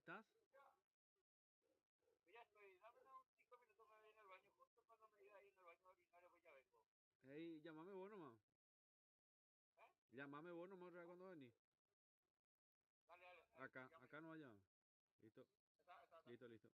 estás? Mira, estoy, dame unos 5 minutos que voy en el baño, justo cuando me iba ahí en el baño ordinario, pues ya vengo. Hey, llámame vos nomás. ¿Eh? Llámame vos nomás otra vez cuando venís. Dale, dale, ahí te Acá, llamo yo. acá no vaya. Listo, Está. listo, listo.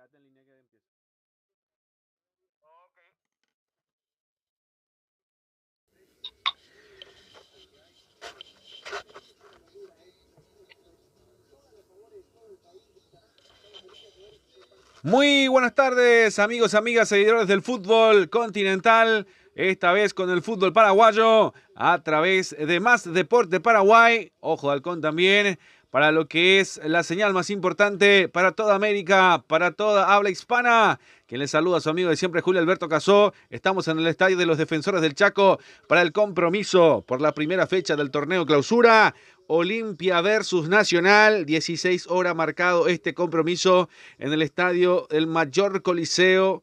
quédate en línea que empieza. Ok. Muy buenas tardes, amigos, amigas, seguidores del fútbol continental. Esta vez con el fútbol paraguayo a través de Más Deporte Paraguay. Ojo de Halcón también para lo que es la señal más importante para toda América, para toda habla hispana. Quien les saluda a su amigo de siempre, Julio Alberto Casó. Estamos en el estadio de los Defensores del Chaco para el compromiso por la primera fecha del torneo Clausura. Olimpia versus Nacional, 16 horas marcado este compromiso en el estadio, el mayor coliseo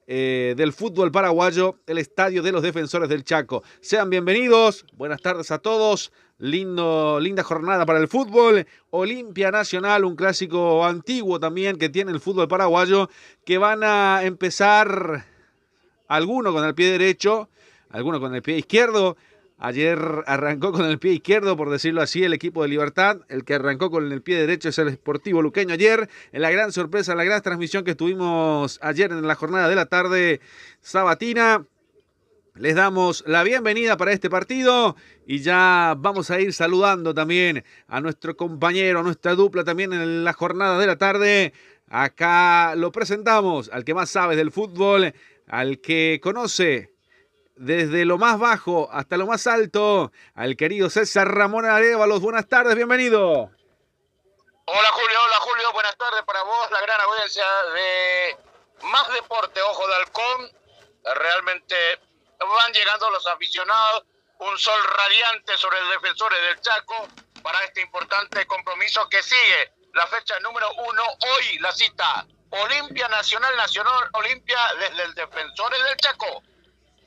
del fútbol paraguayo, el estadio de los Defensores del Chaco. Sean bienvenidos, buenas tardes a todos, linda jornada para el fútbol. Olimpia Nacional, un clásico antiguo también que tiene el fútbol paraguayo, que van a empezar algunos con el pie derecho, algunos con el pie izquierdo. Ayer arrancó con el pie izquierdo, por decirlo así, el equipo de Libertad. El que arrancó con el pie derecho es el Sportivo Luqueño ayer. En la gran sorpresa, en la gran transmisión que estuvimos ayer en la jornada de la tarde sabatina. Les damos la bienvenida para este partido y ya vamos a ir saludando también a nuestro compañero, a nuestra dupla también en la jornada de la tarde. Acá lo presentamos al que más sabe del fútbol, al que conoce desde lo más bajo hasta lo más alto, al querido César Ramón Arévalos. Buenas tardes, bienvenido. Hola Julio, buenas tardes para vos, la gran audiencia de Más Deporte, Ojo de Halcón. Realmente van llegando los aficionados, un sol radiante sobre el Defensores del Chaco para este importante compromiso que sigue la fecha número 1. Hoy la cita, Olimpia Nacional, Olimpia desde el Defensores del Chaco.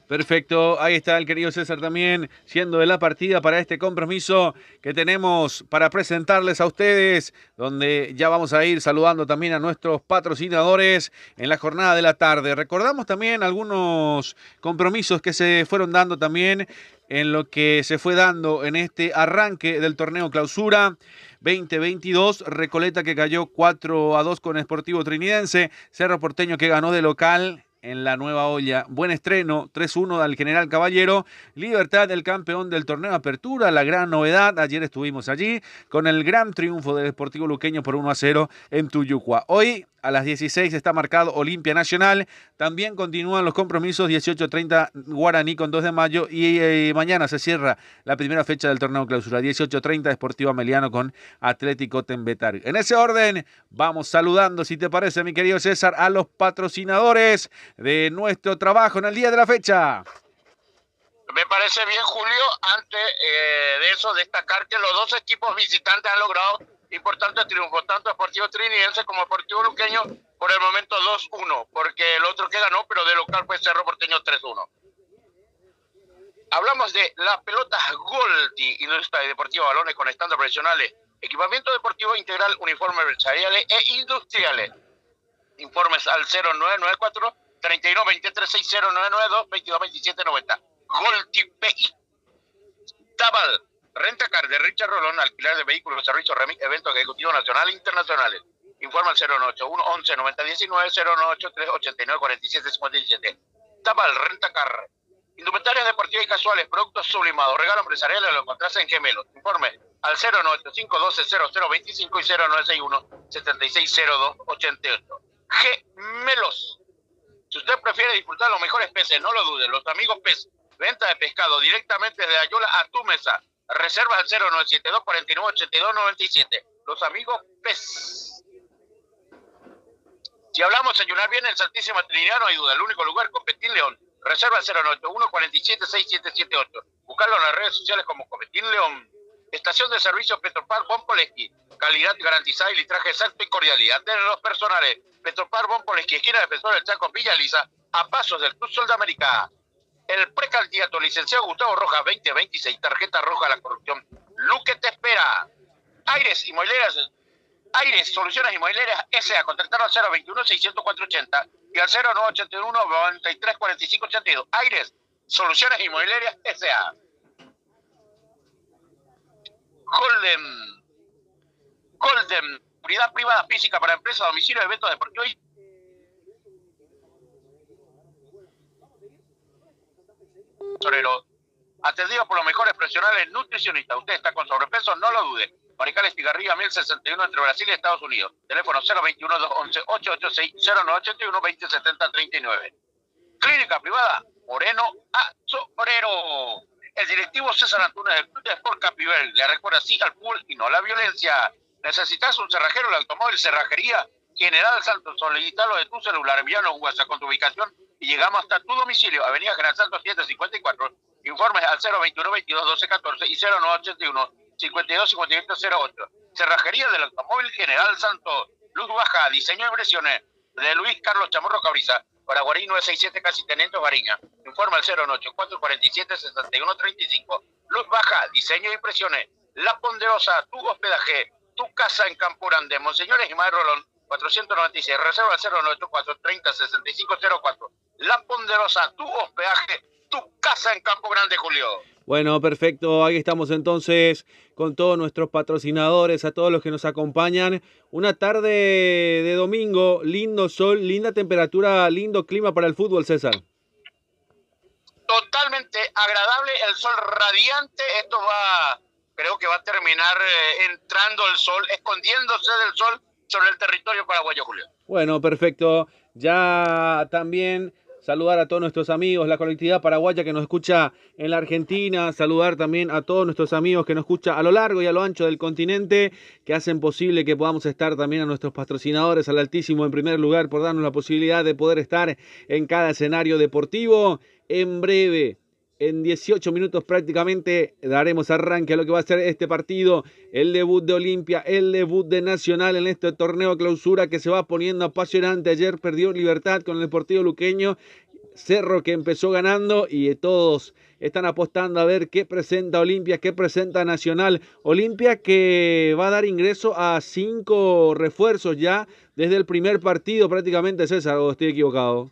Perfecto, ahí está el querido César también, siendo de la partida para este compromiso que tenemos para presentarles a ustedes, donde ya vamos a ir saludando también a nuestros patrocinadores en la jornada de la tarde. Recordamos también algunos compromisos que se fueron dando también en lo que se fue dando en este arranque del torneo Clausura 2022, Recoleta que cayó 4-2 con Sportivo Trinidense, Cerro Porteño que ganó de local en la Nueva Olla. Buen estreno, 3-1 al General Caballero. Libertad, el campeón del torneo Apertura, la gran novedad. Ayer estuvimos allí con el gran triunfo del Sportivo Luqueño por 1-0 en Tuyucua. Hoy a las 16 está marcado Olimpia Nacional. También continúan los compromisos 18:30 Guaraní con 2 de mayo y mañana se cierra la primera fecha del torneo Clausura. 18:30 Sportivo Ameliano con Atlético Tembetario. En ese orden vamos saludando, si te parece, mi querido César, a los patrocinadores de nuestro trabajo en el día de la fecha. Me parece bien, Julio. Antes de eso, destacar que los dos equipos visitantes han logrado importantes triunfos, tanto Sportivo Trinidense como Sportivo Luqueño, por el momento 2-1, porque el otro que ganó, pero de local fue Cerro Porteño 3-1. Hablamos de las pelotas Golti, Industria Deportiva, balones con estándares profesionales, equipamiento deportivo integral, uniformes empresariales e industriales. Informes al 0994 3123 6092 222790. Golti PI. Tabal, Rentacar de Richard Rolón, alquiler de vehículos, servicios, remix, eventos ejecutivos nacionales e internacionales. Informa al 0981 11 9019 0983 89 47 57. Tabal, Rentacar. Indumentarias deportivas y casuales, productos sublimados, regalo empresarial, lo encontrás en Gemelos. Informe al 0985 12 0025 y 0961 7602 88. Gemelos. Si usted prefiere disfrutar los mejores peces, no lo dude, los amigos pez. Venta de pescado directamente desde Ayola a tu mesa. Reservas al 0972 49 82 97. Los amigos pez. Si hablamos de ayunar bien en Santísima Trinidad, no hay duda. El único lugar, Copetín León. Reserva al 091 47 6778. Buscarlo en las redes sociales como Copetín León. Estación de servicios Petropar Bonpoleski. Calidad garantizada y litraje exacto y cordialidad de los personales. Petropar Bonpoleski, esquina Defensor del Chaco, Villa Lisa, a pasos del Club Sol de América. El precandidato licenciado Gustavo Rojas 2026, tarjeta roja a la corrupción. Luque te espera. Aires Inmobiliarias, Aires Soluciones Inmobiliarias S.A. Contactaron al 021 604 80 y al 0981 93 45 82. Aires Soluciones Inmobiliarias S.A. Golden, unidad privada física para empresas, domicilio, eventos deportivos Sorero. Atendido por los mejores profesionales nutricionistas. Usted está con sobrepeso, no lo dude. Marical Estigarribia 1061 entre Brasil y Estados Unidos. Teléfono 021-211-886-081-2070-39. Clínica privada Moreno Azorero. El directivo César Antunes del Club de Sport Capibel le recuerda sí al fútbol y no a la violencia. ¿Necesitas un cerrajero? El automóvil Cerrajería General Santos. Solicítalo de tu celular, envíanos un WhatsApp con tu ubicación y llegamos hasta tu domicilio. Avenida General Santos 754. Informes al 021-22-12-14 y 0981-52-5808. Cerrajería del automóvil General Santos. Luz baja, diseño y impresiones de Luis Carlos Chamorro Cabriza. Paraguarí 967 casi Teniente Bariña. Informa al 094-47-6135. Luz baja, diseño e impresiones. La Ponderosa, tu hospedaje, tu casa en Campo Grande. Monseñores y Madre Rolón, 496. Reserva al 094-30-6504. La Ponderosa, tu hospedaje, tu casa en Campo Grande, Julio. Bueno, perfecto. Ahí estamos entonces con todos nuestros patrocinadores, a todos los que nos acompañan. Una tarde de domingo, lindo sol, linda temperatura, lindo clima para el fútbol, César. Totalmente agradable, el sol radiante. Esto creo que va a terminar entrando el sol, escondiéndose del sol sobre el territorio paraguayo, Julio. Bueno, perfecto. Ya también saludar a todos nuestros amigos, la colectividad paraguaya que nos escucha en la Argentina, saludar también a todos nuestros amigos que nos escuchan a lo largo y a lo ancho del continente, que hacen posible que podamos estar también a nuestros patrocinadores, al Altísimo en primer lugar, por darnos la posibilidad de poder estar en cada escenario deportivo. En breve, en 18 minutos prácticamente, daremos arranque a lo que va a ser este partido, el debut de Olimpia, el debut de Nacional en este torneo clausura que se va poniendo apasionante. Ayer perdió Libertad con el Deportivo Luqueño, Cerro que empezó ganando y todos están apostando a ver qué presenta Olimpia, qué presenta Nacional. Olimpia que va a dar ingreso a 5 refuerzos ya desde el primer partido prácticamente, César, ¿o estoy equivocado?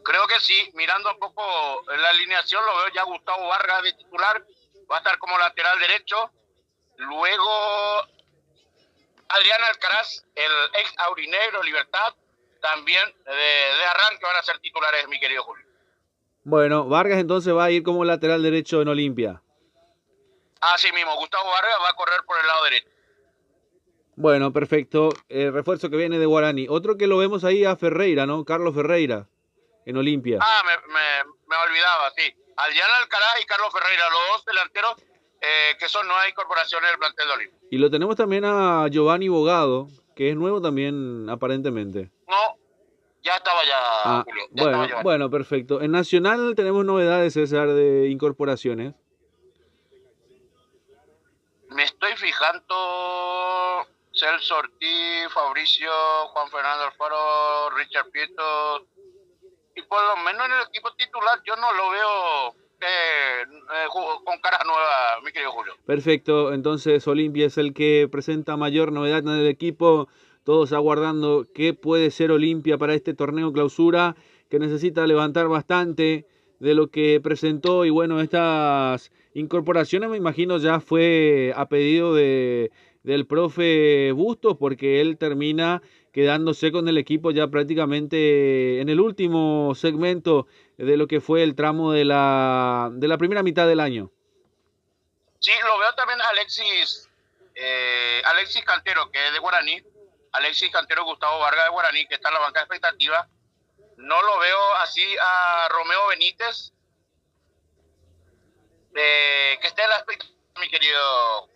Creo que sí, mirando un poco la alineación, lo veo ya Gustavo Vargas de titular, va a estar como lateral derecho. Luego Adrián Alcaraz, el ex aurinegro Libertad, también de arranque van a ser titulares, mi querido Julio. Bueno, Vargas entonces va a ir como lateral derecho en Olimpia. Así mismo, Gustavo Vargas va a correr por el lado derecho. Bueno, perfecto. Refuerzo que viene de Guaraní. Otro que lo vemos ahí a Ferreira, ¿no? Carlos Ferreira. En Olimpia. Me olvidaba, sí. Adrián Alcaraz y Carlos Ferreira, los dos delanteros que son nuevas incorporaciones del plantel de Olimpia. Y lo tenemos también a Giovanni Bogado, que es nuevo también aparentemente. No, ya estaba Julio. Bueno, perfecto. En Nacional tenemos novedades, César, de incorporaciones. Me estoy fijando Celso Ortiz, Fabricio, Juan Fernando Alfaro, Richard Prieto. Y por lo menos en el equipo titular yo no lo veo con cara nueva, mi querido Julio. Perfecto, entonces Olimpia es el que presenta mayor novedad en el equipo. Todos aguardando qué puede ser Olimpia para este torneo clausura, que necesita levantar bastante de lo que presentó. Y bueno, estas incorporaciones me imagino ya fue a pedido del profe Bustos, porque él termina quedándose con el equipo ya prácticamente en el último segmento de lo que fue el tramo de la primera mitad del año. Sí, lo veo también a Alexis Cantero, que es de Guaraní. Alexis Cantero, Gustavo Vargas de Guaraní, que está en la banca de expectativa. No lo veo así a Romeo Benítez, que esté en la expectativa, mi querido.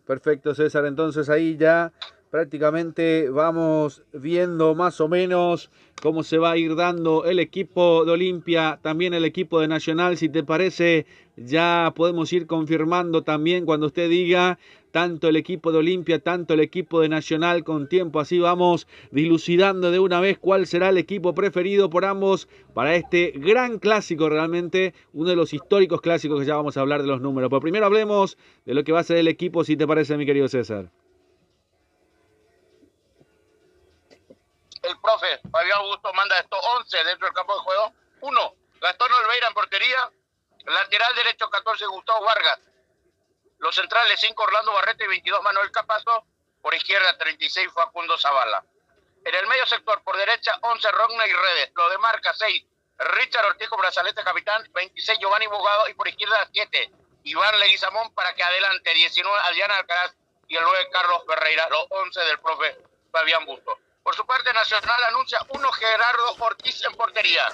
Perfecto, César. Entonces ahí ya prácticamente vamos viendo más o menos cómo se va a ir dando el equipo de Olimpia, también el equipo de Nacional. Si te parece, ya podemos ir confirmando también cuando usted diga tanto el equipo de Olimpia, tanto el equipo de Nacional con tiempo. Así vamos dilucidando de una vez cuál será el equipo preferido por ambos para este gran clásico, realmente uno de los históricos clásicos, que ya vamos a hablar de los números. Pero primero hablemos de lo que va a ser el equipo, si te parece, mi querido César. El profe Fabián Augusto manda estos 11 dentro del campo de juego. 1, Gastón Olveira en portería. Lateral derecho 14, Gustavo Vargas. Los centrales 5, Orlando Barrete y 22, Manuel Capazo. Por izquierda 36, Facundo Zavala. En el medio sector, por derecha 11, Rogna y Redes. Lo de marca 6, Richard Ortiz con brazalete capitán, 26 Giovanni Bogado y por izquierda 7 Iván Leguizamón para que adelante 19 Adriana Alcaraz y el 9 Carlos Ferreira, los 11 del profe Fabián Busto. Por su parte, Nacional anuncia 1 Gerardo Ortiz en portería.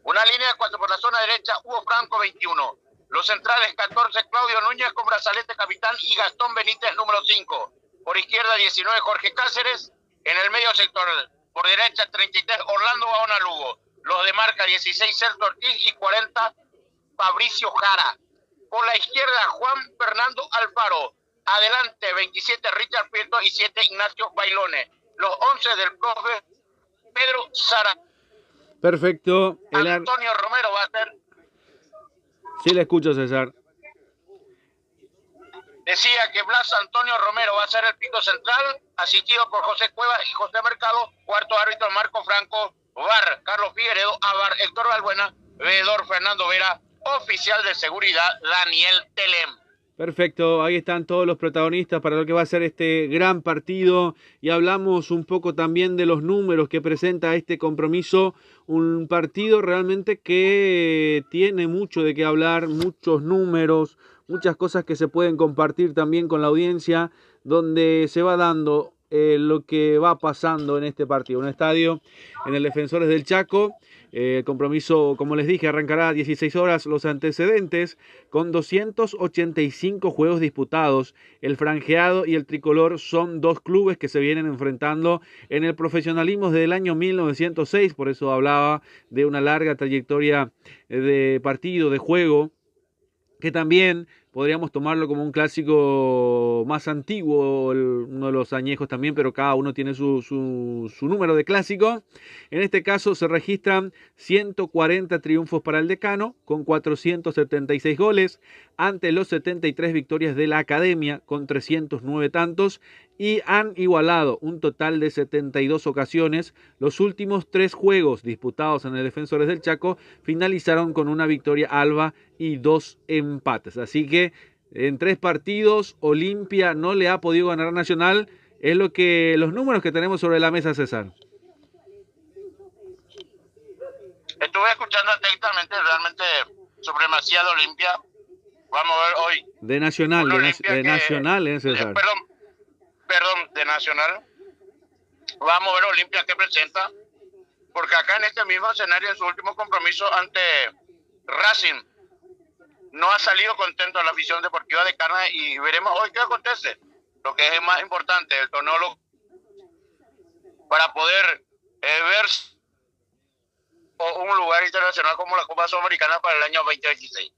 Una línea de 4 por la zona derecha, Hugo Franco 21. Los centrales 14 Claudio Núñez con brazalete capitán y Gastón Benítez número 5. Por izquierda 19 Jorge Cáceres. En el medio sector por derecha 33 Orlando Baona Lugo. Los de marca 16 Celso Ortiz y 40 Fabricio Jara. Por la izquierda Juan Fernando Alfaro. Adelante 27 Richard Prieto y 7 Ignacio Bailone. Los 11 del profe Pedro Sara. Perfecto. Antonio Romero va a ser. Sí, le escucho, César. Decía que Blas Antonio Romero va a ser el pico central, asistido por José Cuevas y José Mercado. Cuarto árbitro Marco Franco. VAR Carlos Figueredo. AVAR Héctor Balbuena. Veedor Fernando Vera. Oficial de seguridad Daniel Telem. Perfecto, ahí están todos los protagonistas para lo que va a ser este gran partido y hablamos un poco también de los números que presenta este compromiso, un partido realmente que tiene mucho de qué hablar, muchos números, muchas cosas que se pueden compartir también con la audiencia, donde se va dando lo que va pasando en este partido, un estadio en el Defensores del Chaco. El compromiso, como les dije, arrancará a 16 horas. Los antecedentes, con 285 juegos disputados. El franjeado y el tricolor son dos clubes que se vienen enfrentando en el profesionalismo desde el año 1906. Por eso hablaba de una larga trayectoria de partido, de juego, que también podríamos tomarlo como un clásico más antiguo, uno de los añejos también, pero cada uno tiene su número de clásico. En este caso se registran 140 triunfos para el Decano, con 476 goles, ante los 73 victorias de la Academia, con 309 tantos, y han igualado un total de 72 ocasiones. Los últimos 3 juegos disputados en el Defensores del Chaco finalizaron con una victoria alba y 2 empates. Así que en 3 partidos Olimpia no le ha podido ganar a Nacional. Es los números que tenemos sobre la mesa, César. Estuve escuchando atentamente, realmente supremacía de Olimpia. Vamos a ver hoy. De Nacional, Nacional, César. Perdón, de Nacional. Vamos a ver Olimpia que presenta, porque acá en este mismo escenario, en su último compromiso ante Racing, no ha salido contento a la afición deportiva de Carne, y veremos hoy qué acontece. Lo que es más importante, el torneo para poder ver un lugar internacional como la Copa Sudamericana para el año 2026.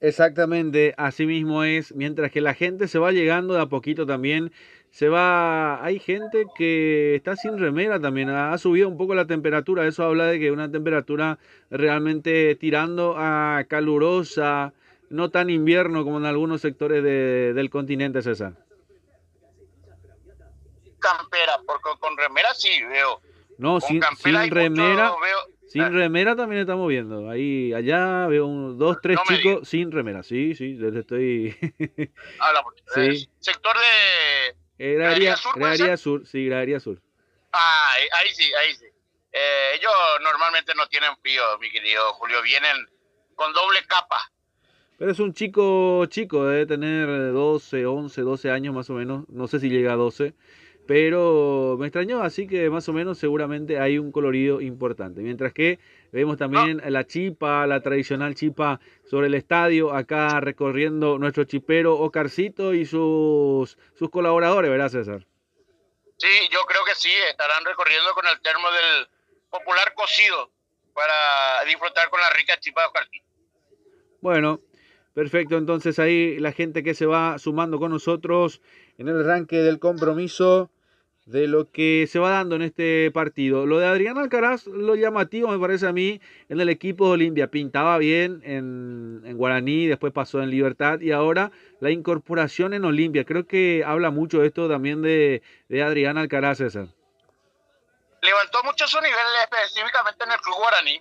Exactamente, así mismo es, mientras que la gente se va llegando de a poquito también, hay gente que está sin remera también, ha subido un poco la temperatura, eso habla de que una temperatura realmente tirando a calurosa, no tan invierno como en algunos sectores del continente, César. Campera, porque con remera sí veo. No, sin remera. Sin remera también estamos viendo. Allá veo 2, 3 chicos sin remera. Sí, les estoy. Sí. Sector de Gradería Sur. Sí, Gradería Sur. Ahí sí. Ellos normalmente no tienen frío, mi querido Julio. Vienen con doble capa. Pero es un chico, debe tener 12, 11, 12 años más o menos. No sé si llega a 12. Pero me extrañó, así que más o menos seguramente hay un colorido importante. Mientras que vemos también la chipa, la tradicional chipa sobre el estadio, acá recorriendo nuestro chipero Ocarcito y sus colaboradores, ¿verdad, César? Sí, yo creo que sí, estarán recorriendo con el termo del popular cocido para disfrutar con la rica chipa de Ocarcito. Bueno, perfecto, entonces ahí la gente que se va sumando con nosotros en el arranque del compromiso, de lo que se va dando en este partido. Lo de Adrián Alcaraz, lo llamativo me parece a mí, en el equipo de Olimpia. Pintaba bien en Guaraní, después pasó en Libertad y ahora la incorporación en Olimpia. Creo que habla mucho esto también de Adrián Alcaraz, César. Levantó mucho su nivel específicamente en el club Guaraní,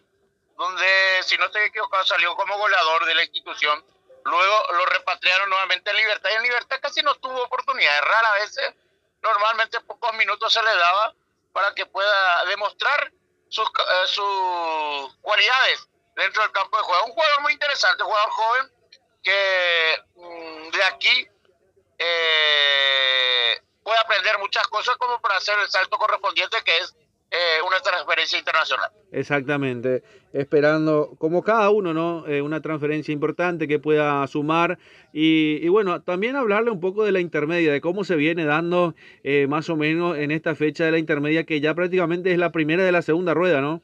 donde, si no estoy equivocado, salió como goleador de la institución. Luego lo repatriaron nuevamente en Libertad, y en Libertad casi no tuvo oportunidades, raras veces. Normalmente pocos minutos se le daba para que pueda demostrar sus cualidades dentro del campo de juego. Un jugador muy interesante, un jugador joven que de aquí puede aprender muchas cosas como para hacer el salto correspondiente, que es una transferencia internacional. Exactamente, esperando, como cada uno, ¿no? Una transferencia importante que pueda sumar y bueno, también hablarle un poco de la intermedia, de cómo se viene dando más o menos en esta fecha de la intermedia, que ya prácticamente es la primera de la segunda rueda, ¿no?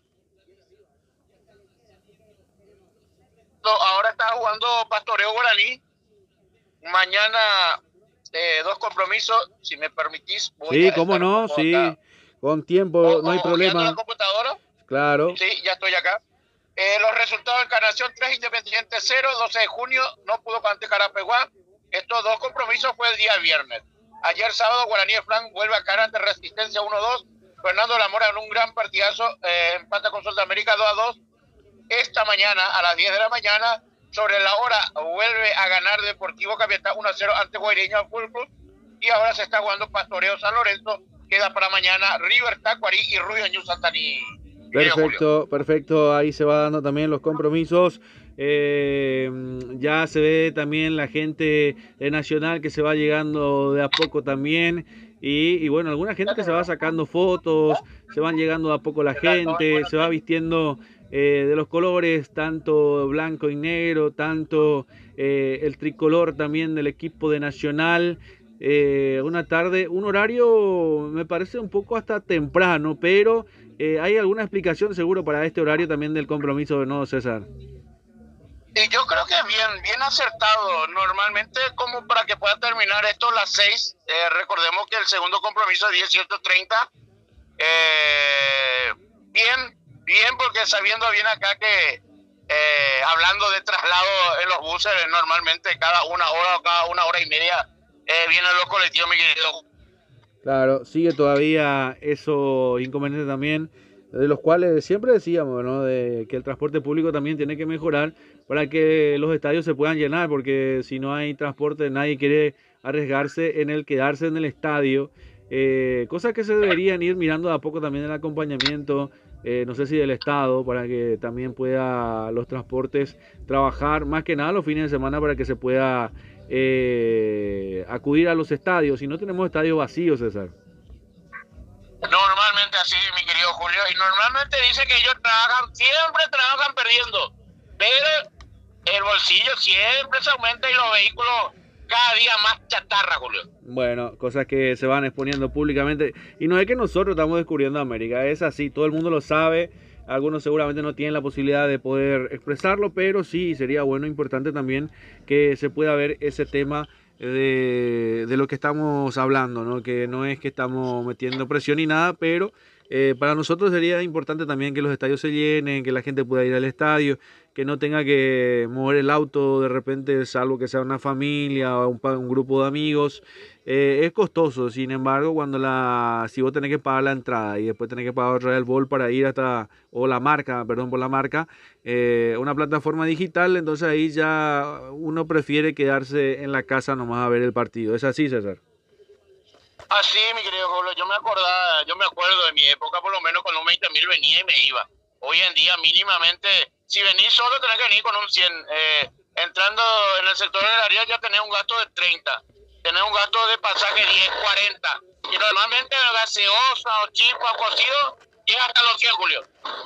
Ahora está jugando Pastoreo Guaraní. Mañana dos compromisos, si me permitís, voy Sí, a cómo estar un no, poco acá sí, con tiempo, no hay hojeando la problema, computadora. claro. Sí, ya estoy acá. Los resultados de Encarnación 3, Independiente 0, 12 de junio, no pudo ante Carapeguá. Estos dos compromisos fue el día viernes. Ayer sábado, Guaraní de Flan vuelve a cara ante Resistencia 1-2. Fernando Lamora en un gran partidazo, empata con Sudamérica 2-2. Esta mañana, a las 10 de la mañana, sobre la hora, vuelve a ganar Deportivo Capital 1-0 ante Guaireño Fútbol Club. Y ahora se está jugando Pastoreo San Lorenzo. Queda para mañana River Tacuarí y Rubio Ñu Santaní. Perfecto, perfecto. Ahí se va dando también los compromisos. Ya se ve también la gente de Nacional que se va llegando de a poco también. Y bueno, alguna gente que se va sacando fotos, se van llegando de a poco la gente, se va vistiendo de los colores, tanto blanco y negro, tanto el tricolor también del equipo de Nacional. Una tarde, un horario me parece un poco hasta temprano, pero ¿hay alguna explicación seguro para este horario también del compromiso de no, César? Y yo creo que bien acertado. Normalmente, como para que pueda terminar esto a las 6, recordemos que el segundo compromiso es 18:30. Bien, porque sabiendo bien acá que hablando de traslado en los buses, normalmente cada una hora o cada una hora y media vienen los colectivos, mi querido. Claro, sigue todavía eso inconveniente también, de los cuales siempre decíamos, ¿no? De que el transporte público también tiene que mejorar para que los estadios se puedan llenar, porque si no hay transporte nadie quiere arriesgarse en el quedarse en el estadio. Cosas que se deberían ir mirando de a poco también el acompañamiento, no sé si del Estado, para que también pueda los transportes trabajar, más que nada los fines de semana para que se pueda acudir a los estadios. Si no tenemos estadios vacíos, César. Normalmente así, mi querido Julio, y normalmente dice que ellos siempre trabajan perdiendo, pero el bolsillo siempre se aumenta y los vehículos cada día más chatarra, Julio. Bueno, cosas que se van exponiendo públicamente. Y no es que nosotros estamos descubriendo América, es así, todo el mundo lo sabe. Algunos seguramente no tienen la posibilidad de poder expresarlo, pero sí sería bueno, importante también que se pueda ver ese tema de lo que estamos hablando, ¿no? Que no es que estamos metiendo presión ni nada, pero para nosotros sería importante también que los estadios se llenen, que la gente pueda ir al estadio, que no tenga que mover el auto de repente, salvo que sea una familia o un grupo de amigos. Es costoso, sin embargo, si vos tenés que pagar la entrada y después tenés que pagar otra vez el bol para ir hasta, o la marca, perdón por la marca, una plataforma digital, entonces ahí ya uno prefiere quedarse en la casa nomás a ver el partido. ¿Es así, César? Así, mi querido Julio, yo me acuerdo de mi época, por lo menos con un 20.000 venía y me iba. Hoy en día mínimamente, si venís solo tenés que venir con un 100. Entrando en el sector del área ya tenés un gasto de 30. Tenés un gasto de pasaje 10, 40. Y normalmente gaseosa o chipa o cocido llega hasta los 100, Julio.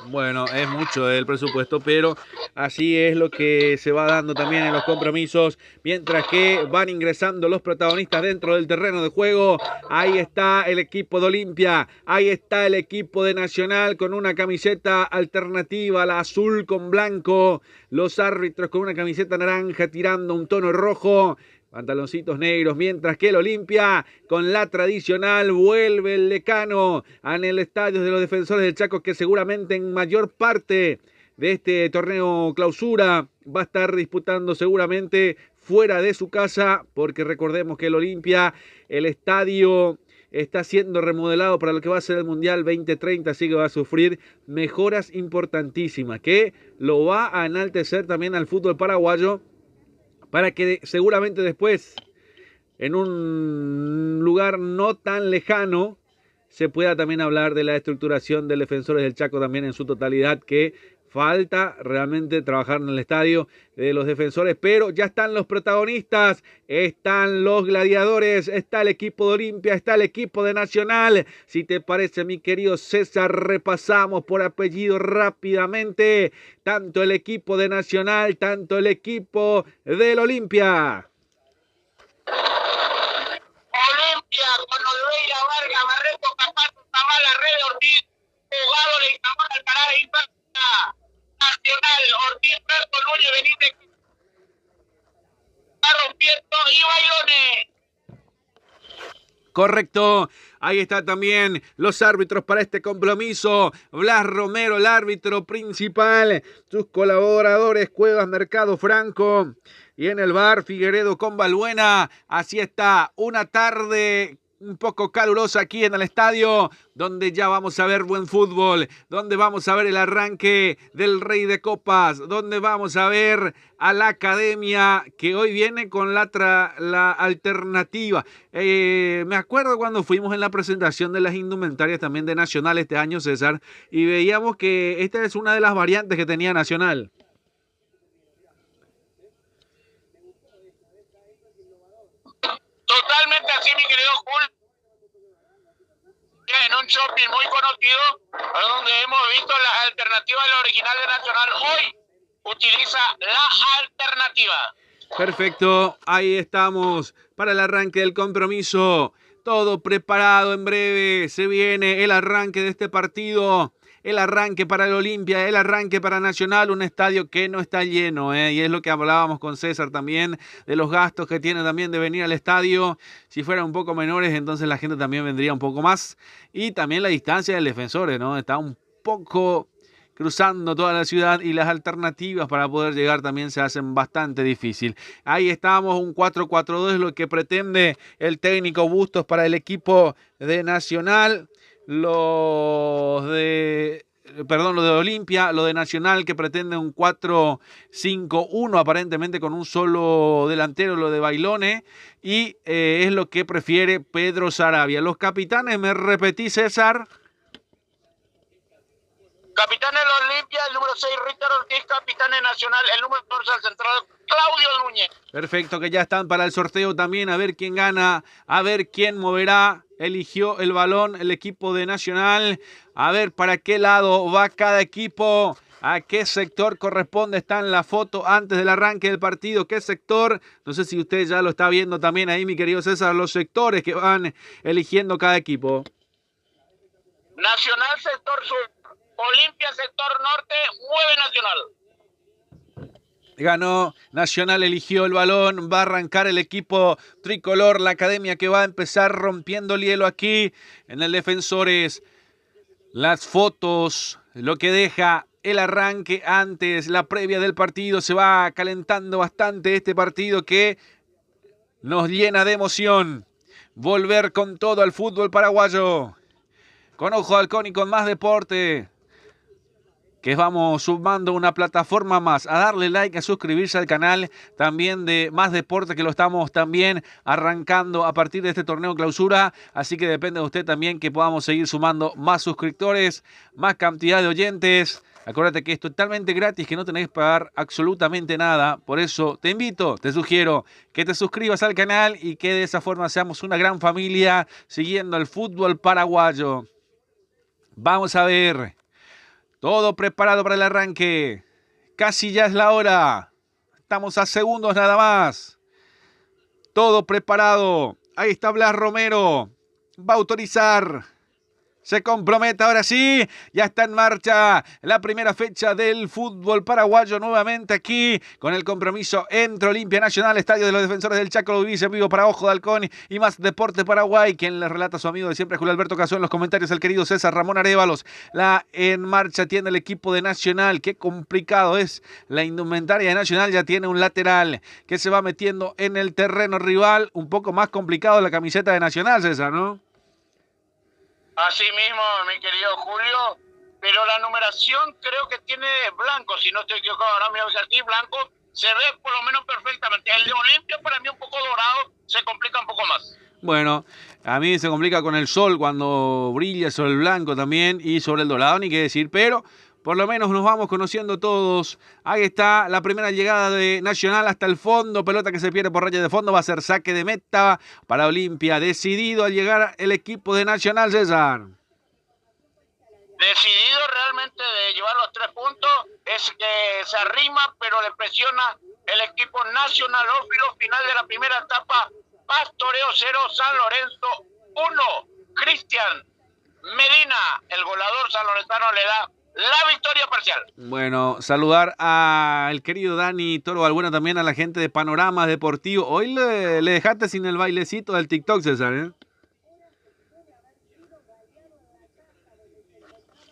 Bueno, es mucho el presupuesto, pero así es lo que se va dando también en los compromisos, mientras que van ingresando los protagonistas dentro del terreno de juego. Ahí está el equipo de Olimpia, ahí está el equipo de Nacional con una camiseta alternativa, la azul con blanco, los árbitros con una camiseta naranja tirando un tono rojo, pantaloncitos negros, mientras que el Olimpia con la tradicional vuelve el decano en el estadio de los Defensores del Chaco, que seguramente en mayor parte de este torneo clausura va a estar disputando seguramente fuera de su casa, porque recordemos que el Olimpia, el estadio está siendo remodelado para lo que va a ser el Mundial 2030, así que va a sufrir mejoras importantísimas, que lo va a enaltecer también al fútbol paraguayo, para que seguramente después, en un lugar no tan lejano, se pueda también hablar de la estructuración del Defensores del Chaco también en su totalidad, que falta realmente trabajar en el estadio de los Defensores, pero ya están los protagonistas, están los gladiadores, está el equipo de Olimpia, está el equipo de Nacional. Si te parece, mi querido César, repasamos por apellido rápidamente tanto el equipo de Nacional, tanto el equipo del Olimpia. Olimpia, con Olveira, Vargas, Barreto, Capazo, Zavala, Red, Ortiz, Jugado, Leizamón, Alcaraz, Impacta. Nacional, Ortiz, Berto, Núñez, Benítez, Rompiendo y Bailones. Correcto, ahí está también los árbitros para este compromiso. Blas Romero, el árbitro principal, sus colaboradores Cuevas, Mercado, Franco, y en el bar Figueredo con Balbuena. Así está, una tarde un poco calurosa aquí en el estadio, donde ya vamos a ver buen fútbol, donde vamos a ver el arranque del Rey de Copas, donde vamos a ver a la Academia, que hoy viene con la alternativa. Me acuerdo cuando fuimos en la presentación de las indumentarias también de Nacional este año, César, y veíamos que esta es una de las variantes que tenía Nacional. Totalmente así, mi querido Julio. En un shopping muy conocido, donde hemos visto las alternativas del original de Nacional, hoy utiliza la alternativa. Perfecto, ahí estamos para el arranque del compromiso. Todo preparado, en breve se viene el arranque de este partido. El arranque para el Olimpia, el arranque para Nacional, un estadio que no está lleno, y es lo que hablábamos con César también, de los gastos que tiene también de venir al estadio. Si fueran un poco menores, entonces la gente también vendría un poco más. Y también la distancia del Defensores, ¿no? Está un poco cruzando toda la ciudad y las alternativas para poder llegar también se hacen bastante difícil. Ahí estamos, un 4-4-2 es lo que pretende el técnico Bustos para el equipo de Nacional. Lo de Olimpia, lo de Nacional que pretende un 4-5-1 aparentemente con un solo delantero, lo de Bailone, y es lo que prefiere Pedro Saravia. Los capitanes, ¿me repetí, César? Capitán de la Olimpia, el número 6, Richard Ortiz, capitán de Nacional, el número 14 al central, Claudio Núñez. Perfecto, que ya están para el sorteo también, a ver quién gana, a ver quién moverá. Eligió el balón el equipo de Nacional, a ver para qué lado va cada equipo, a qué sector corresponde, está en la foto antes del arranque del partido, qué sector, no sé si usted ya lo está viendo también ahí, mi querido César, los sectores que van eligiendo cada equipo. Nacional sector sur, Olimpia sector norte, mueve Nacional. Ganó Nacional, eligió el balón, va a arrancar el equipo tricolor, la Academia que va a empezar rompiendo el hielo aquí en el Defensores. Las fotos, lo que deja el arranque antes, la previa del partido, se va calentando bastante este partido que nos llena de emoción. Volver con todo al fútbol paraguayo, con Ojo de Halcón y con Más Deporte, que vamos sumando una plataforma más, a darle like, a suscribirse al canal también de Más Deporte, que lo estamos también arrancando a partir de este torneo clausura, así que depende de usted también que podamos seguir sumando más suscriptores, más cantidad de oyentes. Acuérdate que es totalmente gratis, que no tenés que pagar absolutamente nada, por eso te invito, te sugiero que te suscribas al canal y que de esa forma seamos una gran familia siguiendo el fútbol paraguayo. Vamos a ver. Todo preparado para el arranque. Casi ya es la hora. Estamos a segundos nada más. Todo preparado. Ahí está Blas Romero. Va a autorizar. Se compromete ahora sí, ya está en marcha la primera fecha del fútbol paraguayo nuevamente aquí con el compromiso entre Olimpia Nacional, Estadio de los Defensores del Chaco, lo vivís en vivo para Ojo de Halcón y Más Deporte Paraguay, quien le relata a su amigo de siempre, Julio Alberto Casó, en los comentarios el querido César Ramón Arévalos. La en marcha tiene el equipo de Nacional, qué complicado es la indumentaria de Nacional, ya tiene un lateral que se va metiendo en el terreno rival, un poco más complicado la camiseta de Nacional, César, ¿no? Así mismo, mi querido Julio, pero la numeración creo que tiene blanco, si no estoy equivocado, no me voy a decir blanco, se ve por lo menos perfectamente. El de Olimpia para mí un poco dorado, se complica un poco más. Bueno, a mí se complica con el sol cuando brilla sobre el blanco también y sobre el dorado, ni qué decir, pero por lo menos nos vamos conociendo todos. Ahí está la primera llegada de Nacional hasta el fondo, pelota que se pierde por raya de fondo, va a ser saque de meta para Olimpia. Decidido al llegar el equipo de Nacional, César. Decidido realmente de llevar los 3 puntos, es que se arrima, pero le presiona el equipo Nacional. Ófilo, final de la primera etapa, Pastoreo 0, San Lorenzo 1. Cristian Medina, el goleador sanloretano, le da la victoria parcial. Bueno, saludar al querido Dani Toro Balbuena, también a la gente de Panoramas Deportivo. Hoy le dejaste sin el bailecito del TikTok, César, ¿eh?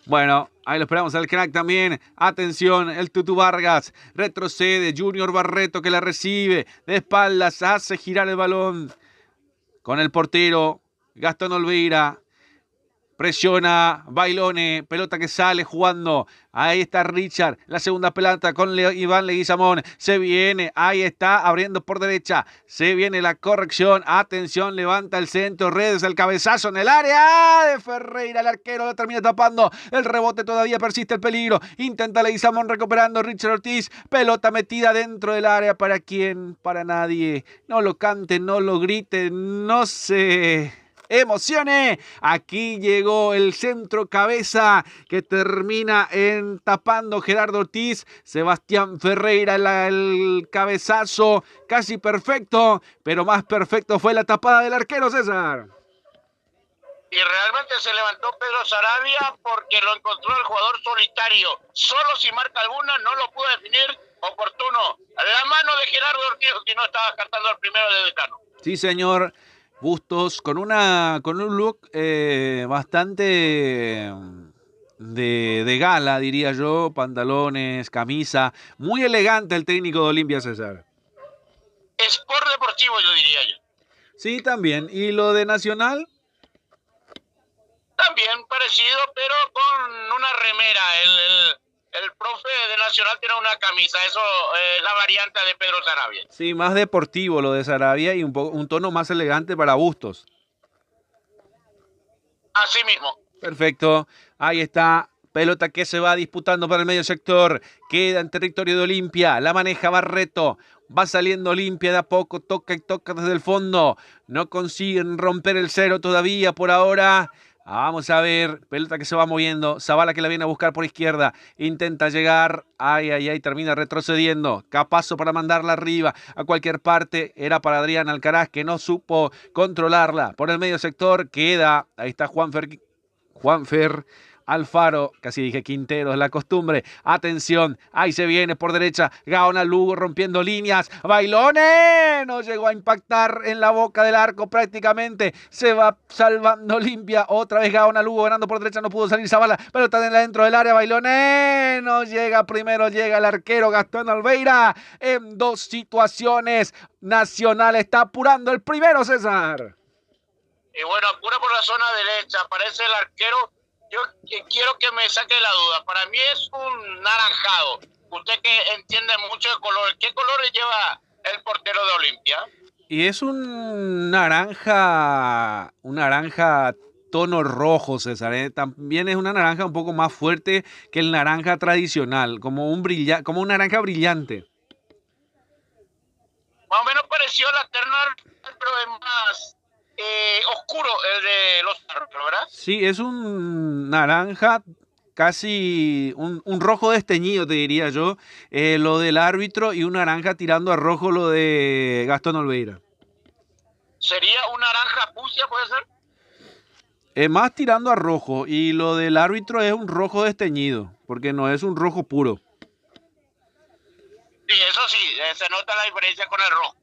Bueno, ahí lo esperamos al crack también. Atención, el Tutu Vargas retrocede. Junior Barreto que la recibe. De espaldas hace girar el balón con el portero Gastón Olveira. Presiona Bailone, pelota que sale jugando. Ahí está Richard, la segunda pelota con Iván Leguizamón. Se viene, ahí está, abriendo por derecha. Se viene la corrección. Atención, levanta el centro, Redes, el cabezazo en el área de Ferreira. El arquero lo termina tapando. El rebote todavía persiste el peligro. Intenta Leguizamón recuperando Richard Ortiz. Pelota metida dentro del área. ¿Para quién? Para nadie. No lo canten, no lo griten, no se emocione. Aquí llegó el centro cabeza que termina en tapando Gerardo Ortiz. Sebastián Ferreira, el cabezazo casi perfecto, pero más perfecto fue la tapada del arquero, César. Y realmente se levantó Pedro Sarabia porque lo encontró el jugador solitario. Solo si marca alguna, no lo pudo definir oportuno. La mano de Gerardo Ortiz, si no estaba cartando el primero de Decano. Sí, señor. Bustos con un look bastante de gala, diría yo, pantalones, camisa, muy elegante el técnico de Olimpia, César. Sport deportivo, yo diría yo. Sí, también. ¿Y lo de Nacional? También parecido, pero con una remera. El profe de Nacional tiene una camisa, eso es la variante de Pedro Sarabia. Sí, más deportivo lo de Sarabia y un tono más elegante para Bustos. Así mismo. Perfecto, ahí está. Pelota que se va disputando para el medio sector. Queda en territorio de Olimpia. La maneja Barreto. Va saliendo Olimpia de a poco. Toca y toca desde el fondo. No consiguen romper el cero todavía por ahora. Vamos a ver, pelota que se va moviendo, Zavala que la viene a buscar por izquierda, intenta llegar, ay, termina retrocediendo, Capazo para mandarla arriba, a cualquier parte, era para Adrián Alcaraz que no supo controlarla, por el medio sector queda, ahí está Juanfer Alfaro, casi dije Quintero, es la costumbre. Atención, ahí se viene por derecha. Gaona Lugo rompiendo líneas. Bailone no llegó a impactar en la boca del arco prácticamente. Se va salvando Olimpia. Otra vez Gaona Lugo ganando por derecha. No pudo salir Zavala. Pero está dentro del área. Bailone no llega. Primero llega el arquero Gastón Olveira. En dos situaciones. Nacional está apurando el primero, César. Y bueno, apura por la zona derecha. Aparece el arquero. Yo quiero que me saque la duda. Para mí es un naranjado. Usted que entiende mucho de colores. ¿Qué colores lleva el portero de Olimpia? Y es un naranja tono rojo, César. También es una naranja un poco más fuerte que el naranja tradicional, como un naranja brillante. Más o menos pareció la Eternal, pero es más oscuro el de los árbitros, ¿verdad? Sí, es un naranja casi un rojo desteñido, te diría yo, lo del árbitro, y un naranja tirando a rojo lo de Gastón Olveira. ¿Sería un naranja fucsia, puede ser? Más tirando a rojo, y lo del árbitro es un rojo desteñido, porque no es un rojo puro. Sí, eso sí, se nota la diferencia con el rojo.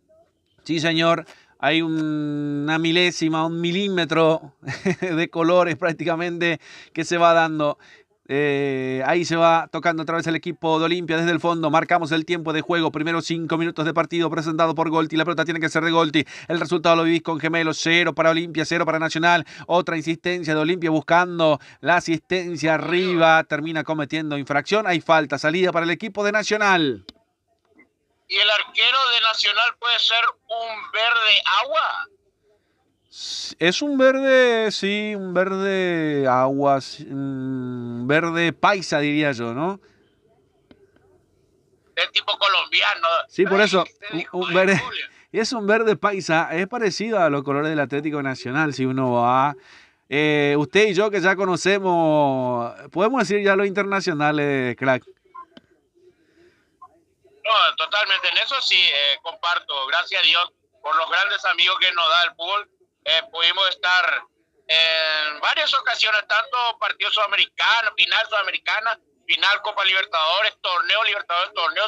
Sí, señor. Hay una milésima, un milímetro de colores prácticamente que se va dando. Ahí se va tocando otra vez el equipo de Olimpia desde el fondo. Marcamos el tiempo de juego. Primeros 5 minutos de partido presentado por Golti. La pelota tiene que ser de Golti. El resultado lo vivís con gemelos. 0 para Olimpia, 0 para Nacional. Otra insistencia de Olimpia buscando la asistencia arriba. Termina cometiendo infracción. Hay falta. Salida para el equipo de Nacional. ¿Y el arquero de Nacional puede ser un verde agua? Es un verde, sí, un verde aguas, verde paisa diría yo, ¿no? Es tipo colombiano. Sí, por Ay, eso, te dijo un el verde, Julio. es un verde paisa, es parecido a los colores del Atlético Nacional, si uno va. Usted y yo que ya conocemos, podemos decir ya lo internacional, crack. No, totalmente. En eso sí, comparto. Gracias a Dios por los grandes amigos que nos da el fútbol. Pudimos estar en varias ocasiones, tanto partido sudamericano, final sudamericana, final Copa Libertadores, torneo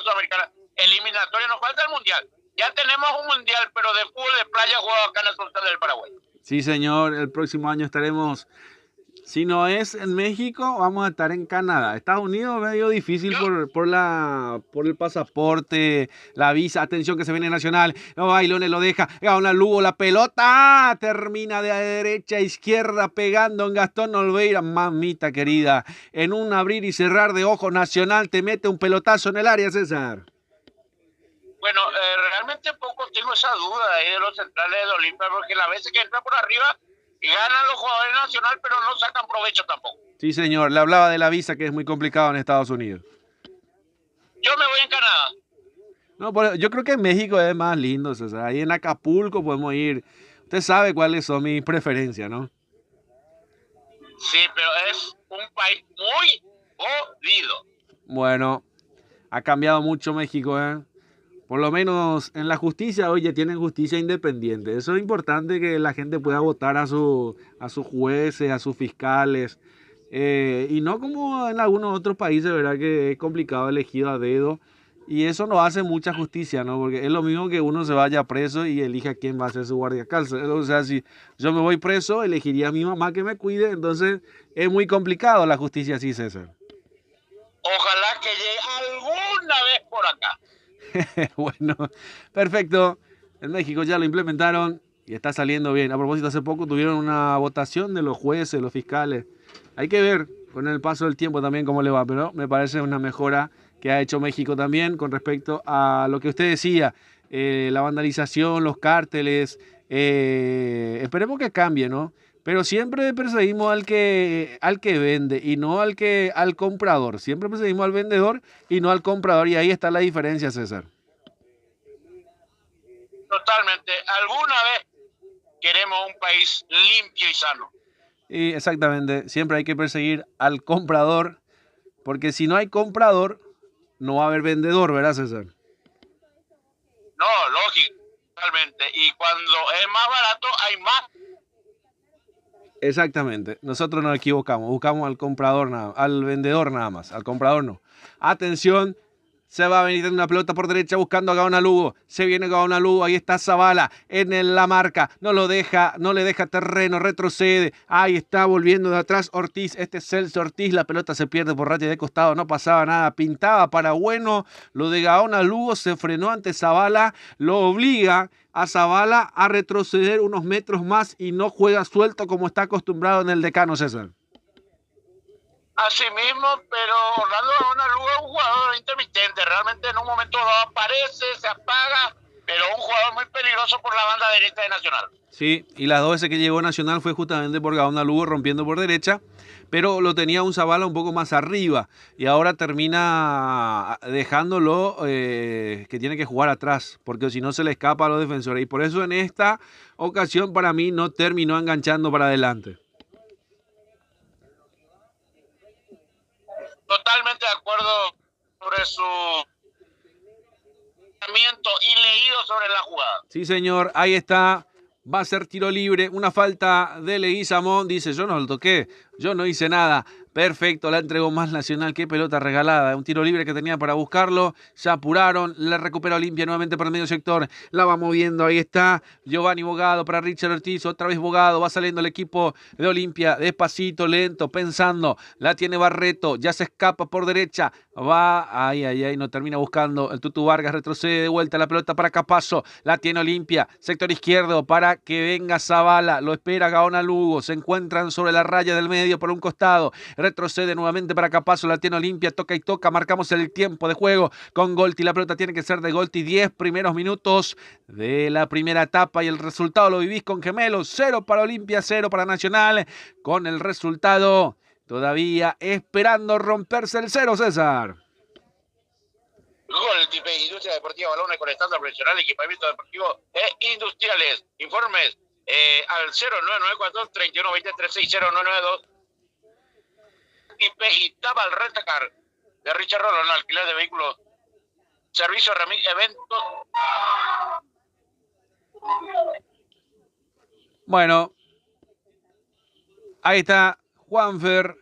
Sudamericana, eliminatoria. Nos falta el mundial. Ya tenemos un mundial, pero de fútbol de playa jugado acá en el Sultán del Paraguay. Sí, señor, el próximo año estaremos, si no es en México, vamos a estar en Canadá. Estados Unidos medio difícil por el pasaporte, la visa. Atención que se viene Nacional. No, Bailones lo deja. Gana Lugo, la pelota. Termina de derecha a izquierda pegando en Gastón Olveira. Mamita querida. En un abrir y cerrar de ojos, Nacional te mete un pelotazo en el área, César. Bueno, realmente poco tengo esa duda ahí de los centrales de Olimpia, porque las veces que entra por arriba y ganan los jugadores nacionales, pero no sacan provecho tampoco. Sí, señor. Le hablaba de la visa, que es muy complicado en Estados Unidos. Yo me voy en Canadá. No, yo creo que México es más lindo, César. Ahí en Acapulco podemos ir. Usted sabe cuáles son mis preferencias, ¿no? Sí, pero es un país muy jodido. Bueno, ha cambiado mucho México, ¿eh? Por lo menos en la justicia, oye, tienen justicia independiente. Eso es importante que la gente pueda votar a sus jueces, a sus fiscales. Y no como en algunos otros países, ¿verdad? Que es complicado elegido a dedo. Y eso no hace mucha justicia, ¿no? Porque es lo mismo que uno se vaya preso y elija quién va a ser su guardia cárcel. O sea, si yo me voy preso, elegiría a mi mamá que me cuide. Entonces, es muy complicado la justicia así, César. Ojalá que llegue alguna vez por acá. Bueno, perfecto. En México ya lo implementaron y está saliendo bien. A propósito, hace poco tuvieron una votación de los jueces, los fiscales. Hay que ver con el paso del tiempo también cómo le va, pero me parece una mejora que ha hecho México también con respecto a lo que usted decía, la vandalización, los cárteles. Esperemos que cambie, ¿no? Pero siempre perseguimos al que vende y no al comprador. Siempre perseguimos al vendedor y no al comprador. Y ahí está la diferencia, César. Totalmente. Alguna vez queremos un país limpio y sano. Y exactamente, siempre hay que perseguir al comprador, porque si no hay comprador, no va a haber vendedor, ¿verdad, César? No, lógico, totalmente. Y cuando es más barato, hay más. Exactamente, nosotros nos equivocamos, buscamos al comprador al vendedor nada más, al comprador no. Atención, se va a venir una pelota por derecha buscando a Gaona Lugo, se viene Gaona Lugo, ahí está Zavala en la marca, no le deja terreno, retrocede, ahí está volviendo de atrás Ortiz, este es Celso Ortiz, la pelota se pierde por raya de costado, no pasaba nada, pintaba para bueno, lo de Gaona Lugo se frenó ante Zavala, lo obliga a Zavala a retroceder unos metros más y no juega suelto como está acostumbrado en el Decano, César. Así mismo, pero Orlando Gaona Lugo es un jugador intermitente, realmente en un momento dado aparece, se apaga, pero un jugador muy peligroso por la banda derecha de Nacional. Sí, y las dos veces que llegó Nacional fue justamente por Gaona Lugo rompiendo por derecha, pero lo tenía un Zavala un poco más arriba y ahora termina dejándolo que tiene que jugar atrás, porque si no se le escapa a los defensores y por eso en esta ocasión para mí no terminó enganchando para adelante. Totalmente de acuerdo sobre su pensamiento y leído sobre la jugada. Sí, señor, ahí está. Va a ser tiro libre, una falta de Leguizamón. Dice, yo no lo toqué, yo no hice nada. Perfecto, la entregó más Nacional, qué pelota regalada. Un tiro libre que tenía para buscarlo. Se apuraron, la recupera Olimpia nuevamente por el medio sector. La va moviendo, ahí está Giovanni Bogado para Richard Ortiz. Otra vez Bogado, va saliendo el equipo de Olimpia. Despacito, lento, pensando. La tiene Barreto, ya se escapa por derecha. Va, ahí, no termina buscando. El Tutu Vargas retrocede de vuelta la pelota para Capazo. La tiene Olimpia, sector izquierdo para que venga Zavala. Lo espera Gaona Lugo. Se encuentran sobre la raya del medio. medio por un costado. Retrocede nuevamente para Capazo, la tiene Olimpia, toca y toca. Marcamos el tiempo de juego con Golti. La pelota tiene que ser de Golti. 10 primeros minutos de la primera etapa y el resultado lo vivís con Gemelos. 0 para Olimpia, 0 para Nacional. Con el resultado todavía esperando romperse el 0, César. Golti, Industria Deportiva Balones con estándar profesional, equipamiento deportivo e industriales. Informes al 0994-3123-6092. Y Tabal Rentacar de Richard Rolón, alquiler de vehículos, servicio, eventos. Bueno, ahí está Juanfer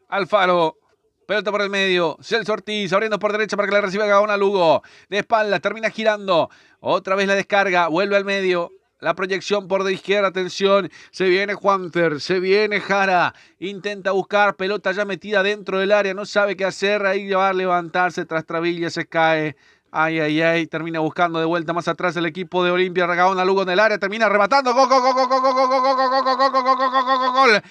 Alfaro. Pelota por el medio, Celso Ortiz abriendo por derecha para que la reciba Gaona Lugo. De espalda, termina girando. Otra vez la descarga, vuelve al medio. La proyección por de izquierda, atención. Se viene Juanfer, se viene Jara. Intenta buscar, pelota ya metida dentro del área. No sabe qué hacer, ahí va a levantarse tras Travilla, se cae. Ay, ay, ay, termina buscando de vuelta más atrás el equipo de Olimpia. Gaona Lugo en el área, termina rematando. ¡Gol, gol, gol, gol, gol, gol, gol, gol, gol, gol, gol, gol, gol, gol!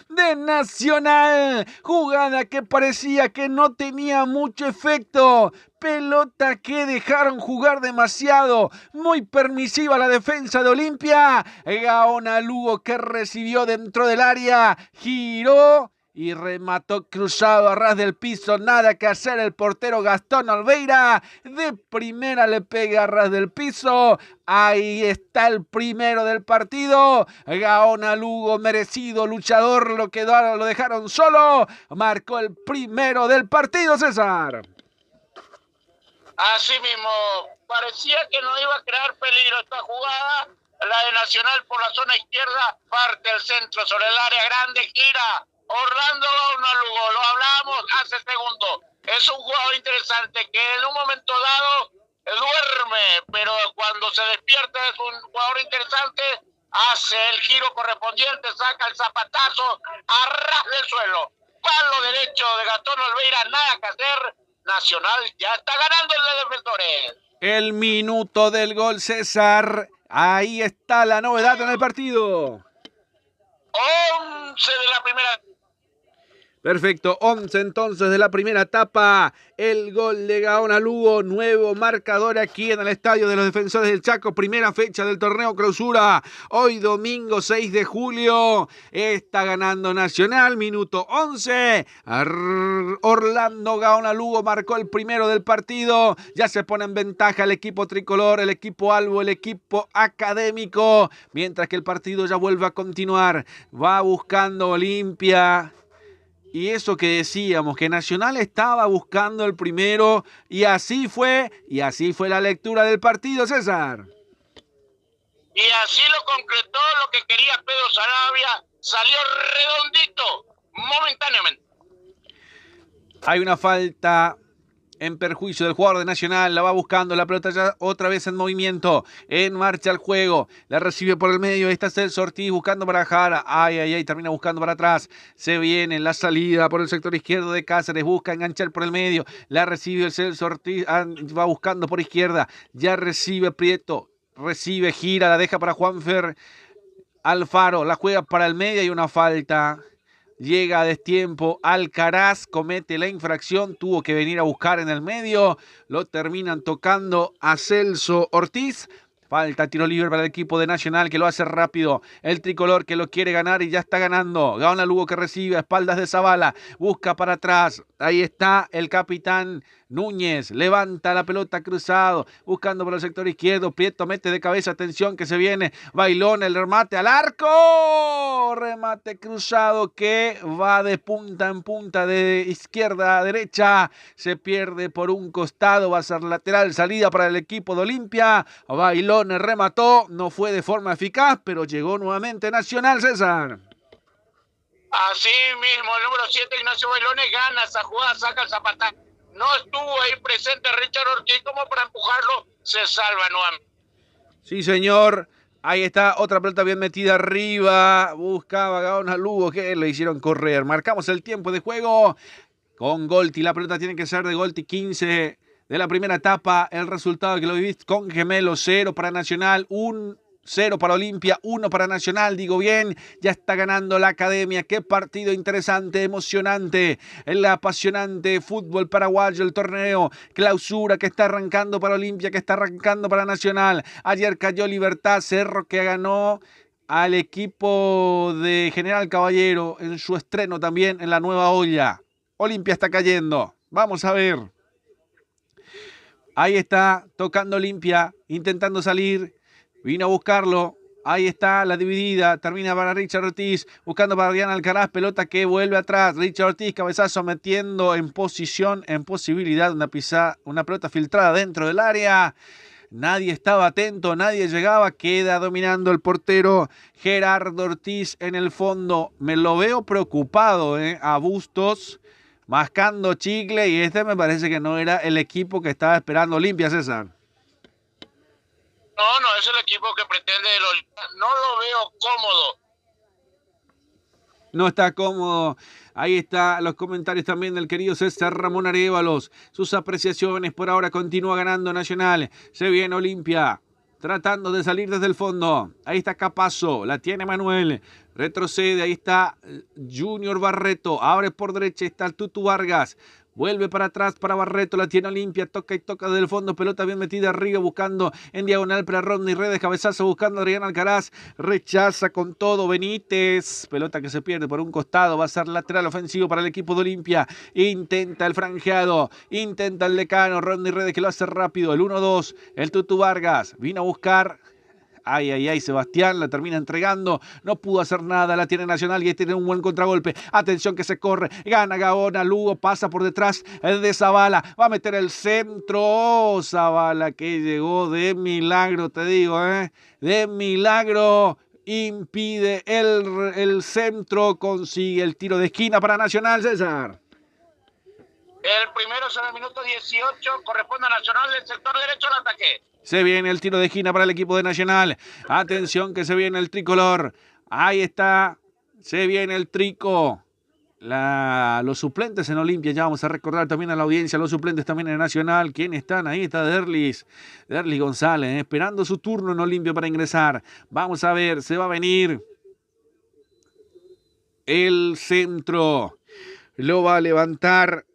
De Nacional, jugada que parecía que no tenía mucho efecto, pelota que dejaron jugar demasiado, muy permisiva la defensa de Olimpia. Gaona Lugo que recibió dentro del área, giró y remató cruzado a ras del piso. Nada que hacer el portero Gastón Olveira. De primera le pega a ras del piso. Ahí está el primero del partido. Gaona Lugo, merecido luchador, lo dejaron solo. Marcó el primero del partido, César. Así mismo, parecía que no iba a crear peligro esta jugada. La de Nacional por la zona izquierda, parte el centro sobre el área grande, gira. Orlando Gaona Lugo, lo hablábamos hace segundos. Es un jugador interesante que en un momento dado duerme, pero cuando se despierta es un jugador interesante. Hace el giro correspondiente, saca el zapatazo a ras del suelo. Palo derecho de Gastón Olveira, nada que hacer. Nacional ya está ganando el de Defensores. El minuto del gol, César. Ahí está la novedad en el partido. 11 de la primera. Perfecto, 11 entonces de la primera etapa, el gol de Gaona Lugo, nuevo marcador aquí en el Estadio de los Defensores del Chaco, primera fecha del torneo Clausura, hoy domingo 6 de julio, está ganando Nacional, minuto 11, Orlando Gaona Lugo marcó el primero del partido, ya se pone en ventaja el equipo tricolor, el equipo albo, el equipo académico, mientras que el partido ya vuelve a continuar, va buscando Olimpia. Y eso que decíamos, que Nacional estaba buscando el primero, y así fue la lectura del partido, César. Y así lo concretó lo que quería Pedro Sarabia, salió redondito, momentáneamente. Hay una falta en perjuicio del jugador de Nacional, la va buscando, la pelota ya otra vez en movimiento, en marcha el juego, la recibe por el medio, ahí está Celso Ortiz buscando para Jara, ay, termina buscando para atrás, se viene la salida por el sector izquierdo de Cáceres, busca enganchar por el medio, la recibe el Celso Ortiz, va buscando por izquierda, ya recibe Prieto, recibe, gira, la deja para Juanfer Alfaro, la juega para el medio y una falta. Llega a destiempo, Alcaraz comete la infracción, tuvo que venir a buscar en el medio, lo terminan tocando a Celso Ortiz. Falta tiro libre para el equipo de Nacional que lo hace rápido. El tricolor que lo quiere ganar y ya está ganando. Gaona Lugo que recibe a espaldas de Zavala. Busca para atrás. Ahí está el capitán Núñez. Levanta la pelota cruzado. Buscando por el sector izquierdo. Prieto mete de cabeza. Atención que se viene. Bailón el remate al arco. Remate cruzado que va de punta en punta de izquierda a derecha. Se pierde por un costado. Va a ser lateral. Salida para el equipo de Olimpia. Bailón remató, no fue de forma eficaz, pero llegó nuevamente Nacional, César. Así mismo, el número 7, Ignacio Bailones, gana esa jugada, saca el zapatazo. No estuvo ahí presente Richard Ortiz como para empujarlo, se salva nuevamente. Sí, señor, Ahí está, otra pelota bien metida arriba. Buscaba Gaona Lugo, que le hicieron correr. Marcamos el tiempo de juego con Golti. La pelota tiene que ser de Golti, 15 de la primera etapa. El resultado que lo vivís con Gemelo, 0 para Nacional, 0 para Olimpia, 1 para Nacional, digo bien, ya está ganando la Academia. Qué partido interesante, emocionante, el apasionante fútbol paraguayo, el torneo clausura que está arrancando para Olimpia, que está arrancando para Nacional. Ayer cayó Libertad, Cerro que ganó al equipo de General Caballero en su estreno también en la nueva olla. Olimpia está cayendo, vamos a ver. Ahí está, tocando Olimpia, intentando salir. Vino a buscarlo. Ahí está la dividida. Termina para Richard Ortiz. Buscando para Adrián Alcaraz. Pelota que vuelve atrás. Richard Ortiz, cabezazo metiendo en posición, en posibilidad. Una pelota filtrada dentro del área. Nadie estaba atento, nadie llegaba. Queda dominando el portero Gerardo Ortiz en el fondo. Me lo veo preocupado, a Bustos, mascando chicle. Y me parece que no era el equipo que estaba esperando Olimpia, César. No, es el equipo que pretende el Olimpia. No lo veo cómodo. No está cómodo. Ahí están los comentarios también del querido César Ramón Arévalos. Sus apreciaciones. Por ahora continúa ganando Nacional. Se viene Olimpia, tratando de salir desde el fondo. Ahí está Capazo. La tiene Manuel. Retrocede. Ahí está Junior Barreto. Abre por derecha. Está el Tutu Vargas. Vuelve para atrás para Barreto, la tiene Olimpia, toca y toca del fondo, pelota bien metida arriba, buscando en diagonal para Rodney Redes, cabezazo buscando a Adrián Alcaraz, rechaza con todo Benítez, pelota que se pierde por un costado, va a ser lateral ofensivo para el equipo de Olimpia, intenta el franjeado, intenta el decano, Rodney Redes que lo hace rápido, el 1-2, el Tutu Vargas, vino a buscar... Ay, Sebastián la termina entregando, no pudo hacer nada, la tiene Nacional y tiene un buen contragolpe, atención que se corre, gana Gaona, Lugo pasa por detrás de Zavala, va a meter el centro, Zavala que llegó de milagro, te digo, de milagro, impide el centro, consigue el tiro de esquina para Nacional, César. El primero es en el minuto 18, corresponde a Nacional del sector derecho al ataque. Se viene el tiro de esquina para el equipo de Nacional. Atención que se viene el tricolor. Ahí está. Se viene el trico. Los suplentes en Olimpia. Ya vamos a recordar también a la audiencia. Los suplentes también en Nacional. ¿Quiénes están? Ahí está Derlis González. Esperando su turno en Olimpia para ingresar. Vamos a ver. Se va a venir el centro. Lo va a levantar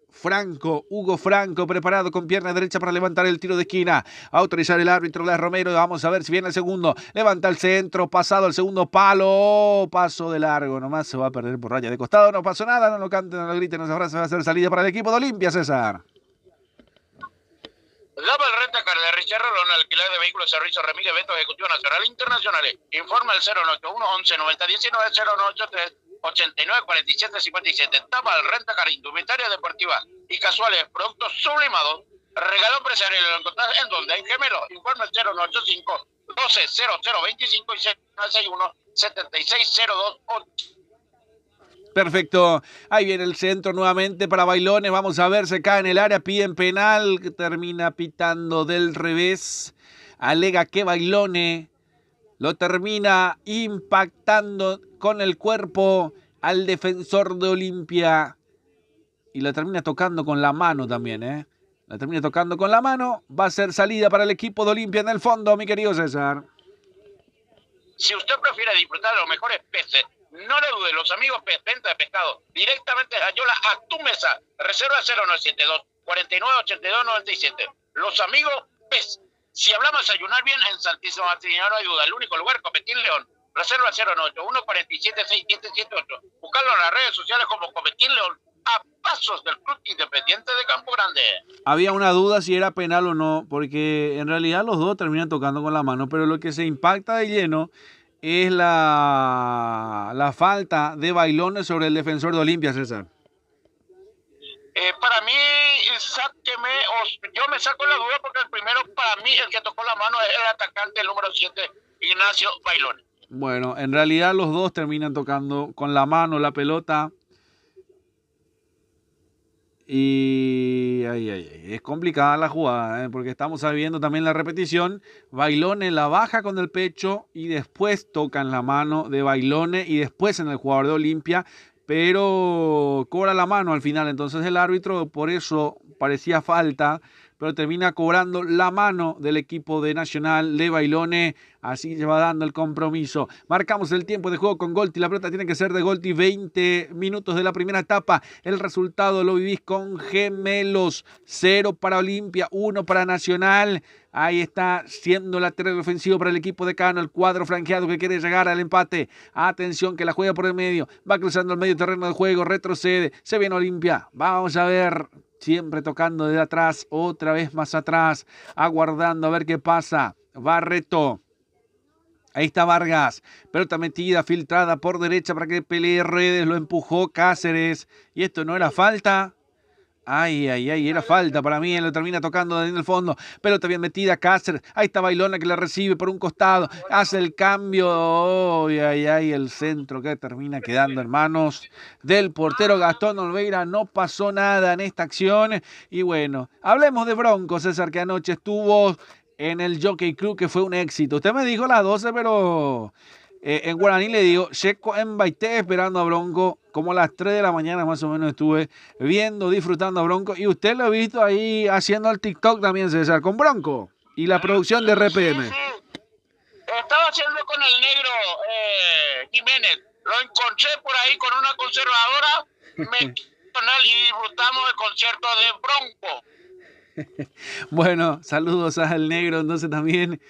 Hugo Franco, preparado con pierna derecha para levantar el tiro de esquina. Autorizar el árbitro Les Romero. Vamos a ver si viene el segundo. Levanta el centro, pasado el segundo palo. Paso de largo, nomás se va a perder por raya de costado. No pasó nada, no lo canten, no lo griten, no se abraza. Va a ser salida para el equipo de Olimpia, César. Global Rentacar de Richard Rolón, alquiler de vehículos, servicios, remite, eventos ejecutivos nacionales e internacionales. Informa al 081 11 90 19 083 89 47 57. Tabal Rentacar, indumentaria deportiva y casuales, productos sublimados. Regalo empresarial, lo encontrás en donde, en Gemelo. Informe al 0185 12 0025 y 61 76028. Perfecto, ahí viene el centro nuevamente para Bailones, vamos a ver, se cae en el área, piden penal, que termina pitando del revés, alega que Bailone lo termina impactando con el cuerpo al defensor de Olimpia y lo termina tocando con la mano también, la termina tocando con la mano, va a ser salida para el equipo de Olimpia en el fondo, mi querido César. Si usted prefiere disfrutar de los mejores peces, no le dude, los amigos Venta de Pescado, directamente de Ayola a tu mesa. Reserva 0972 49 82 97. Los amigos Pez. Si hablamos de desayunar bien, en Santísimo Martín, no hay duda. El único lugar, Copetín León. Reserva 091 47 6778. Buscarlo en las redes sociales como Copetín León, a pasos del Club Independiente de Campo Grande. Había una duda si era penal o no, porque en realidad los dos terminan tocando con la mano, pero lo que se impacta de lleno es la falta de Bailones sobre el defensor de Olimpia, César. Para mí, yo me saco la duda porque el primero, para mí, el que tocó la mano es el atacante, el número 7, Ignacio Bailones. Bueno, en realidad los dos terminan tocando con la mano la pelota. Y es complicada la jugada, porque estamos viendo también la repetición. Bailone la baja con el pecho y después tocan la mano de Bailone y después en el jugador de Olimpia, pero cobra la mano al final. Entonces el árbitro, por eso parecía falta, pero termina cobrando la mano del equipo de Nacional de Bailone. Así se va dando el compromiso. Marcamos el tiempo de juego con Golti. La pelota tiene que ser de Golti. 20 minutos de la primera etapa. El resultado lo vivís con Gemelos. 0 para Olimpia, 1 para Nacional. Ahí está siendo lateral ofensivo para el equipo de Cano. El cuadro franqueado que quiere llegar al empate. Atención que la juega por el medio. Va cruzando el medio terreno de juego. Retrocede. Se viene Olimpia. Vamos a ver. Siempre tocando desde atrás, otra vez más atrás, aguardando a ver qué pasa. Barreto. Ahí está Vargas. Pelota metida, filtrada por derecha para que pelee Redes. Lo empujó Cáceres. Y esto no era falta. Ay, era falta para mí, él lo termina tocando en el fondo, pelota bien metida, Cáceres, ahí está Bailona que la recibe por un costado, hace el cambio, el centro que termina quedando en manos del portero Gastón Olveira, no pasó nada en esta acción, y bueno, hablemos de Bronco, César, que anoche estuvo en el Jockey Club, que fue un éxito, usted me dijo a las 12, pero... en guaraní le digo, Checo en Baité esperando a Bronco, como a las 3 de la mañana más o menos estuve viendo, disfrutando a Bronco, y usted lo ha visto ahí haciendo el TikTok también, César, con Bronco, y la producción de RPM. Sí. Estaba haciendo con el negro Jiménez, lo encontré por ahí con una conservadora, me con él y disfrutamos el concierto de Bronco. Bueno, saludos al negro, entonces también,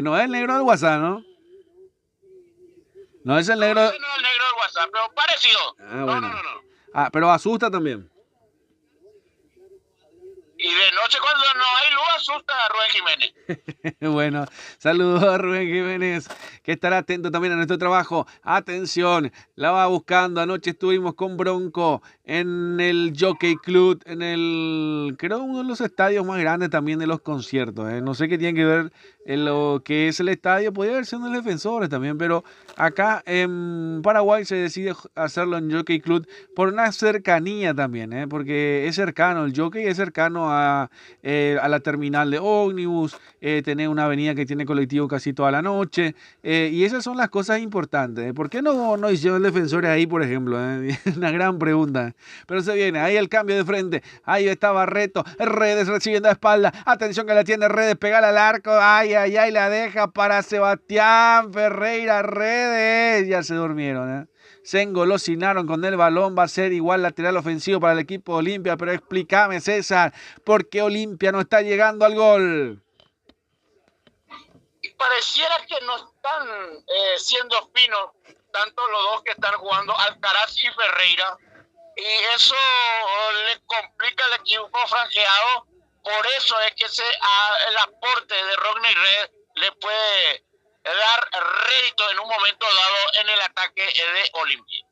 no es el negro del WhatsApp, ¿no? No es el negro. No es el negro del WhatsApp, pero parecido. Bueno. No. Ah, pero asusta también. Y de noche cuando no hay luz asusta a Rubén Jiménez. Bueno, saludos a Rubén Jiménez, que estará atento también a nuestro trabajo. Atención, la va buscando. Anoche estuvimos con Bronco en el Jockey Club, creo uno de los estadios más grandes también de los conciertos. No sé qué tiene que ver en lo que es el estadio, podría haber sido en el Defensores también, pero acá en Paraguay se decide hacerlo en Jockey Club por una cercanía también, porque es cercano, el Jockey es cercano a la terminal de ómnibus, tener una avenida que tiene colectivo casi toda la noche, y esas son las cosas importantes. ¿Por qué no hicieron el Defensores ahí, por ejemplo? Una gran pregunta. Pero se viene, ahí el cambio de frente, ahí está Barreto, Redes recibiendo a espalda, atención que la tiene Redes, pegala al arco, ay, la deja para Sebastián Ferreira, Redes, ya se durmieron, se engolosinaron con el balón, va a ser igual lateral ofensivo para el equipo de Olimpia, pero explícame, César, ¿por qué Olimpia no está llegando al gol? Y pareciera que no están siendo finos, tanto los dos que están jugando, Alcaraz y Ferreira, y eso le complica al equipo franqueado. Por eso es que el aporte de Rodney Red le puede dar rédito en un momento dado en el ataque de Olimpia.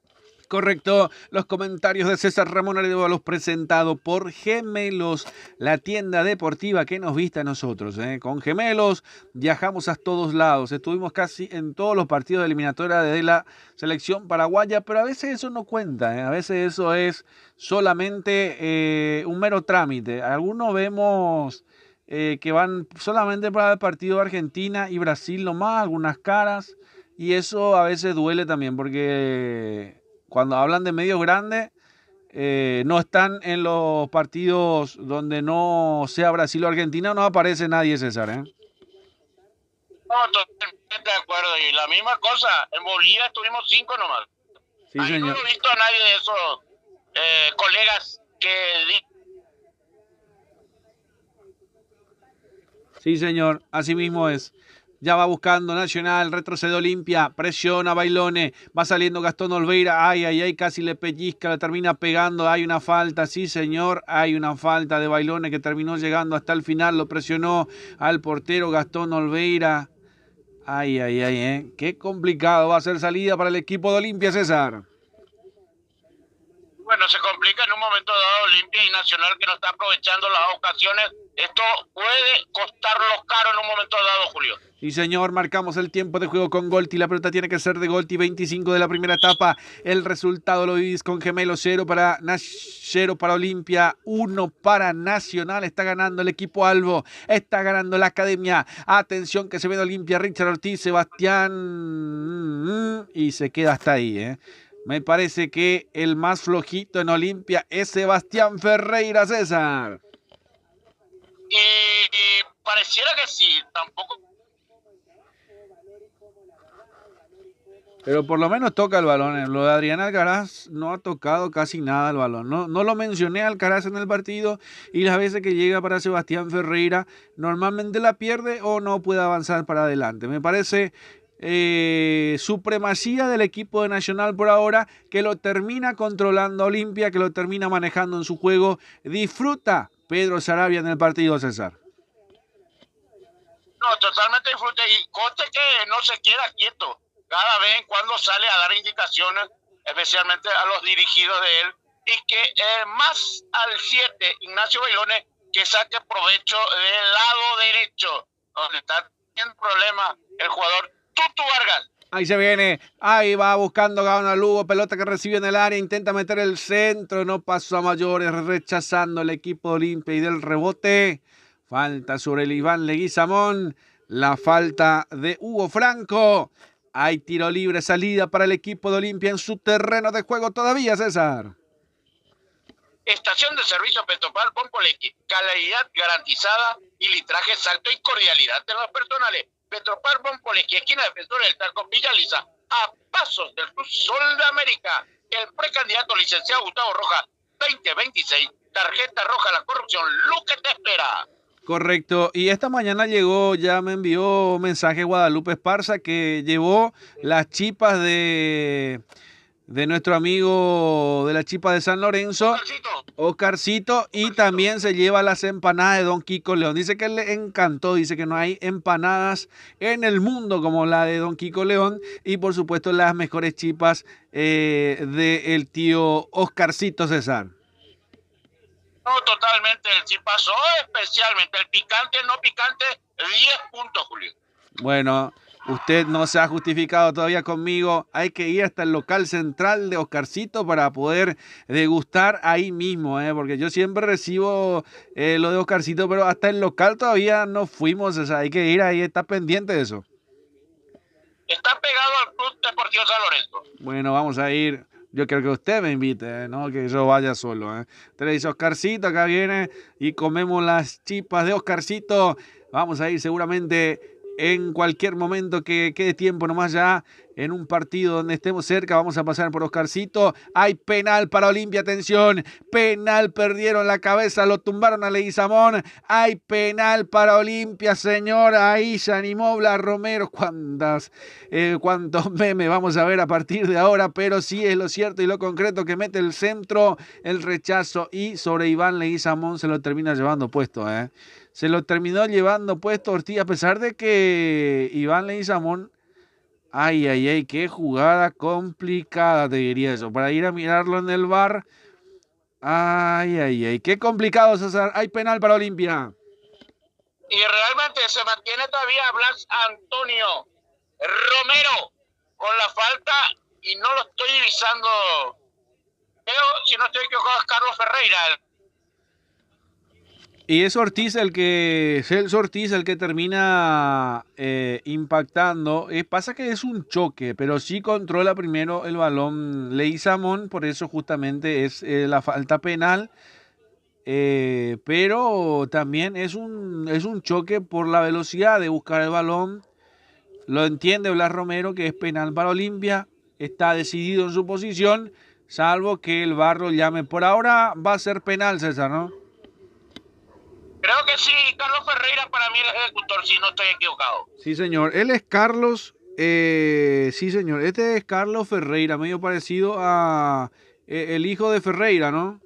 Correcto, los comentarios de César Ramón Arevalos, presentado por Gemelos, la tienda deportiva que nos viste a nosotros. Con Gemelos viajamos a todos lados, estuvimos casi en todos los partidos de eliminatoria de la selección paraguaya, pero a veces eso no cuenta, a veces eso es solamente un mero trámite. Algunos vemos que van solamente para el partido de Argentina y Brasil nomás, algunas caras, y eso a veces duele también porque... Cuando hablan de medios grandes, no están en los partidos donde no sea Brasil o Argentina, no aparece nadie, César. No, totalmente de acuerdo. Y la misma cosa, en Bolivia estuvimos 5 nomás. Sí, ahí señor. No he visto a nadie de esos colegas que... Sí, señor, así mismo es. Ya va buscando Nacional, retrocede Olimpia, presiona Bailone, va saliendo Gastón Olveira, ay, casi le pellizca, le termina pegando, hay una falta, sí señor, hay una falta de Bailone que terminó llegando hasta el final, lo presionó al portero Gastón Olveira. Ay, qué complicado va a ser salida para el equipo de Olimpia, César. Bueno, se complica en un momento dado Olimpia y Nacional, que no está aprovechando las ocasiones Esto puede costarlos caro en un momento dado, Julio. Y señor, marcamos el tiempo de juego con Golti. La pelota tiene que ser de Golti. 25 de la primera etapa. El resultado lo vivís con Gemelo 0 para Olimpia, 1 para Nacional. Está ganando el equipo Albo. Está ganando la academia. Atención que se ve de Olimpia. Richard Ortiz, Sebastián. Y se queda hasta ahí, Me parece que el más flojito en Olimpia es Sebastián Ferreira, César. Y pareciera que sí, tampoco. Pero por lo menos toca el balón. Lo de Adrián Alcaraz no ha tocado casi nada el balón. No lo mencioné a Alcaraz en el partido y las veces que llega para Sebastián Ferreira normalmente la pierde o no puede avanzar para adelante. Me parece supremacía del equipo de Nacional por ahora, que lo termina controlando Olimpia, que lo termina manejando en su juego. Disfruta Pedro Saravia en el partido, César. No, totalmente disfrute y conste que no se queda quieto. Cada vez en cuando sale a dar indicaciones, especialmente a los dirigidos de él, y que más al 7, Ignacio Bailones, que saque provecho del lado derecho, donde está teniendo problemas el jugador Tutu Vargas. Ahí se viene, ahí va buscando Gaona Lugo, pelota que recibe en el área, intenta meter el centro, no pasó a mayores, rechazando el equipo de Olimpia y del rebote. Falta sobre el Iván Leguizamón, la falta de Hugo Franco. Hay tiro libre, salida para el equipo de Olimpia en su terreno de juego todavía, César. Estación de servicio Petropar Pompolequi, calidad garantizada y litraje exacto y cordialidad en los personales. Petropar Pompolequi, esquina Defensores del Taco, Villa Lisa, a pasos del Club Sol de América. El precandidato licenciado Gustavo Rojas, 2026, tarjeta roja a la corrupción, lo que te espera. Correcto, y esta mañana llegó, ya me envió mensaje Guadalupe Esparza que llevó las chipas de nuestro amigo de la chipa de San Lorenzo, Oscarcito, y también se lleva las empanadas de Don Kiko León. Dice que le encantó, dice que no hay empanadas en el mundo como la de Don Kiko León, y por supuesto las mejores chipas del tío Oscarcito, César. No, totalmente, el chipazo, especialmente el picante, no picante, 10 puntos, Julio. Bueno, usted no se ha justificado todavía conmigo. Hay que ir hasta el local central de Oscarcito para poder degustar ahí mismo, porque yo siempre recibo lo de Oscarcito, pero hasta el local todavía no fuimos. O sea, hay que ir ahí, está pendiente de eso. Está pegado al Club Deportivo San Lorenzo. Bueno, vamos a ir. Yo creo que usted me invite, no que yo vaya solo. Usted le dice Oscarcito, acá viene y comemos las chipas de Oscarcito. Vamos a ir seguramente en cualquier momento que quede tiempo nomás ya. En un partido donde estemos cerca, vamos a pasar por Oscarcito. Hay penal para Olimpia, atención. Penal, perdieron la cabeza, lo tumbaron a Leguizamón. Hay penal para Olimpia, señor. Ahí se animó Blas Romero. Cuántos memes vamos a ver a partir de ahora. Pero sí es lo cierto y lo concreto que mete el centro, el rechazo. Y sobre Iván Leguizamón se lo termina llevando puesto, Se lo terminó llevando puesto Ortiz, a pesar de que Iván Leguizamón... Ay, qué jugada complicada, te diría eso. Para ir a mirarlo en el VAR. Ay, qué complicado, César. Hay penal para Olimpia. Y realmente se mantiene todavía Blas Antonio Romero con la falta y no lo estoy divisando. Pero si no estoy equivocado es Carlos Ferreira. Y es Celso Ortiz el que termina impactando. Pasa que es un choque, pero sí controla primero el balón Leguizamón, por eso justamente es la falta penal. Pero también es un choque por la velocidad de buscar el balón. Lo entiende Blas Romero que es penal para Olimpia. Está decidido en su posición, salvo que el VAR lo llame. Por ahora va a ser penal, César, ¿no? Creo que sí, Carlos Ferreira para mí es el ejecutor, si no estoy equivocado. Sí, señor. Él es Carlos, sí, señor. Este es Carlos Ferreira, medio parecido a el hijo de Ferreira, ¿no?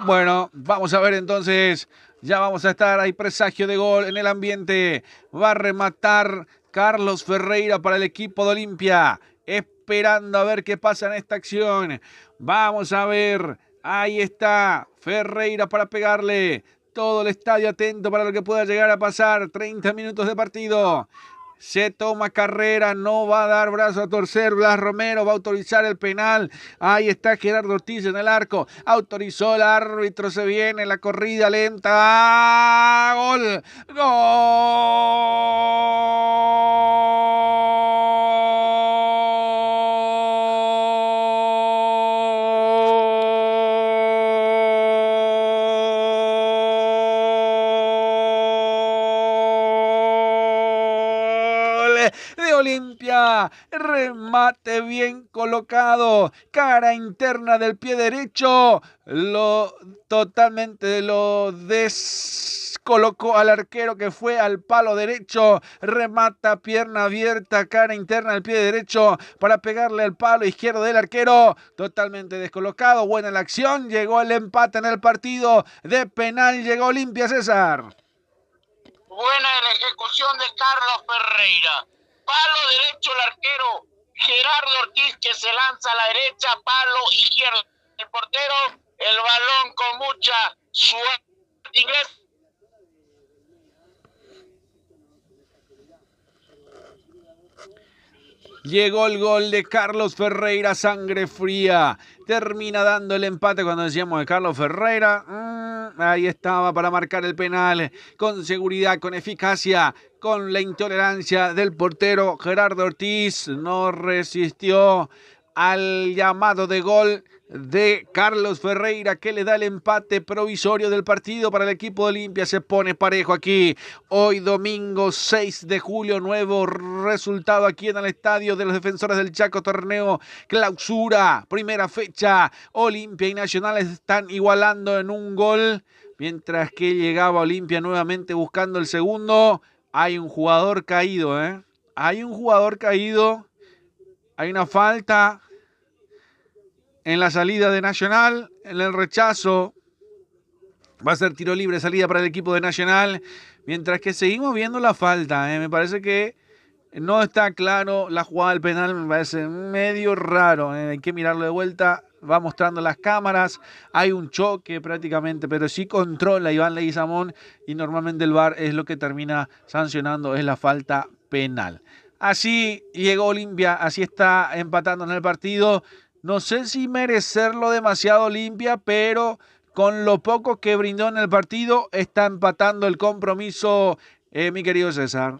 Bueno, vamos a ver entonces. Ya vamos a estar, hay presagio de gol en el ambiente. Va a rematar Carlos Ferreira para el equipo de Olimpia. Esperando a ver qué pasa en esta acción. Vamos a ver. Ahí está Ferreira para pegarle. Todo el estadio atento para lo que pueda llegar a pasar. 30 minutos de partido. Se toma carrera, no va a dar brazo a torcer. Blas Romero va a autorizar el penal. Ahí está Gerardo Ortiz en el arco. Autorizó el árbitro, se viene la corrida lenta. ¡Ah! ¡Gol! De Olimpia, remate bien colocado, cara interna del pie derecho, totalmente lo descolocó al arquero que fue al palo derecho, remata pierna abierta, cara interna del pie derecho para pegarle al palo izquierdo del arquero, totalmente descolocado, buena la acción, llegó el empate en el partido de penal, llegó Olimpia, César. Buena la ejecución de Carlos Ferreira. Palo derecho el arquero Gerardo Ortiz que se lanza a la derecha, palo izquierdo el portero, el balón con mucha suerte inglés. Llegó el gol de Carlos Ferreira, sangre fría. Termina dando el empate cuando decíamos de Carlos Ferreira. Ahí estaba para marcar el penal. Con seguridad, con eficacia, con la intolerancia del portero Gerardo Ortiz. No resistió al llamado de gol de Carlos Ferreira, que le da el empate provisorio del partido para el equipo de Olimpia. Se pone parejo aquí hoy domingo 6 de julio, nuevo resultado aquí en el estadio de los Defensores del Chaco, torneo clausura, primera fecha. Olimpia y Nacional están igualando en un gol, mientras que llegaba Olimpia nuevamente buscando el segundo. Hay un jugador caído, hay un jugador caído, hay una falta en la salida de Nacional, en el rechazo. Va a ser tiro libre, salida para el equipo de Nacional. Mientras que seguimos viendo la falta. Me parece que no está claro la jugada del penal. Me parece medio raro. Hay que mirarlo de vuelta. Va mostrando las cámaras. Hay un choque prácticamente, pero sí controla Iván Leguizamón. Y normalmente el VAR es lo que termina sancionando. Es la falta penal. Así llegó Olimpia. Así está empatando en el partido. No sé si merecerlo demasiado Olimpia, pero con lo poco que brindó en el partido, está empatando el compromiso, mi querido César.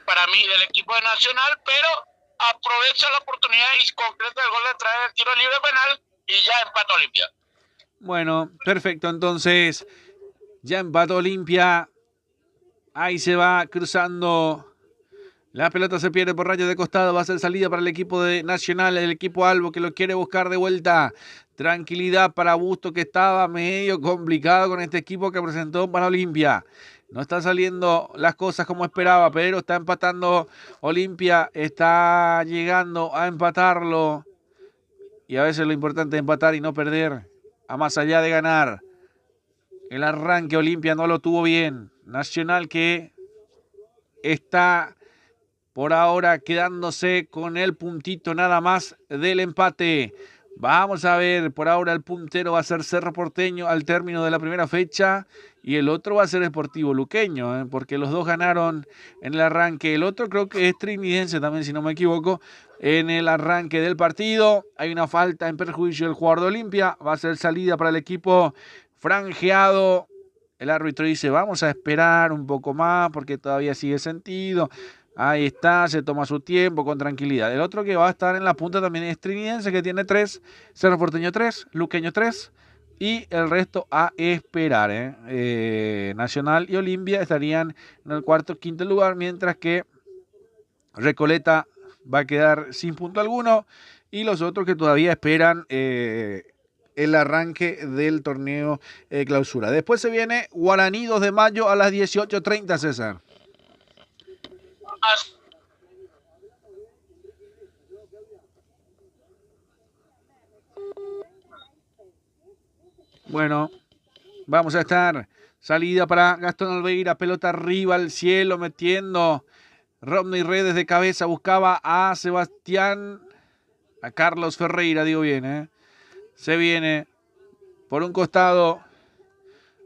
Para mí del equipo de Nacional, pero aprovecha la oportunidad y concreta el gol de traer el tiro libre penal y ya empató Olimpia. Bueno, perfecto, entonces ya empató Olimpia. Ahí se va cruzando. La pelota se pierde por raya de costado. Va a ser salida para el equipo de Nacional. El equipo Albo que lo quiere buscar de vuelta. Tranquilidad para Busto, que estaba medio complicado con este equipo que presentó para Olimpia. No están saliendo las cosas como esperaba, pero está empatando Olimpia. Está llegando a empatarlo. Y a veces lo importante es empatar y no perder. A más allá de ganar. El arranque Olimpia no lo tuvo bien. Nacional que está por ahora quedándose con el puntito nada más del empate. Vamos a ver, por ahora el puntero va a ser Cerro Porteño al término de la primera fecha y el otro va a ser Sportivo Luqueño, porque los dos ganaron en el arranque. El otro creo que es Trinidense también, si no me equivoco, en el arranque del partido. Hay una falta en perjuicio del jugador de Olimpia, va a ser salida para el equipo franjeado. El árbitro dice, vamos a esperar un poco más porque todavía sigue sentido. Ahí está, se toma su tiempo con tranquilidad. El otro que va a estar en la punta también es Trinidense, que tiene 3, Cerro Porteño 3, Luqueño 3 y el resto a esperar. Nacional y Olimpia estarían en el cuarto, quinto lugar, mientras que Recoleta va a quedar sin punto alguno y los otros que todavía esperan el arranque del torneo clausura. Después se viene Guaraní 2 de mayo a las 18:30, César. Bueno, vamos a estar salida para Gastón Alveira, pelota arriba al cielo, metiendo Rodney Redes de cabeza buscaba a Sebastián, a Carlos Ferreira, digo bien, ¿eh? Se viene por un costado.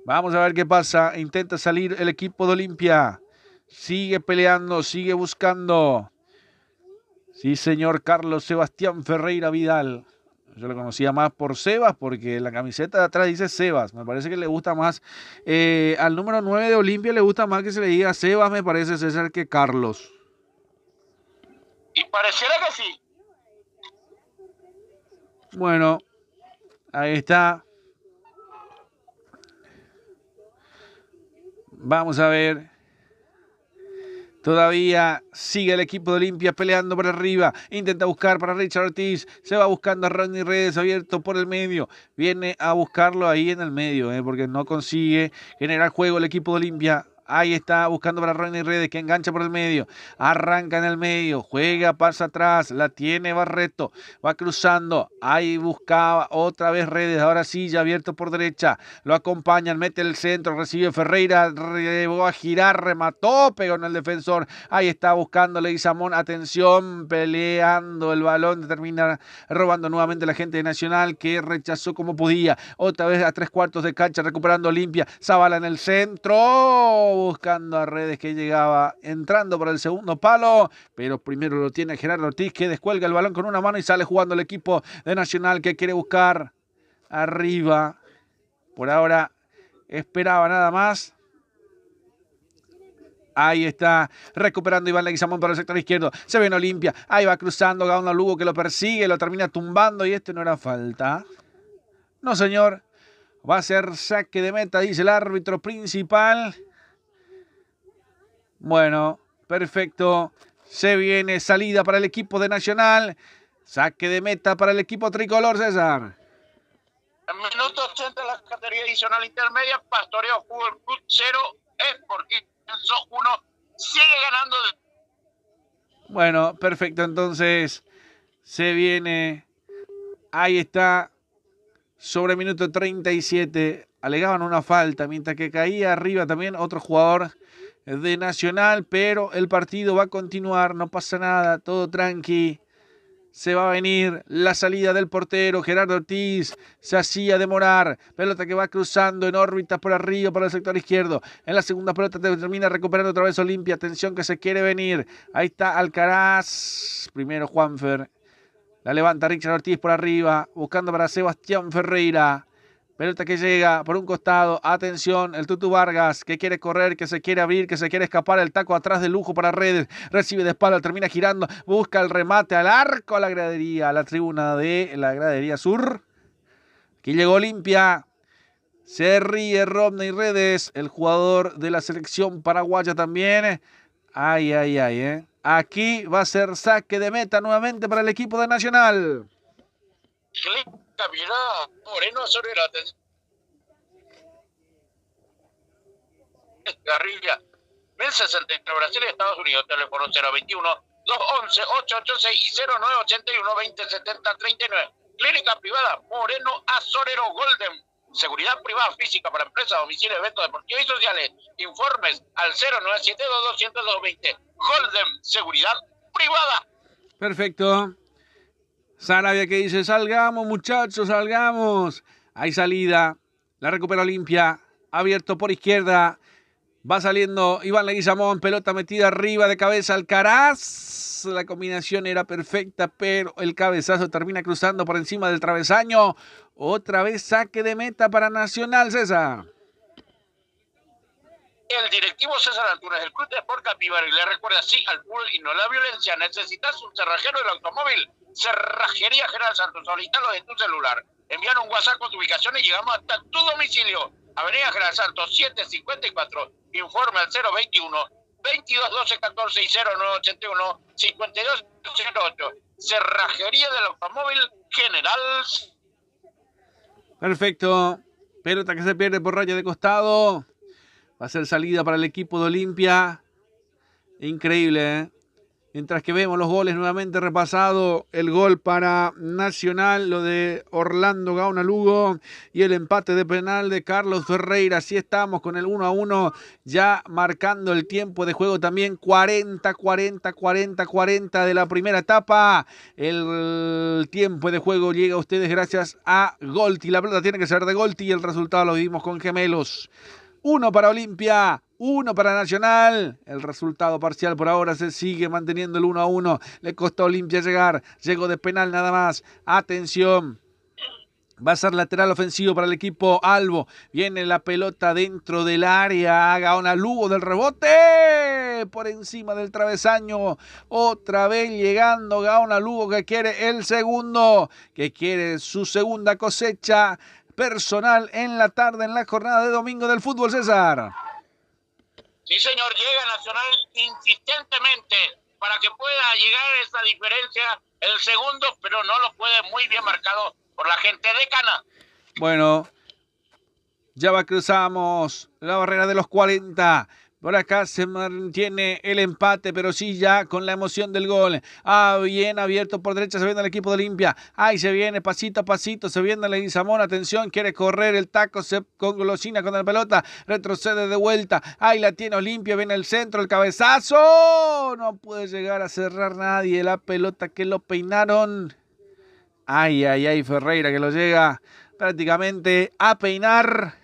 Vamos a ver qué pasa. Intenta salir el equipo de Olimpia. Sigue peleando, sigue buscando. Sí, señor Carlos Sebastián Ferreira Vidal. Yo lo conocía más por Sebas, porque la camiseta de atrás dice Sebas. Me parece que le gusta más. Al número 9 de Olimpia le gusta más que se le diga Sebas, me parece, César, que Carlos. Y pareciera que sí. Bueno, ahí está. Vamos a ver. Todavía sigue el equipo de Olimpia peleando por arriba. Intenta buscar para Richard Ortiz. Se va buscando a Rodney Redes abierto por el medio. Viene a buscarlo ahí en el medio, porque no consigue generar juego el equipo de Olimpia. Ahí está buscando para Rodney Redes que engancha por el medio. Arranca en el medio. Juega, pasa atrás. La tiene Barreto. Va cruzando. Ahí buscaba otra vez Redes. Ahora sí, ya abierto por derecha. Lo acompañan. Mete el centro. Recibe Ferreira. Va a girar. Remató. Pegó en el defensor. Ahí está buscando Leguizamón. Atención. Peleando el balón. Termina robando nuevamente la gente de Nacional que rechazó como podía. Otra vez a 3/4 de cancha. Recuperando Olimpia. Zabala en el centro. Buscando a Redes que llegaba entrando por el segundo palo, pero primero lo tiene Gerardo Ortiz que descuelga el balón con una mano y sale jugando el equipo de Nacional que quiere buscar arriba. Por ahora esperaba nada más. Ahí está recuperando Iván Leguizamón por el sector izquierdo. Se viene Olimpia. Ahí va cruzando Gauno Lugo que lo persigue, lo termina tumbando y no era falta. No, señor. Va a ser saque de meta, dice el árbitro principal. Bueno, perfecto. Se viene salida para el equipo de Nacional. Saque de meta para el equipo tricolor, César. En minuto 80 la categoría adicional intermedia. Pastoreo Fútbol Club 0. Sporting 1. Sigue ganando. Bueno, perfecto. Entonces se viene. Ahí está. Sobre minuto 37. Alegaban una falta. Mientras que caía arriba también otro jugador de Nacional, pero el partido va a continuar, no pasa nada, todo tranqui. Se va a venir la salida del portero Gerardo Ortiz, se hacía demorar, pelota que va cruzando en órbita por arriba, por el sector izquierdo. En la segunda pelota termina recuperando otra vez Olimpia, atención que se quiere venir. Ahí está Alcaraz, primero Juanfer, la levanta Richard Ortiz por arriba, buscando para Sebastián Ferreira. Pelota que llega por un costado. Atención, el Tutu Vargas que quiere correr, que se quiere abrir, que se quiere escapar. El taco atrás de lujo para Redes. Recibe de espalda, termina girando. Busca el remate al arco, a la gradería, a la tribuna de la gradería sur. Aquí llegó Olimpia. Se ríe Rodney Redes, el jugador de la selección paraguaya también. Ay, ay, ay, Aquí va a ser saque de meta nuevamente para el equipo de Nacional. Mirá, Moreno sobre la Garrilla 1060 Brasil y Estados Unidos, teléfono 021-211-886 y 0981-2070-39. Clínica privada Moreno Azorero Golden. Seguridad privada física para empresas, domicilios, eventos deportivos y sociales. Informes al 0972-200-220. Golden, seguridad privada. Perfecto. Sarabia que dice, salgamos muchachos, salgamos. Hay salida, la recupera Olimpia, abierto por izquierda. Va saliendo Iván Leguizamón, pelota metida arriba de cabeza Alcaraz. La combinación era perfecta, pero el cabezazo termina cruzando por encima del travesaño. Otra vez saque de meta para Nacional, César. El directivo César Antunes del Club de Sport Capibari le recuerda sí al fútbol y no la violencia. ¿Necesitas un cerrajero del automóvil? Cerrajería General Santos, solicítalo de tu celular. Envíanos un WhatsApp con tu ubicación y llegamos hasta tu domicilio. Avenida General Santos 754. Informe al 021 22 12 14 y 0981 52 08. Cerrajería del automóvil General. Perfecto. Pelota que se pierde por raya de costado. Va a ser salida para el equipo de Olimpia. Increíble, Mientras que vemos los goles nuevamente repasado, el gol para Nacional, lo de Orlando Gauna Lugo y el empate de penal de Carlos Ferreira. Así estamos con el 1-1, ya marcando el tiempo de juego también, 40 de la primera etapa. El tiempo de juego llega a ustedes gracias a Golti. La pelota tiene que ser de Golti y el resultado lo vimos con Gemelos. 1 para Olimpia, 1 para Nacional. El resultado parcial por ahora se sigue manteniendo el 1-1. Le costó a Olimpia llegar. Llegó de penal nada más. Atención. Va a ser lateral ofensivo para el equipo Albo. Viene la pelota dentro del área. Gaona Lugo del rebote. Por encima del travesaño. Otra vez llegando Gaona Lugo que quiere el segundo. Que quiere su segunda cosecha personal en la tarde, en la jornada de domingo del fútbol, César. Sí, señor, llega Nacional insistentemente para que pueda llegar a esa diferencia el segundo, pero no lo puede, muy bien marcado por la gente de Cana. Bueno, ya cruzamos la barrera de los 40. Por acá se mantiene el empate, pero sí ya con la emoción del gol. Bien abierto por derecha, se viene el equipo de Olimpia. Ahí se viene pasito a pasito, se viene Leguizamón. Atención, quiere correr el taco, se golosina con la pelota, retrocede de vuelta. Ahí la tiene Olimpia, viene el centro, el cabezazo. No puede llegar a cerrar nadie la pelota que lo peinaron. Ay, Ferreira que lo llega prácticamente a peinar.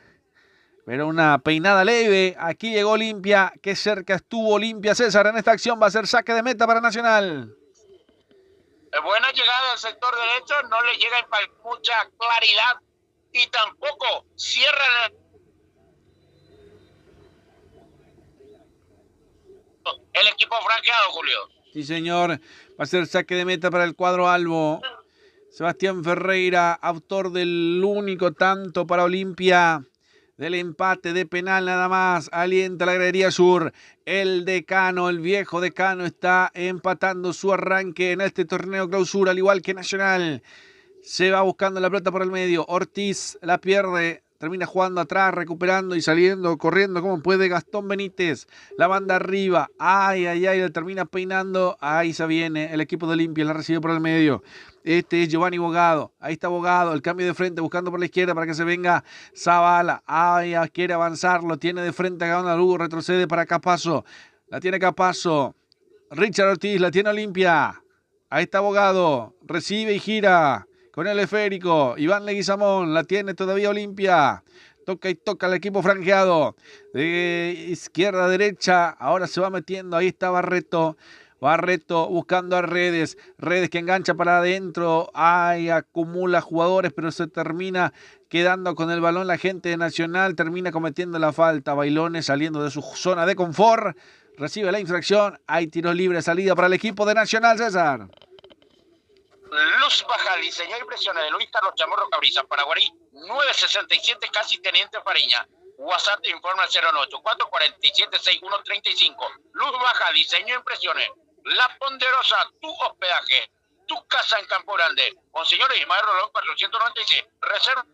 Pero una peinada leve. Aquí llegó Olimpia. Qué cerca estuvo Olimpia, César. En esta acción va a ser saque de meta para Nacional. Buena llegada al sector derecho. No le llega en mucha claridad. Y tampoco cierra el equipo franqueado, Julio. Sí, señor. Va a ser saque de meta para el cuadro Albo. Sebastián Ferreira, autor del único tanto para Olimpia. Del empate de penal nada más, alienta la gradería sur. El decano, el viejo decano está empatando su arranque en este torneo clausura, al igual que Nacional. Se va buscando la pelota por el medio, Ortiz la pierde, termina jugando atrás, recuperando y saliendo, corriendo como puede Gastón Benítez. La banda arriba, la termina peinando, ahí se viene el equipo de Olimpia, la recibe por el medio. Este es Giovanni Bogado, ahí está Bogado, el cambio de frente buscando por la izquierda para que se venga Zavala, quiere avanzar, lo tiene de frente a Gaona Lugo, retrocede para Capazo, la tiene Capazo, Richard Ortiz, la tiene Olimpia, ahí está Bogado, recibe y gira con el esférico, Iván Leguizamón, la tiene todavía Olimpia, toca y toca el equipo franqueado, de izquierda a derecha, ahora se va metiendo, ahí está Barreto buscando a Redes que engancha para adentro, acumula jugadores, pero se termina quedando con el balón la gente de Nacional, termina cometiendo la falta, Bailones saliendo de su zona de confort, recibe la infracción, hay tiro libre, salida para el equipo de Nacional, César. Luz baja, diseño y presión de Luis Carlos Chamorro Cabriza, Paraguarí 967, casi Teniente Fariña. WhatsApp te informa al 098-447-6135. Luz baja, diseño e impresiones. La Ponderosa, tu hospedaje, tu casa en Campo Grande. Con señor Ismael Rolón, 496. Reserva.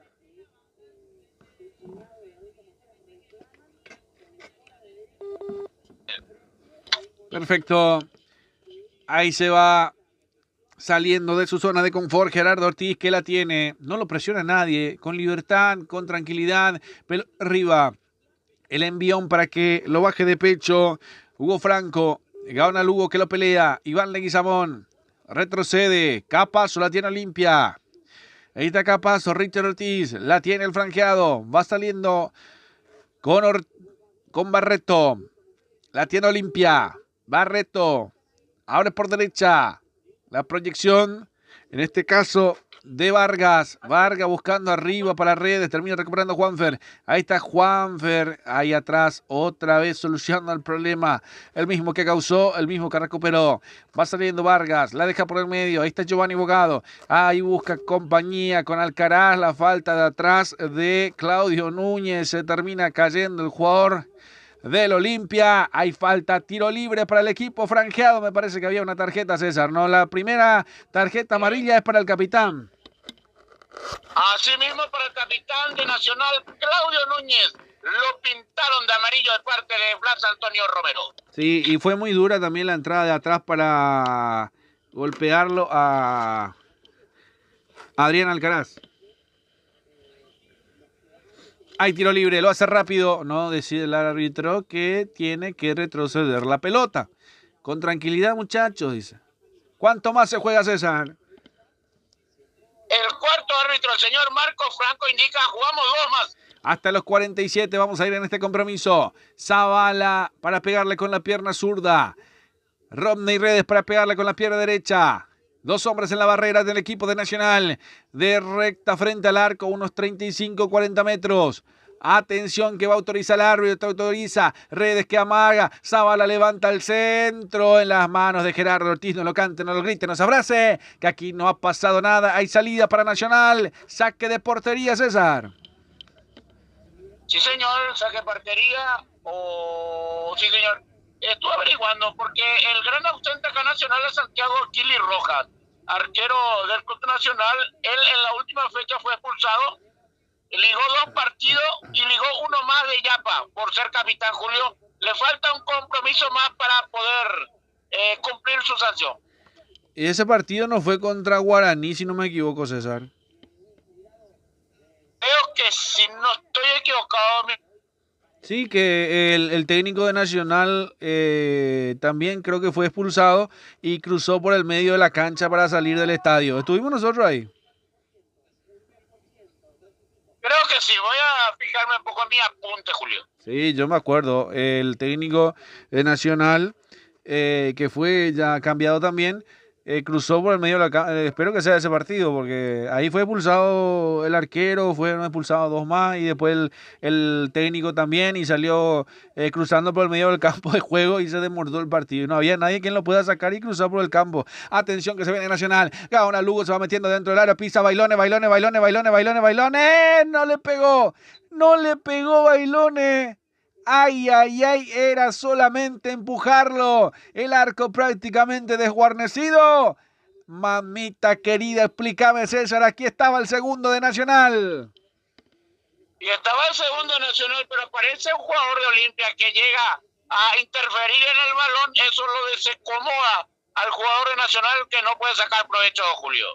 Perfecto. Ahí se va saliendo de su zona de confort Gerardo Ortiz, que la tiene. No lo presiona nadie. Con libertad, con tranquilidad. Pero arriba. El envión para que lo baje de pecho. Hugo Franco. Gaona Lugo que lo pelea. Iván Leguizamón. Retrocede. Capazo la tiene Olimpia. Ahí está Capazo. Richard Ortiz. La tiene el franqueado. Va saliendo con Barreto. La tiene Olimpia. Barreto. Abre por derecha. La proyección. En este caso de Vargas. Vargas buscando arriba para Redes. Termina recuperando Juanfer. Ahí está Juanfer. Ahí atrás. Otra vez solucionando el problema. El mismo que causó. El mismo que recuperó. Va saliendo Vargas. La deja por el medio. Ahí está Giovanni Bogado. Ahí busca compañía con Alcaraz. La falta de atrás de Claudio Núñez. Se termina cayendo el jugador del Olimpia. Hay falta, tiro libre para el equipo franjeado. Me parece que había una tarjeta, César, ¿no? La primera tarjeta amarilla es para el capitán. Así mismo para el capitán de Nacional, Claudio Núñez. Lo pintaron de amarillo de parte de Blas Antonio Romero. Sí, y fue muy dura también la entrada de atrás para golpearlo a Adrián Alcaraz. Hay tiro libre, lo hace rápido, no decide el árbitro que tiene que retroceder la pelota. Con tranquilidad, muchachos, dice. ¿Cuánto más se juega, César? El cuarto árbitro, el señor Marco Franco, indica, jugamos 2 más. Hasta los 47 vamos a ir en este compromiso. Zavala para pegarle con la pierna zurda. Rodney Redes para pegarle con la pierna derecha. 2 hombres en la barrera del equipo de Nacional. De recta frente al arco, unos 35-40 metros. Atención que va a autorizar el árbitro, autoriza. Redes que amaga. Zavala levanta el centro en las manos de Gerardo Ortiz. No lo cante, no lo grite, no se abrace. Que aquí no ha pasado nada. Hay salida para Nacional. Saque de portería, César. Sí, señor, saque portería. Sí, señor. Estuve averiguando porque el gran ausente acá nacional es Santiago Kili Rojas, arquero del Club Nacional. Él en la última fecha fue expulsado, ligó 2 partidos y ligó 1 más de Yapa por ser capitán, Julio. Le falta un compromiso más para poder cumplir su sanción. Y ese partido no fue contra Guaraní, si no me equivoco, César. Creo que si no estoy equivocado, Sí, que el técnico de Nacional también creo que fue expulsado y cruzó por el medio de la cancha para salir del estadio. ¿Estuvimos nosotros ahí? creo que sí. Voy a fijarme un poco en mi apunte, Julio. Sí, yo me acuerdo. El técnico de Nacional, que fue ya cambiado también, cruzó por el medio de la cancha. Espero que sea ese partido, porque ahí fue expulsado el arquero, fueron expulsados 2 más y después el técnico también y salió cruzando por el medio del campo de juego y se desmordó el partido. No había nadie quien lo pueda sacar y cruzar por el campo. Atención que se viene Nacional. Gaona Lugo se va metiendo dentro del área, pisa Bailones. No le pegó. No le pegó Bailones. Ay, era solamente empujarlo. El arco prácticamente desguarnecido. Mamita querida, explícame, César, aquí estaba el segundo de Nacional. Y estaba el segundo de Nacional, pero parece un jugador de Olimpia que llega a interferir en el balón. Eso lo desacomoda al jugador de Nacional que no puede sacar provecho, Julio.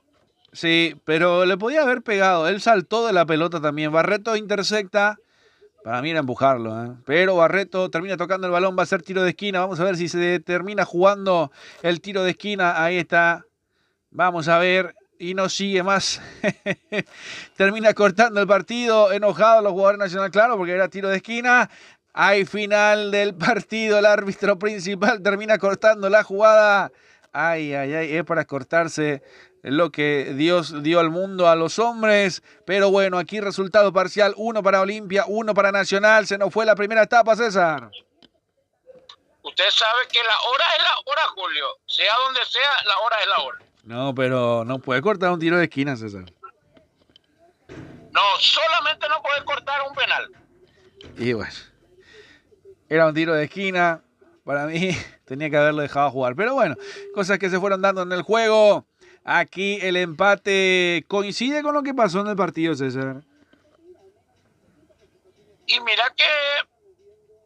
Sí, pero le podía haber pegado. Él saltó de la pelota también. Barreto intercepta. Para mí era empujarlo, ¿eh? Pero Barreto termina tocando el balón, va a ser tiro de esquina. Vamos a ver si se termina jugando el tiro de esquina. Ahí está. Vamos a ver. Y no sigue más. Termina cortando el partido. Enojados los jugadores Nacional, claro, porque era tiro de esquina. Hay final del partido. El árbitro principal termina cortando la jugada. Ay, es para cortarse lo que Dios dio al mundo, a los hombres. Pero bueno, aquí resultado parcial, 1 para Olimpia, 1 para Nacional. Se nos fue la primera etapa, César. Usted sabe que la hora es la hora, Julio. Sea donde sea, la hora es la hora. No, pero no puede cortar un tiro de esquina, César. No, solamente no puede cortar un penal. Y bueno, era un tiro de esquina. Para mí tenía que haberlo dejado jugar. Pero bueno, cosas que se fueron dando en el juego. Aquí el empate coincide con lo que pasó en el partido, César. Y mira que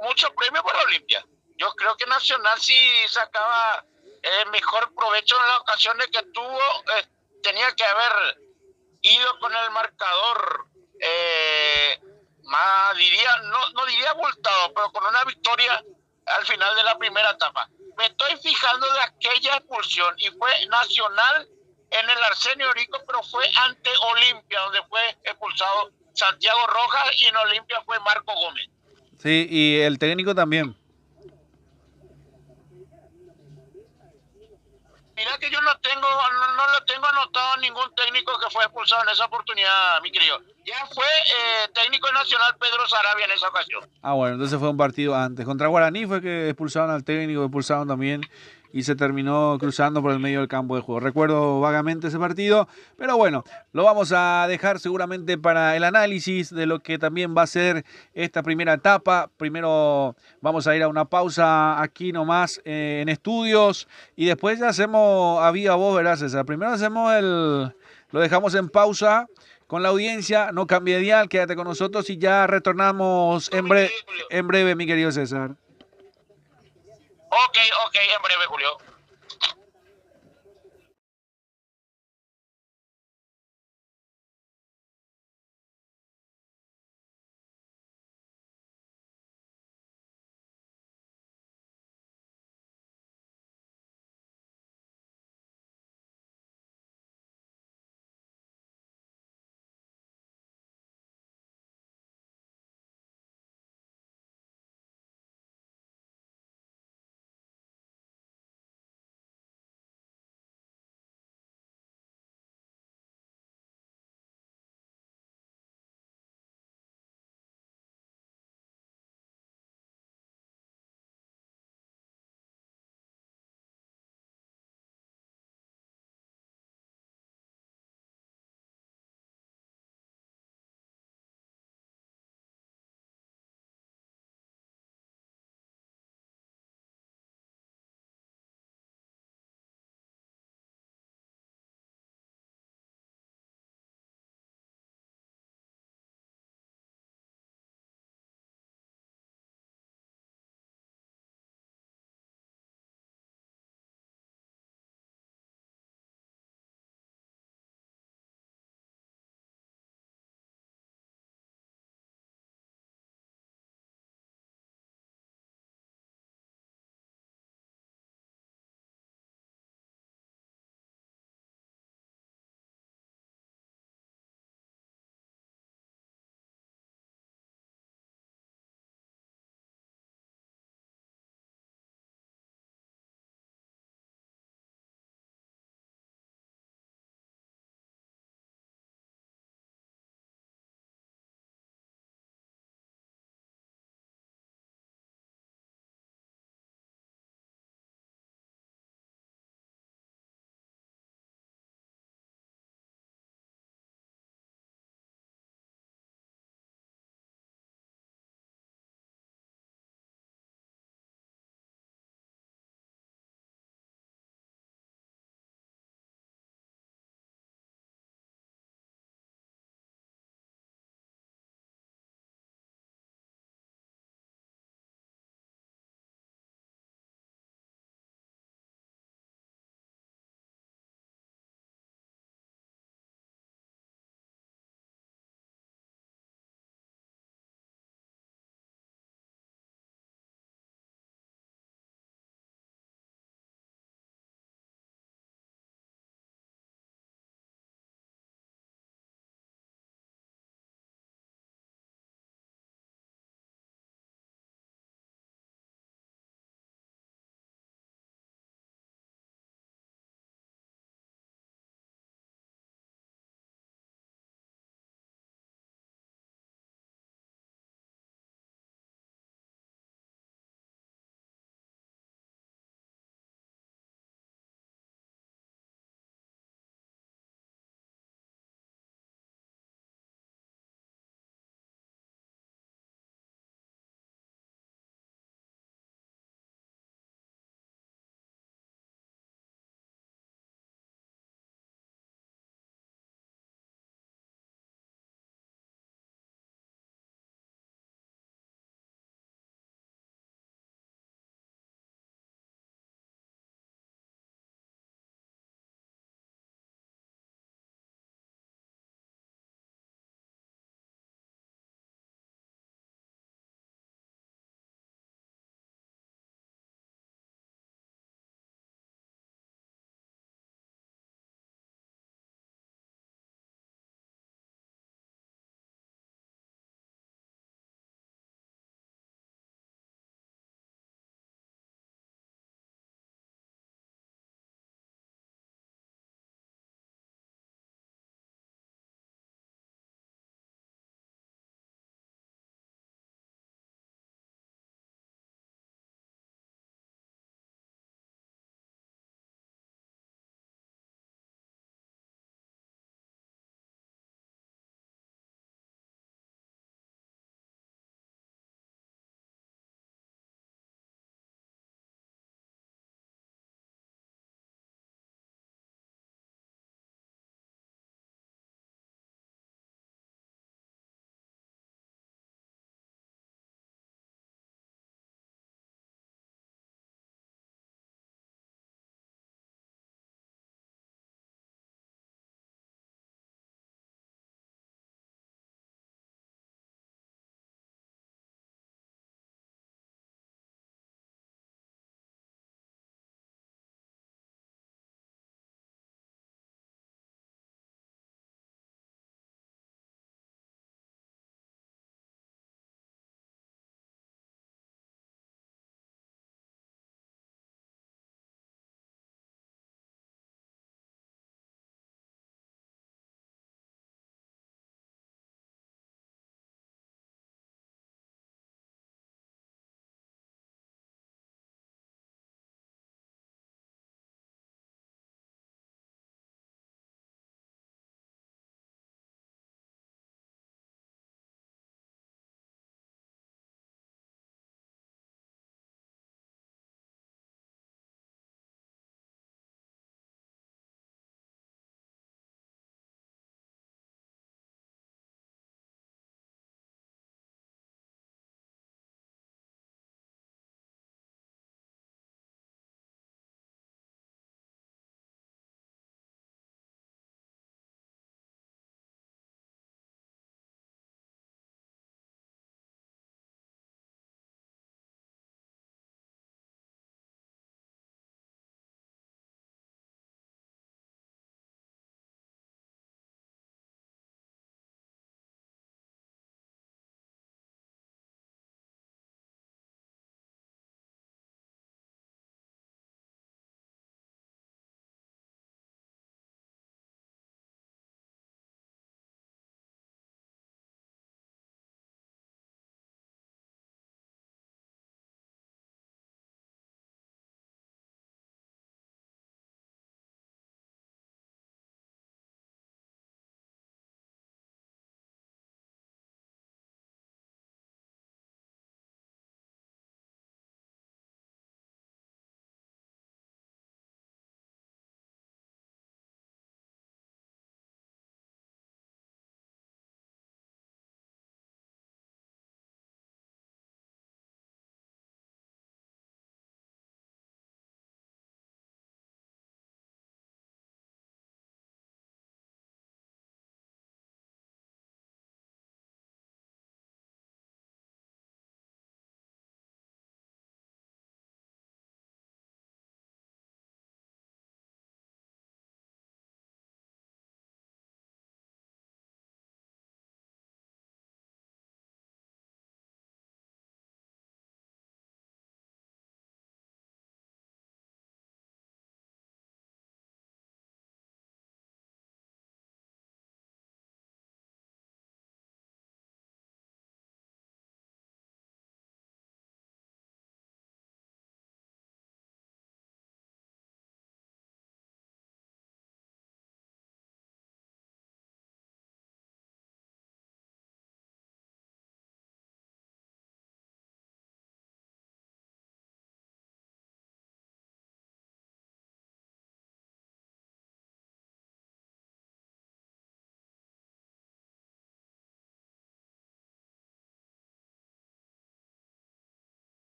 mucho premio para Olimpia. Yo creo que Nacional sí sacaba el mejor provecho en las ocasiones que tuvo. Tenía que haber ido con el marcador más, no diría abultado, pero con una victoria al final de la primera etapa. Me estoy fijando de aquella expulsión y fue Nacional en el Arsenio Rico, pero fue ante Olimpia, donde fue expulsado Santiago Rojas, y en Olimpia fue Marco Gómez. Sí, y el técnico también. Mira que yo no lo tengo anotado ningún técnico que fue expulsado en esa oportunidad, mi querido. Ya fue técnico nacional Pedro Sarabia en esa ocasión. Ah, bueno, entonces fue un partido antes. Contra Guaraní fue que expulsaron al técnico, expulsaron también y se terminó cruzando por el medio del campo de juego. Recuerdo vagamente ese partido, pero bueno, lo vamos a dejar seguramente para el análisis de lo que también va a ser esta primera etapa. Primero vamos a ir a una pausa aquí nomás en estudios y después ya hacemos a viva voz, ¿verdad, César? Primero hacemos lo dejamos en pausa con la audiencia. No cambie de dial, quédate con nosotros y ya retornamos en breve, mi querido César. Ok, en breve, Julio.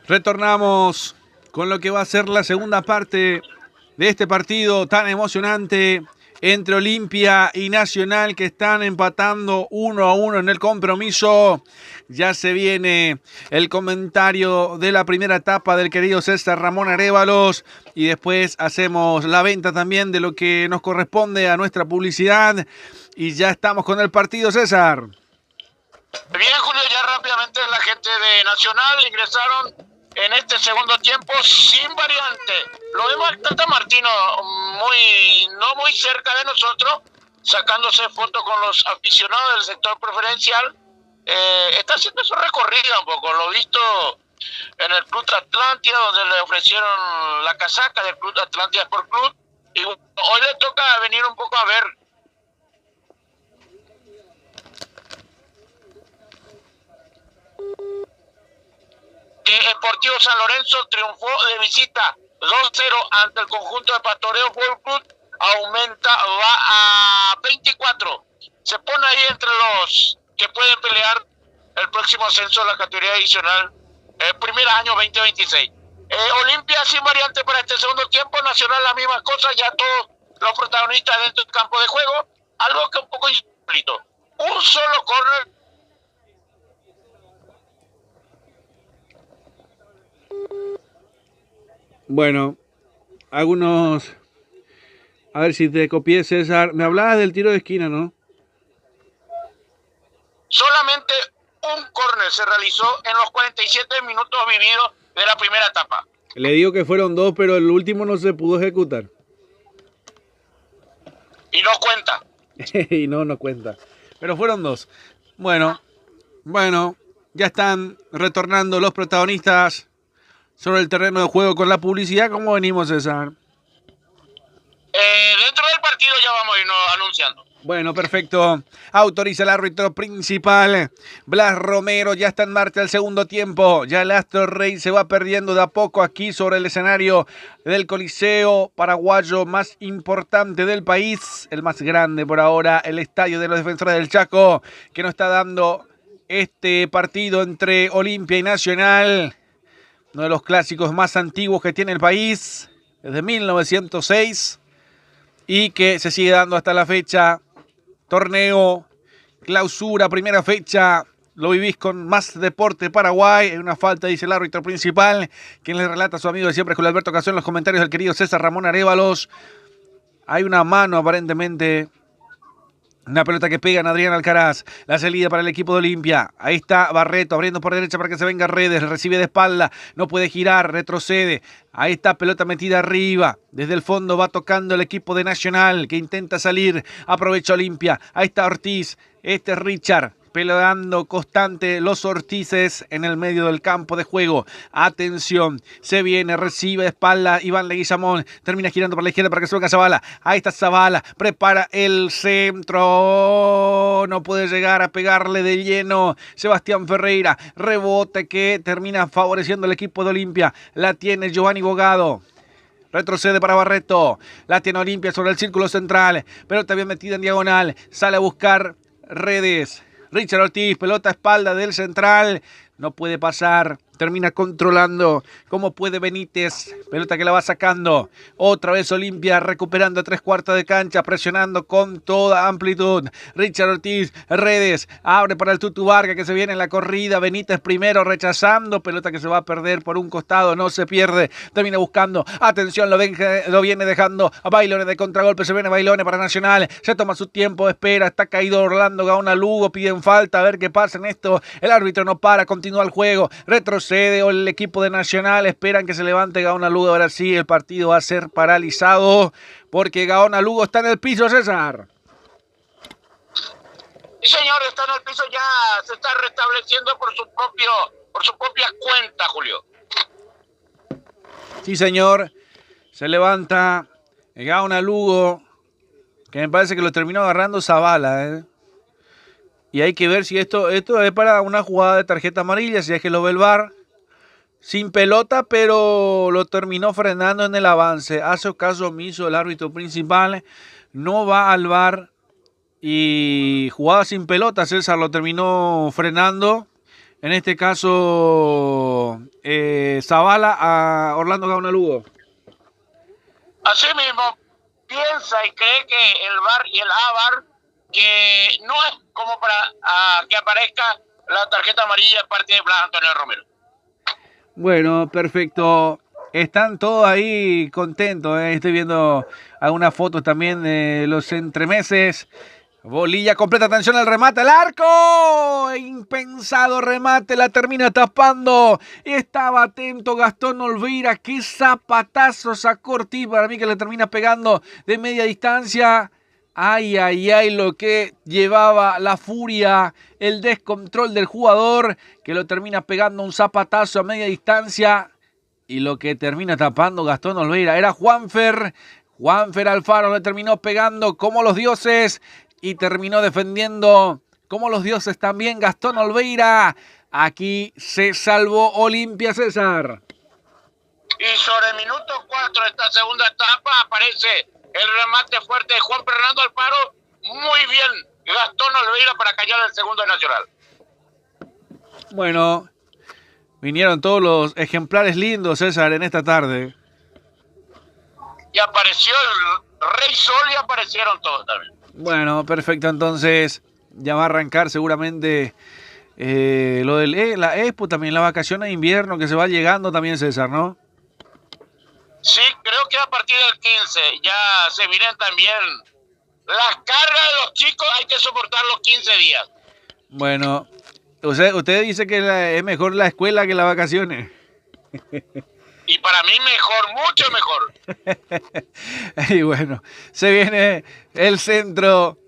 Retornamos con lo que va a ser la segunda parte de este partido tan emocionante entre Olimpia y Nacional, que están empatando 1-1 en el compromiso. Ya se viene el comentario de la primera etapa del querido César Ramón Arévalos y después hacemos la venta también de lo que nos corresponde a nuestra publicidad y ya estamos con el partido, César. Bien, Julio, ya rápidamente la gente de Nacional ingresaron en este segundo tiempo sin variante. Lo vemos al Tata Martino no muy cerca de nosotros, sacándose fotos con los aficionados del sector preferencial. Está haciendo su recorrido un poco, lo visto en el Club Atlántida, donde le ofrecieron la casaca del Club Atlántida Sport Club, y hoy le toca venir un poco a ver. Sportivo San Lorenzo triunfó de visita 2-0 ante el conjunto de Pastoreo Fútbol Club, va a 24. Se pone ahí entre los que pueden pelear el próximo ascenso de la categoría adicional, primer año 2026. Olimpia sin variante para este segundo tiempo, Nacional la misma cosa, ya todos los protagonistas dentro del campo de juego, algo que un poco insólito. Un solo córner. Bueno, algunos... A ver si te copié, César. Me hablabas del tiro de esquina, ¿no? Solamente un córner se realizó en los 47 minutos vividos de la primera etapa. Le digo que fueron 2, pero el último no se pudo ejecutar. Y no cuenta. Y no cuenta. Pero fueron 2. Bueno, ya están retornando los protagonistas sobre el terreno de juego con la publicidad. ¿Cómo venimos, César? Dentro del partido ya vamos a irnos anunciando. Bueno, perfecto. Autoriza el árbitro principal. Blas Romero, ya está en marcha el segundo tiempo. Ya el Astro Rey se va perdiendo de a poco aquí sobre el escenario del Coliseo paraguayo más importante del país. El más grande por ahora, el Estadio de los Defensores del Chaco, que nos está dando este partido entre Olimpia y Nacional. Uno de los clásicos más antiguos que tiene el país, desde 1906, y que se sigue dando hasta la fecha. Torneo, clausura, primera fecha, lo vivís con Más Deporte Paraguay. En una falta, dice el árbitro principal, quien le relata a su amigo de siempre, Julio Alberto Casón, en los comentarios del querido César Ramón Arévalos. Hay una mano aparentemente, una pelota que pega en Adrián Alcaraz. La salida para el equipo de Olimpia. Ahí está Barreto abriendo por derecha para que se venga Redes. Recibe de espalda. No puede girar. Retrocede. Ahí está, pelota metida arriba. Desde el fondo va tocando el equipo de Nacional, que intenta salir. Aprovecha Olimpia. Ahí está Ortiz. Este es Richard. Peleando constante los Ortices en el medio del campo de juego. Atención, se viene, recibe de espalda Iván Leguizamón, termina girando por la izquierda para que se venga Zavala. Ahí está Zavala, prepara el centro, no puede llegar a pegarle de lleno Sebastián Ferreira. Rebote que termina favoreciendo al equipo de Olimpia. La tiene Giovanni Bogado. Retrocede para Barreto. La tiene Olimpia sobre el círculo central. Pelota bien metida en diagonal. Sale a buscar Redes. Richard Ortiz, pelota a espalda del central, no puede pasar, termina controlando, como puede Benítez, pelota que la va sacando, otra vez Olimpia recuperando a 3/4 de cancha, presionando con toda amplitud. Richard Ortiz, Redes, abre para el Tutu Vargas que se viene en la corrida, Benítez primero rechazando, pelota que se va a perder por un costado, no se pierde, termina buscando, atención, lo viene dejando a Bailone de contragolpe, se viene Bailone para Nacional, se toma su tiempo, espera, está caído Orlando Gaona Lugo, piden falta, a ver qué pasa en esto, el árbitro no para, continúa el juego, retrocede el equipo de Nacional, esperan que se levante Gaona Lugo, ahora sí el partido va a ser paralizado, porque Gaona Lugo está en el piso, César. Sí, señor, está en el piso, ya se está restableciendo por su propia cuenta, Julio. Sí, señor, se levanta Gaona Lugo, que me parece que lo terminó agarrando Zavala, Y hay que ver si esto es para una jugada de tarjeta amarilla, si es que lo ve el VAR. Sin pelota, pero lo terminó frenando en el avance. Hace caso omiso el árbitro principal, no va al VAR y jugada sin pelota, César lo terminó frenando En este caso, Zavala a Orlando Gaunalugo. Así mismo, piensa y cree que el VAR y el AVAR, que no es como para que aparezca la tarjeta amarilla de parte de Blas Antonio Romero. Bueno, perfecto. Están todos ahí contentos. Estoy viendo algunas fotos también de los entremeses. Bolilla completa, atención al remate, al arco. Impensado remate, la termina tapando. Y estaba atento Gastón Olveira. Qué zapatazo sacó Ortiz. Para mí que le termina pegando de media distancia. Ay, ay, ay, lo que llevaba la furia, el descontrol del jugador, que lo termina pegando un zapatazo a media distancia. Y lo que termina tapando Gastón Olveira era Juanfer. Juanfer Alfaro le terminó pegando como los dioses. Y terminó defendiendo como los dioses también Gastón Olveira. Aquí se salvó Olimpia, César. Y sobre el minuto 4 de esta segunda etapa aparece el remate fuerte de Juan Fernando Alfaro. Muy bien, Gastón Olveira para callar el segundo de Nacional. Bueno, vinieron todos los ejemplares lindos, César, en esta tarde. Y apareció el Rey Sol y aparecieron todos también. Bueno, perfecto, entonces ya va a arrancar seguramente lo de la Expo, también la vacación de invierno que se va llegando también, César, ¿no? Sí, creo que a partir del 15 ya se vienen también las cargas de los chicos, hay que soportar los 15 días. Bueno, usted dice que es mejor la escuela que las vacaciones. Y para mí mejor, mucho mejor. Y bueno, se viene el centro,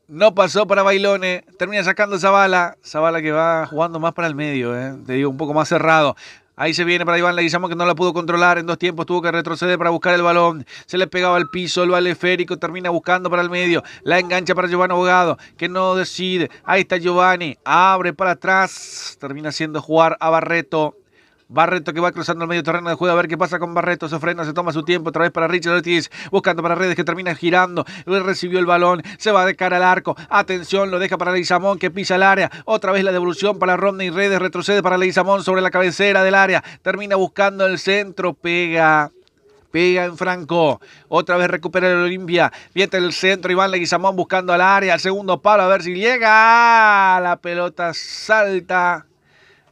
no pasó para Bailones, termina sacando Zavala que va jugando más para el medio, te digo, un poco más cerrado. Ahí se viene para Iván Leguizamón, que no la pudo controlar en dos tiempos, tuvo que retroceder para buscar el balón, se le pegaba al piso, el vale Férico termina buscando para el medio, la engancha para Giovanni Abogado, que no decide, ahí está Giovanni, abre para atrás, termina haciendo jugar a Barreto que va cruzando el medio terreno de juego, a ver qué pasa con Barreto, se frena, se toma su tiempo, otra vez para Richard Ortiz, buscando para Redes, que termina girando, recibió el balón, se va de cara al arco, atención, lo deja para Leguizamón, que pisa el área, otra vez la devolución para Rodney Redes, retrocede para Leguizamón sobre la cabecera del área, termina buscando el centro, pega en Franco, otra vez recupera el Olimpia, viene el centro, Iván Leguizamón buscando al área, al segundo palo, a ver si llega, la pelota salta,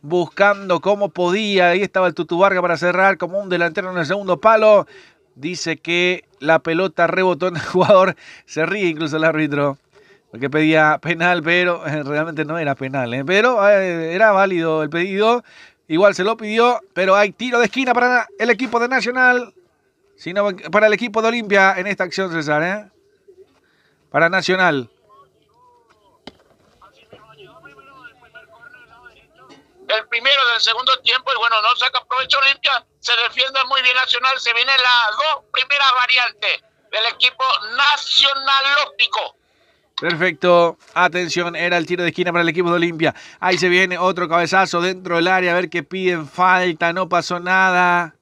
buscando cómo podía, ahí estaba el Tutu Vargas para cerrar como un delantero en el segundo palo, dice que la pelota rebotó en el jugador, se ríe incluso el árbitro, porque pedía penal, pero realmente no era penal, pero era válido el pedido, igual se lo pidió, pero hay tiro de esquina para el equipo de Nacional, sino para el equipo de Olimpia en esta acción, César, para Nacional. El primero del segundo tiempo, y bueno, no saca provecho Olimpia, se defiende muy bien Nacional, se vienen las dos primeras variantes del equipo nacionalópico. Perfecto, atención, era el tiro de esquina para el equipo de Olimpia, ahí se viene otro cabezazo dentro del área, a ver qué piden, falta, no pasó nada,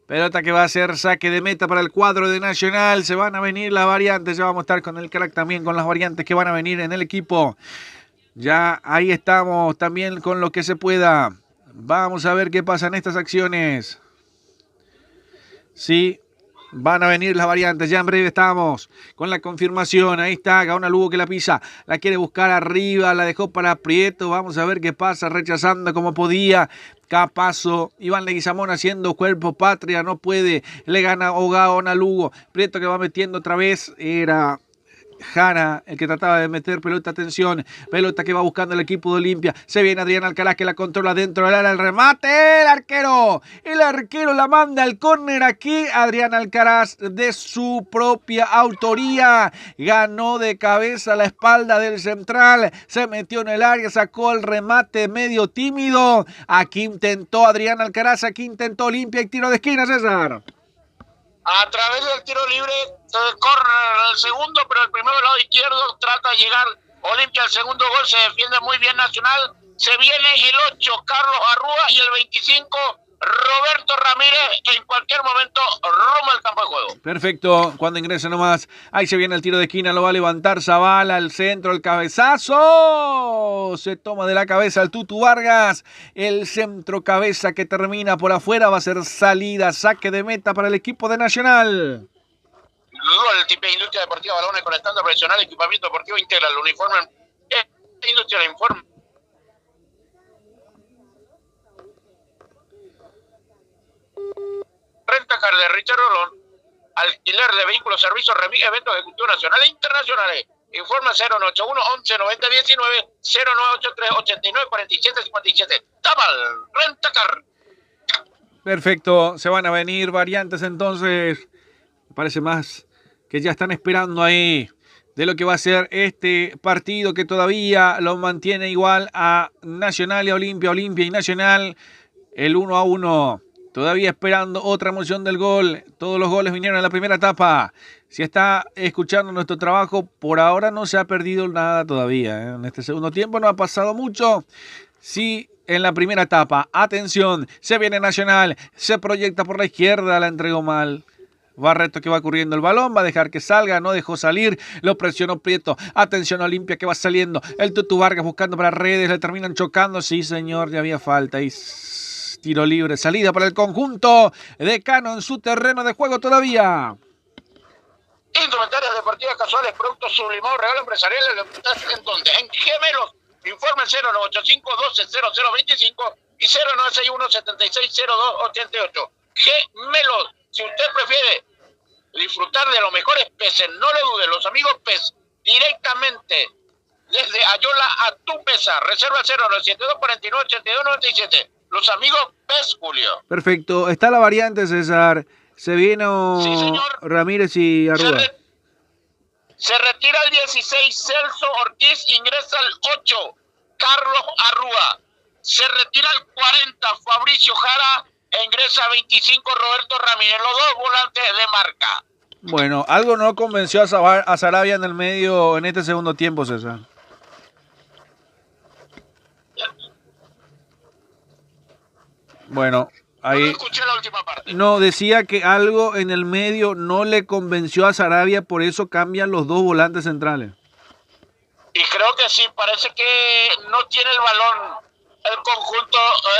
pelota que va a ser saque de meta para el cuadro de Nacional, se van a venir las variantes, ya vamos a estar con el crack también, con las variantes que van a venir en el equipo. Ya ahí estamos también con lo que se pueda. Vamos a ver qué pasa en estas acciones. Sí, van a venir las variantes. Ya en breve estamos con la confirmación. Ahí está Gaunalugo que la pisa. La quiere buscar arriba. La dejó para Prieto. Vamos a ver qué pasa. Rechazando como podía. Capazo, Iván Leguizamón haciendo cuerpo patria. No puede. Le gana Gaunalugo. Prieto que va metiendo otra vez. Era Jara, el que trataba de meter pelota, atención, pelota que va buscando el equipo de Olimpia, se viene Adrián Alcaraz que la controla dentro del área, el remate, el arquero la manda al córner aquí, Adrián Alcaraz de su propia autoría, ganó de cabeza a la espalda del central, se metió en el área, sacó el remate medio tímido, aquí intentó Adrián Alcaraz, aquí intentó Olimpia y tiro de esquina, César. A través del tiro libre corre el segundo, pero el primero del lado izquierdo trata de llegar Olimpia al segundo gol, se defiende muy bien Nacional, se viene el 8 Carlos Arrúa y el 25 Roberto Ramírez, en cualquier momento rumbo al campo de juego. Perfecto, cuando ingresa nomás, ahí se viene el tiro de esquina, lo va a levantar Zavala, al centro, el cabezazo, se toma de la cabeza el Tutu Vargas, el centro cabeza que termina por afuera, va a ser salida, saque de meta para el equipo de Nacional. Gol, tipo Industria Deportiva Balones con estándar profesional, equipamiento deportivo integral, uniforme, Industria Informe. Rentacar de Richard Rolón, alquiler de vehículos, servicios, remis, eventos ejecutivos nacionales e internacionales. Informe 0981 11 90 19 0983 89 47 57. Tamal, Rentacar. Perfecto, se van a venir variantes entonces. Me parece más que ya están esperando ahí de lo que va a ser este partido que todavía lo mantiene igual a Nacional y Olimpia, Olimpia y Nacional. El 1-1. Todavía esperando otra emoción del gol. Todos los goles vinieron en la primera etapa. Si está escuchando nuestro trabajo, por ahora no se ha perdido nada todavía. En este segundo tiempo no ha pasado mucho. Sí, en la primera etapa. Atención, se viene Nacional. Se proyecta por la izquierda, la entregó mal. Barreto que va corriendo el balón, va a dejar que salga, no dejó salir, lo presionó Prieto. Atención Olimpia que va saliendo. El Tutu Vargas buscando para redes, le terminan chocando. Sí, señor, ya había falta. Y tiro libre, salida para el conjunto de Cano en su terreno de juego todavía. Indumentarias deportivas casuales, productos sublimados, regalo empresarial, ¿en dónde? En Gemelos. Informe 0985 12 0025 y 0961 76 02 88. Gemelos. Si usted prefiere disfrutar de los mejores peces, no lo dude, los amigos pez, directamente desde Ayola a tu mesa. Reserva 0972 49 82 97. Los amigos pez, Julio. Perfecto, está la variante, César. Se vino sí, señor. Ramírez y Arruga. Se retira el 16 Celso Ortiz, ingresa el 8 Carlos Arruga. Se retira el 40 Fabricio Jara e ingresa 25 Roberto Ramírez, los dos volantes de marca. Bueno, algo no convenció a Sarabia en el medio en este segundo tiempo, César. Bueno, ahí... No escuché la última parte. No, decía que algo en el medio no le convenció a Sarabia, por eso cambian los dos volantes centrales. Y creo que sí, parece que no tiene el balón el conjunto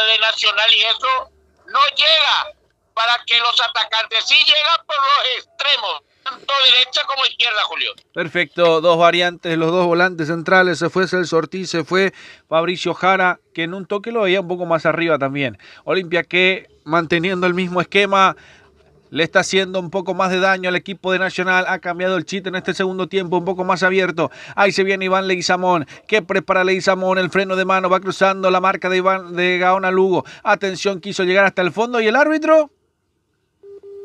de Nacional y eso no llega para que los atacantes sí llegan por los extremos, tanto derecha como izquierda, Julio. Perfecto, dos variantes, los dos volantes centrales, se fue Celso Ortiz, se fue Fabricio Jara, que en un toque lo veía un poco más arriba también. Olimpia que manteniendo el mismo esquema, le está haciendo un poco más de daño al equipo de Nacional. Ha cambiado el chiste en este segundo tiempo, un poco más abierto. Ahí se viene Iván Leguizamón, que prepara Leguizamón, el freno de mano, va cruzando la marca de Gaona Lugo. Atención, quiso llegar hasta el fondo y el árbitro.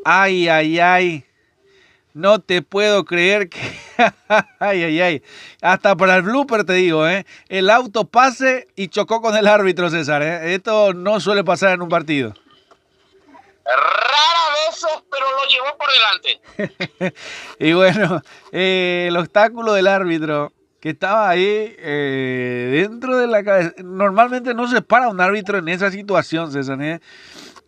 Ay, ay, ay. No te puedo creer que... ay, ay, ay. Hasta para el blooper te digo, ¿eh? El auto pase y chocó con el árbitro, César, ¿eh? Esto no suele pasar en un partido. Rara vez, pero lo llevó por delante. Y bueno, el obstáculo del árbitro que estaba ahí dentro de la cabeza. Normalmente no se para un árbitro en esa situación, César, ¿eh?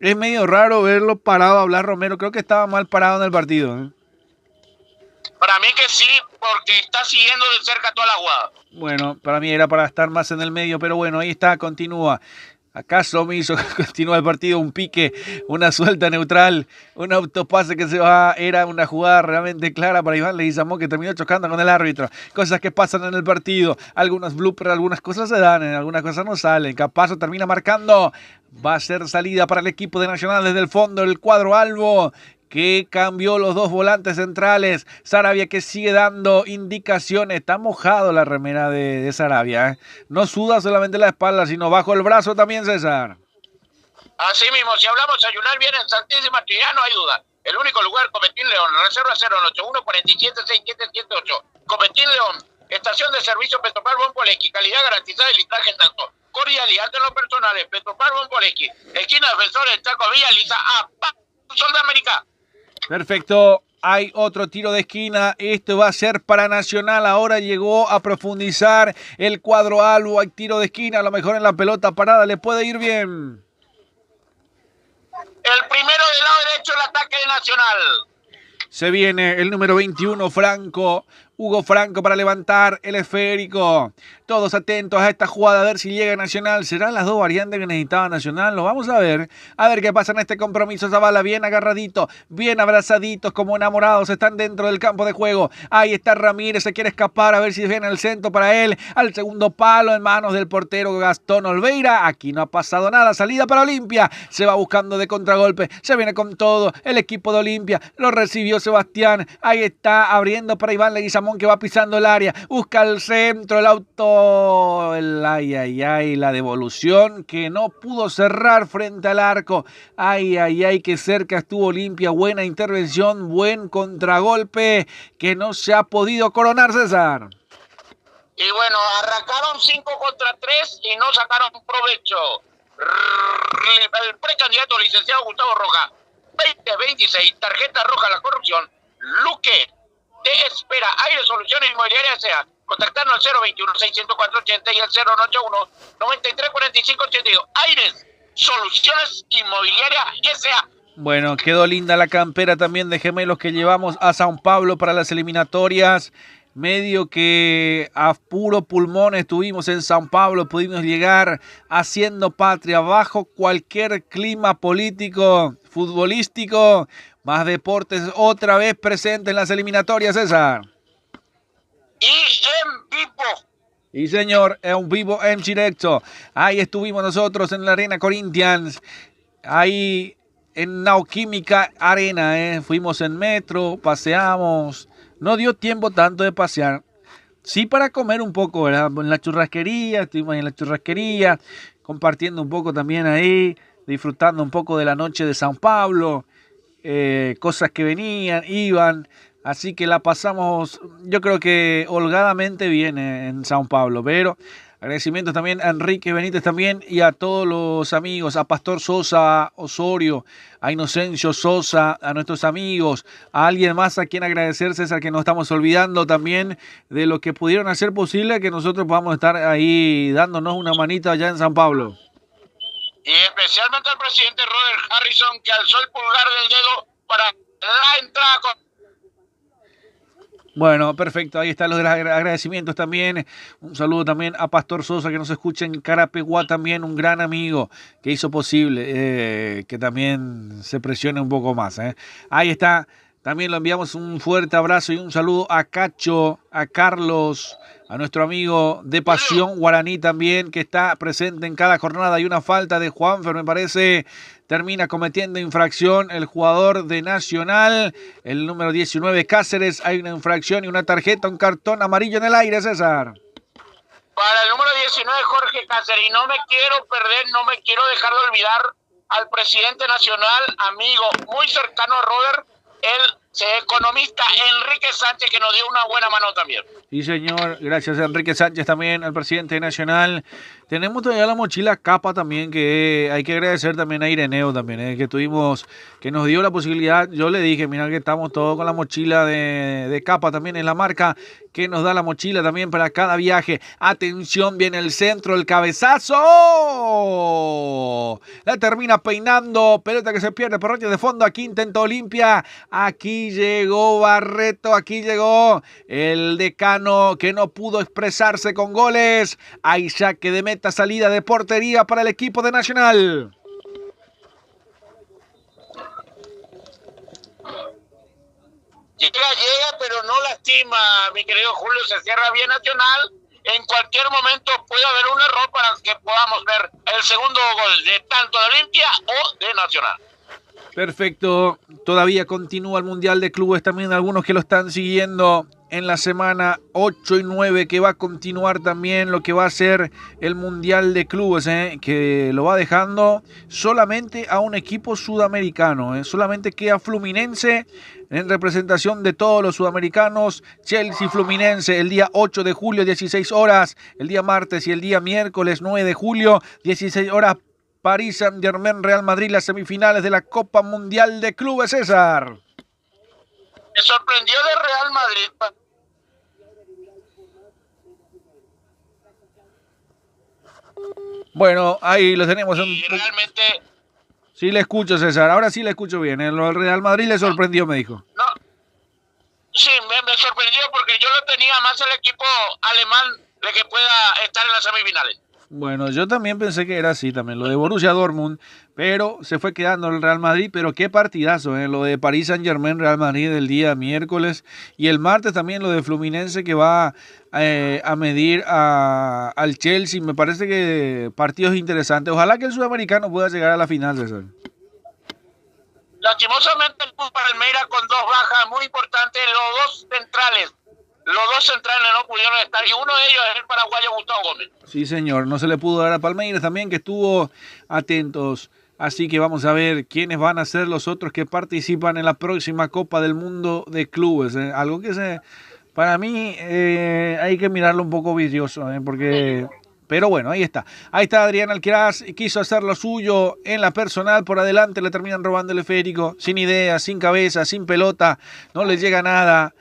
Es medio raro verlo parado a hablar Romero. Creo que estaba mal parado en el partido, ¿eh? Para mí que sí, porque está siguiendo de cerca toda la jugada. Bueno, para mí era para estar más en el medio, pero bueno, ahí está, continúa. ¿Acaso me hizo continuar el partido? Un pique, una suelta neutral, un autopase que se va. Era una jugada realmente clara para Iván Leguizamón, que terminó chocando con el árbitro. Cosas que pasan en el partido. Algunos bloopers, algunas cosas se dan, algunas cosas no salen. Capazo termina marcando. Va a ser salida para el equipo de Nacional desde el fondo, el cuadro albo, que cambió los dos volantes centrales. Sarabia que sigue dando indicaciones. Está mojado la remera de Sarabia, ¿eh? No suda solamente la espalda, sino bajo el brazo también, César. Así mismo, si hablamos de ayunar bien en Santísima Trinidad, no hay duda. El único lugar, Copetín León, reserva 081 47 6778. Copetín León, estación de servicio Petropar Bombolequi, calidad garantizada y litraje tanto. Cordialidad en los personales, Petropar Bombolequi, esquina Defensores, Chaco Villa, Lisa A. Sol de América. Perfecto, hay otro tiro de esquina, esto va a ser para Nacional, ahora llegó a profundizar el cuadro albo, hay tiro de esquina, a lo mejor en la pelota parada le puede ir bien. El primero del lado derecho, el ataque de Nacional. Se viene el número 21, Franco. Hugo Franco para levantar el esférico. Todos atentos a esta jugada, a ver si llega Nacional. ¿Serán las dos variantes que necesitaba Nacional? Lo vamos a ver. A ver qué pasa en este compromiso. Zavala bien agarradito, bien abrazaditos, como enamorados. Están dentro del campo de juego. Ahí está Ramírez, se quiere escapar. A ver si viene el centro para él. Al segundo palo en manos del portero Gastón Olveira. Aquí no ha pasado nada. Salida para Olimpia. Se va buscando de contragolpe. Se viene con todo el equipo de Olimpia. Lo recibió Sebastián. Ahí está abriendo para Iván Leguizamón, que va pisando el área, busca el centro, el auto, la devolución que no pudo cerrar frente al arco. Que cerca estuvo Olimpia, buena intervención, buen contragolpe que no se ha podido coronar, César. Y bueno, arrancaron 5 contra 3 y no sacaron provecho. El precandidato licenciado Gustavo Roja, 2026, tarjeta roja a la corrupción. Luque te espera. Aire Soluciones Inmobiliarias S.A. Contactarnos al 021-604-80 y al 081-9345-82. Aires Soluciones Inmobiliarias S.A. Bueno, quedó linda la campera también de gemelos que llevamos a Sao Paulo para las eliminatorias. Medio que a puro pulmón estuvimos en Sao Paulo, pudimos llegar haciendo patria bajo cualquier clima político, futbolístico, más deportes otra vez presente en las eliminatorias, César. Y en vivo. Y señor, en vivo, en directo. Ahí estuvimos nosotros en la Arena Corinthians, ahí en Neoquímica Arena, fuimos en metro, paseamos. No dio tiempo tanto de pasear. Sí, para comer un poco, ¿verdad? En la churrasquería, estuvimos en la churrasquería, compartiendo un poco también ahí, disfrutando un poco de la noche de San Pablo, cosas que venían, iban. Así que la pasamos, yo creo que holgadamente bien en San Pablo. Pero agradecimientos también a Enrique Benítez también y a todos los amigos, a Pastor Sosa Osorio, a Inocencio Sosa, a nuestros amigos, a alguien más a quien agradecer, César, que nos estamos olvidando también de lo que pudieron hacer posible que nosotros podamos estar ahí dándonos una manita allá en San Pablo. Y especialmente al presidente Robert Harrison, que alzó el pulgar del dedo para la entrada con... Bueno, perfecto, ahí están los agradecimientos también. Un saludo también a Pastor Sosa, que nos escucha en Carapeguá también, un gran amigo que hizo posible que también se presione un poco más. Ahí está, también le enviamos un fuerte abrazo y un saludo a Cacho, a Carlos, a nuestro amigo de Pasión Guaraní también, que está presente en cada jornada. Hay una falta de Juanfer, me parece. Termina cometiendo infracción el jugador de Nacional, el número 19, Cáceres. Hay una infracción y una tarjeta, un cartón amarillo en el aire, César. Para el número 19, Jorge Cáceres. Y no me quiero perder, no me quiero dejar de olvidar al presidente nacional, amigo muy cercano a Robert, el economista Enrique Sánchez, que nos dio una buena mano también. Sí, señor. Gracias a Enrique Sánchez también, al presidente nacional. Tenemos todavía la mochila capa también, que hay que agradecer también a Ireneo también, que nos dio la posibilidad. Yo le dije, mira que estamos todos con la mochila de capa también, en la marca que nos da la mochila también para cada viaje. Atención, viene el centro, el cabezazo. La termina peinando, pelota que se pierde por raya de fondo. Aquí intentó Olimpia. Aquí llegó Barreto, aquí llegó el decano que no pudo expresarse con goles. Hay saque de meta, salida de portería para el equipo de Nacional. Llega, pero no lastima, mi querido Julio. Se cierra bien Nacional. En cualquier momento puede haber un error para que podamos ver el segundo gol de tanto de Olimpia o de Nacional. Perfecto, todavía continúa el Mundial de Clubes, también algunos que lo están siguiendo en la semana 8 y 9, que va a continuar también lo que va a ser el Mundial de Clubes, que lo va dejando solamente a un equipo sudamericano, solamente queda Fluminense en representación de todos los sudamericanos. Chelsea Fluminense el día 8 de julio, 16 horas, el día martes, y el día miércoles 9 de julio, 16 horas, París Saint-Germain, Real Madrid, las semifinales de la Copa Mundial de Clubes, César. Me sorprendió de Real Madrid. Bueno, ahí lo tenemos. Y realmente Sí le escucho, César. Ahora sí le escucho bien. El Real Madrid le sorprendió, me dijo. No, sí, me sorprendió porque yo lo tenía más el equipo alemán de que pueda estar en las semifinales. Bueno, yo también pensé que era así también, lo de Borussia Dortmund, pero se fue quedando el Real Madrid, pero qué partidazo, lo de París Saint-Germain, Real Madrid el día miércoles, y el martes también lo de Fluminense que va a medir al Chelsea, me parece que partidos interesantes, ojalá que el sudamericano pueda llegar a la final, César. Lastimosamente el Palmeiras con dos bajas muy importantes, los dos centrales no pudieron estar y uno de ellos es el paraguayo Gustavo Gómez. Sí, señor, no se le pudo dar a Palmeiras también, que estuvo atentos. Así que vamos a ver quiénes van a ser los otros que participan en la próxima Copa del Mundo de Clubes. Algo que para mí hay que mirarlo un poco vicioso, porque... Pero bueno, ahí está. Ahí está Adrián Alcaraz, quiso hacer lo suyo en la personal, por adelante le terminan robando el esférico, sin idea, sin cabeza, sin pelota, no le llega nada.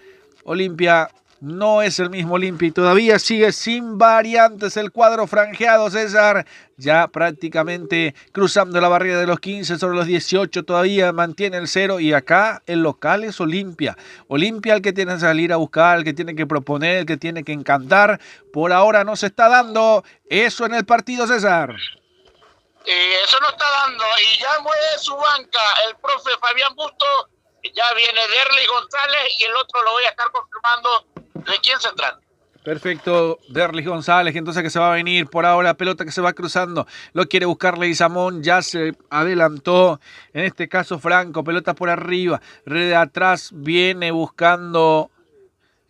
Olimpia no es el mismo Olimpia y todavía sigue sin variantes el cuadro franjeado, César. Ya prácticamente cruzando la barrera de los 15 sobre los 18, todavía mantiene el 0 y acá el local es Olimpia. Olimpia el que tiene que salir a buscar, el que tiene que proponer, el que tiene que encantar. Por ahora no se está dando eso en el partido, César. Eso no está dando y ya mueve su banca el profe Fabián Busto. Ya viene Derly González y el otro lo voy a estar confirmando de quién se trata. Perfecto, Derlis González, entonces que se va a venir por ahora, pelota que se va cruzando, lo quiere buscar Leguizamón, ya se adelantó, en este caso Franco, pelota por arriba, red de atrás, viene buscando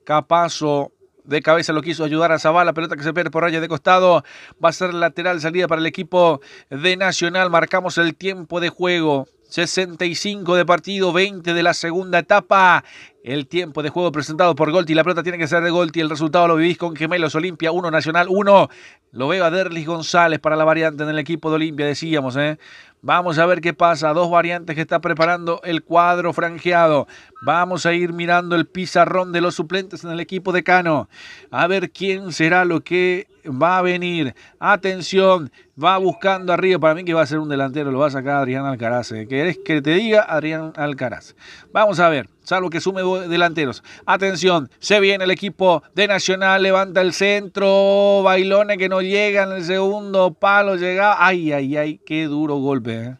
Capazo, de cabeza lo quiso ayudar a Zavala, pelota que se pierde por raya de costado, va a ser lateral, salida para el equipo de Nacional, marcamos el tiempo de juego. 65 de partido, 20 de la segunda etapa. El tiempo de juego presentado por Golti. La pelota tiene que ser de Golti. El resultado lo vivís con Gemelos. Olimpia 1, Nacional 1. Lo veo a Derlis González para la variante en el equipo de Olimpia, decíamos. Vamos a ver qué pasa. Dos variantes que está preparando el cuadro franjeado. Vamos a ir mirando el pizarrón de los suplentes en el equipo de Cano. A ver quién será lo que va a venir. Atención, va buscando arriba. Para mí que va a ser un delantero, lo va a sacar Adrián Alcaraz. ¿Querés que te diga? Adrián Alcaraz. Vamos a ver, salvo que sume delanteros. Atención, se viene el equipo de Nacional, levanta el centro. Bailone que no llega en el segundo palo. Llega. Ay, ay, ay, qué duro golpe.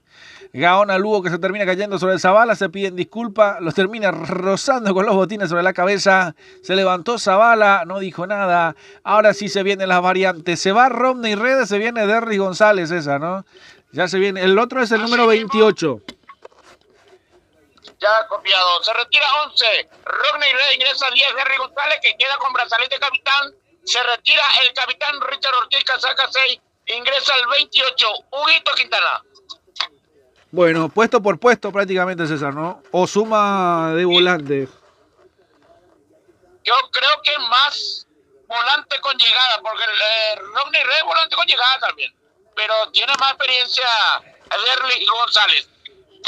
Gaona Lugo que se termina cayendo sobre el Zavala, se piden disculpas, los termina rozando con los botines sobre la cabeza, se levantó Zavala, no dijo nada, ahora sí se vienen las variantes, se va Rodney Redes, se viene Derry González esa, ¿no? Ya se viene, el otro es el número 28. Ya copiado, se retira 11, Rodney Redes ingresa 10, Derry González que queda con brazalete capitán, se retira el capitán Richard Ortiz, saca 6, ingresa el 28, Huguito Quintana. Bueno, puesto por puesto prácticamente, César, ¿no? O suma de volante. Yo creo que más volante con llegada, porque Rodney Red es volante con llegada también. Pero tiene más experiencia Derly González.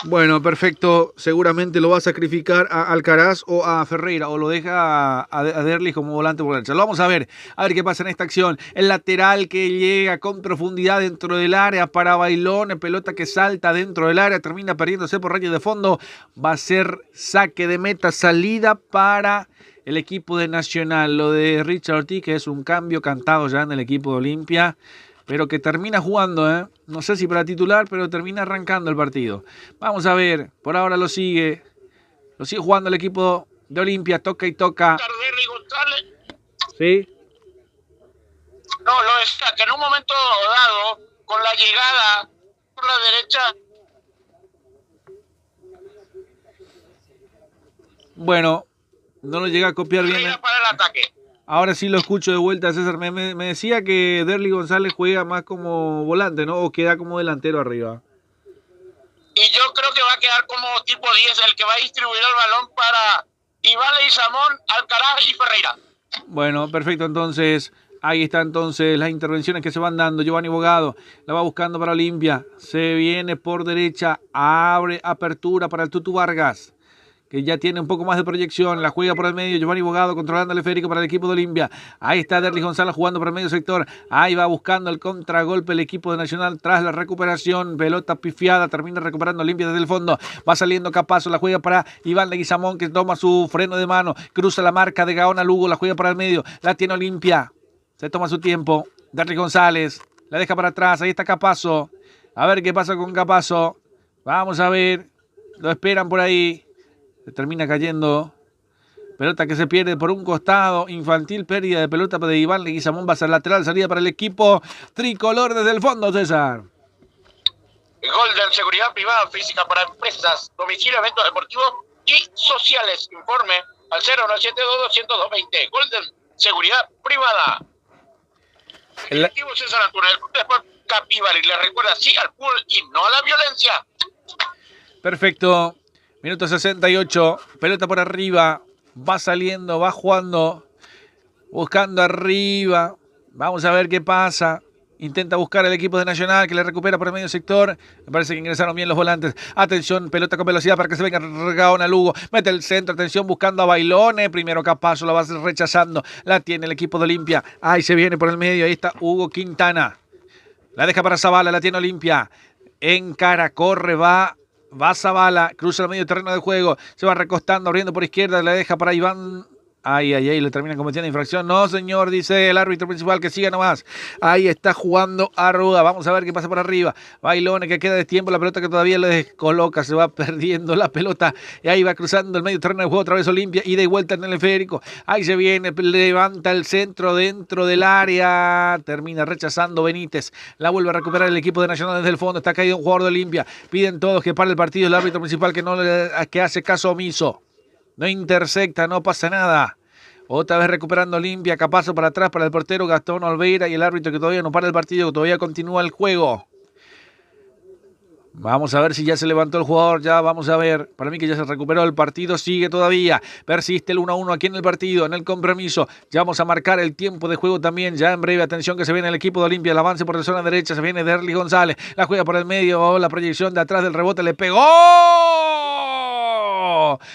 Bueno, perfecto. Seguramente lo va a sacrificar a Alcaraz o a Ferreira, o lo deja a Derlis como volante por derecha. Lo vamos a ver qué pasa en esta acción. El lateral que llega con profundidad dentro del área para Bailón, pelota que salta dentro del área, termina perdiéndose por rayos de fondo. Va a ser saque de meta, salida para el equipo de Nacional. Lo de Richard Ortiz, que es un cambio cantado ya en el equipo de Olimpia, pero que termina jugando, no sé si para titular, pero termina arrancando el partido. Vamos a ver, por ahora lo sigue jugando el equipo de Olimpia, toca y toca. ¿Sí? No, lo está, que en un momento dado, con la llegada por la derecha. Bueno, no lo llega a copiar bien. Para el ataque. Ahora sí lo escucho de vuelta, César. Me decía que Derly González juega más como volante, ¿no? O queda como delantero arriba. Y yo creo que va a quedar como tipo 10, el que va a distribuir el balón para Iván Leguizamón, Alcaraz y Ferreira. Bueno, perfecto. Entonces, ahí está entonces las intervenciones que se van dando. Giovanni Bogado la va buscando para Olimpia. Se viene por derecha, abre apertura para el Tutu Vargas, que ya tiene un poco más de proyección, la juega por el medio, Giovanni Bogado controlando el esférico para el equipo de Olimpia, ahí está Derlis González jugando por el medio sector, ahí va buscando el contragolpe el equipo de Nacional tras la recuperación, pelota pifiada, termina recuperando Olimpia desde el fondo, va saliendo Capazo, la juega para Iván Leguizamón que toma su freno de mano, cruza la marca de Gaona Lugo, la juega para el medio, la tiene Olimpia, se toma su tiempo, Derlis González, la deja para atrás, ahí está Capazo, a ver qué pasa con Capazo, vamos a ver, lo esperan por ahí. Se termina cayendo. Pelota que se pierde por un costado. Infantil, pérdida de pelota de Iván Leguizamón. Va a ser lateral, salida para el equipo tricolor desde el fondo, César. Golden, seguridad privada física para empresas, domicilio, eventos deportivos y sociales. Informe al 0972-200-220. Golden, seguridad privada. El activo César Antuna, el Club Capibari le recuerda sí al pool y no a la violencia. Perfecto. Minuto 68, pelota por arriba, va saliendo, va jugando, buscando arriba, vamos a ver qué pasa, intenta buscar el equipo de Nacional que le recupera por el medio sector, me parece que ingresaron bien los volantes, atención, pelota con velocidad para que se venga Gaona Lugo, mete el centro, atención buscando a Bailone, primero Capazo, la va rechazando, la tiene el equipo de Olimpia, ahí se viene por el medio, ahí está Hugo Quintana, la deja para Zavala, la tiene Olimpia, encara, corre, va Zavala, cruza el medio terreno de juego, se va recostando, abriendo por izquierda, le deja para Iván. Ay, le terminan cometiendo infracción. No, señor, dice el árbitro principal, que siga nomás. Ahí está jugando Arruda. Vamos a ver qué pasa por arriba. Bailone que queda de tiempo, la pelota que todavía le descoloca, se va perdiendo la pelota. Y ahí va cruzando el medio terreno de juego, otra vez Olimpia, ida y vuelta en el esférico. Ahí se viene, levanta el centro dentro del área. Termina rechazando Benítez. La vuelve a recuperar el equipo de Nacional desde el fondo. Está caído un jugador de Olimpia. Piden todos que pare el partido. El árbitro principal que hace caso omiso. No intersecta, no pasa nada. Otra vez recuperando Olimpia, Capazo para atrás para el portero Gastón Olveira y el árbitro que todavía no para el partido, que todavía continúa el juego. Vamos a ver si ya se levantó el jugador, ya vamos a ver. Para mí que ya se recuperó el partido, sigue todavía. Persiste el 1-1 aquí en el partido, en el compromiso. Ya vamos a marcar el tiempo de juego también, ya en breve. Atención que se viene el equipo de Olimpia, el avance por la zona derecha, se viene Derlis González. La juega por el medio, la proyección de atrás del rebote, le pegó.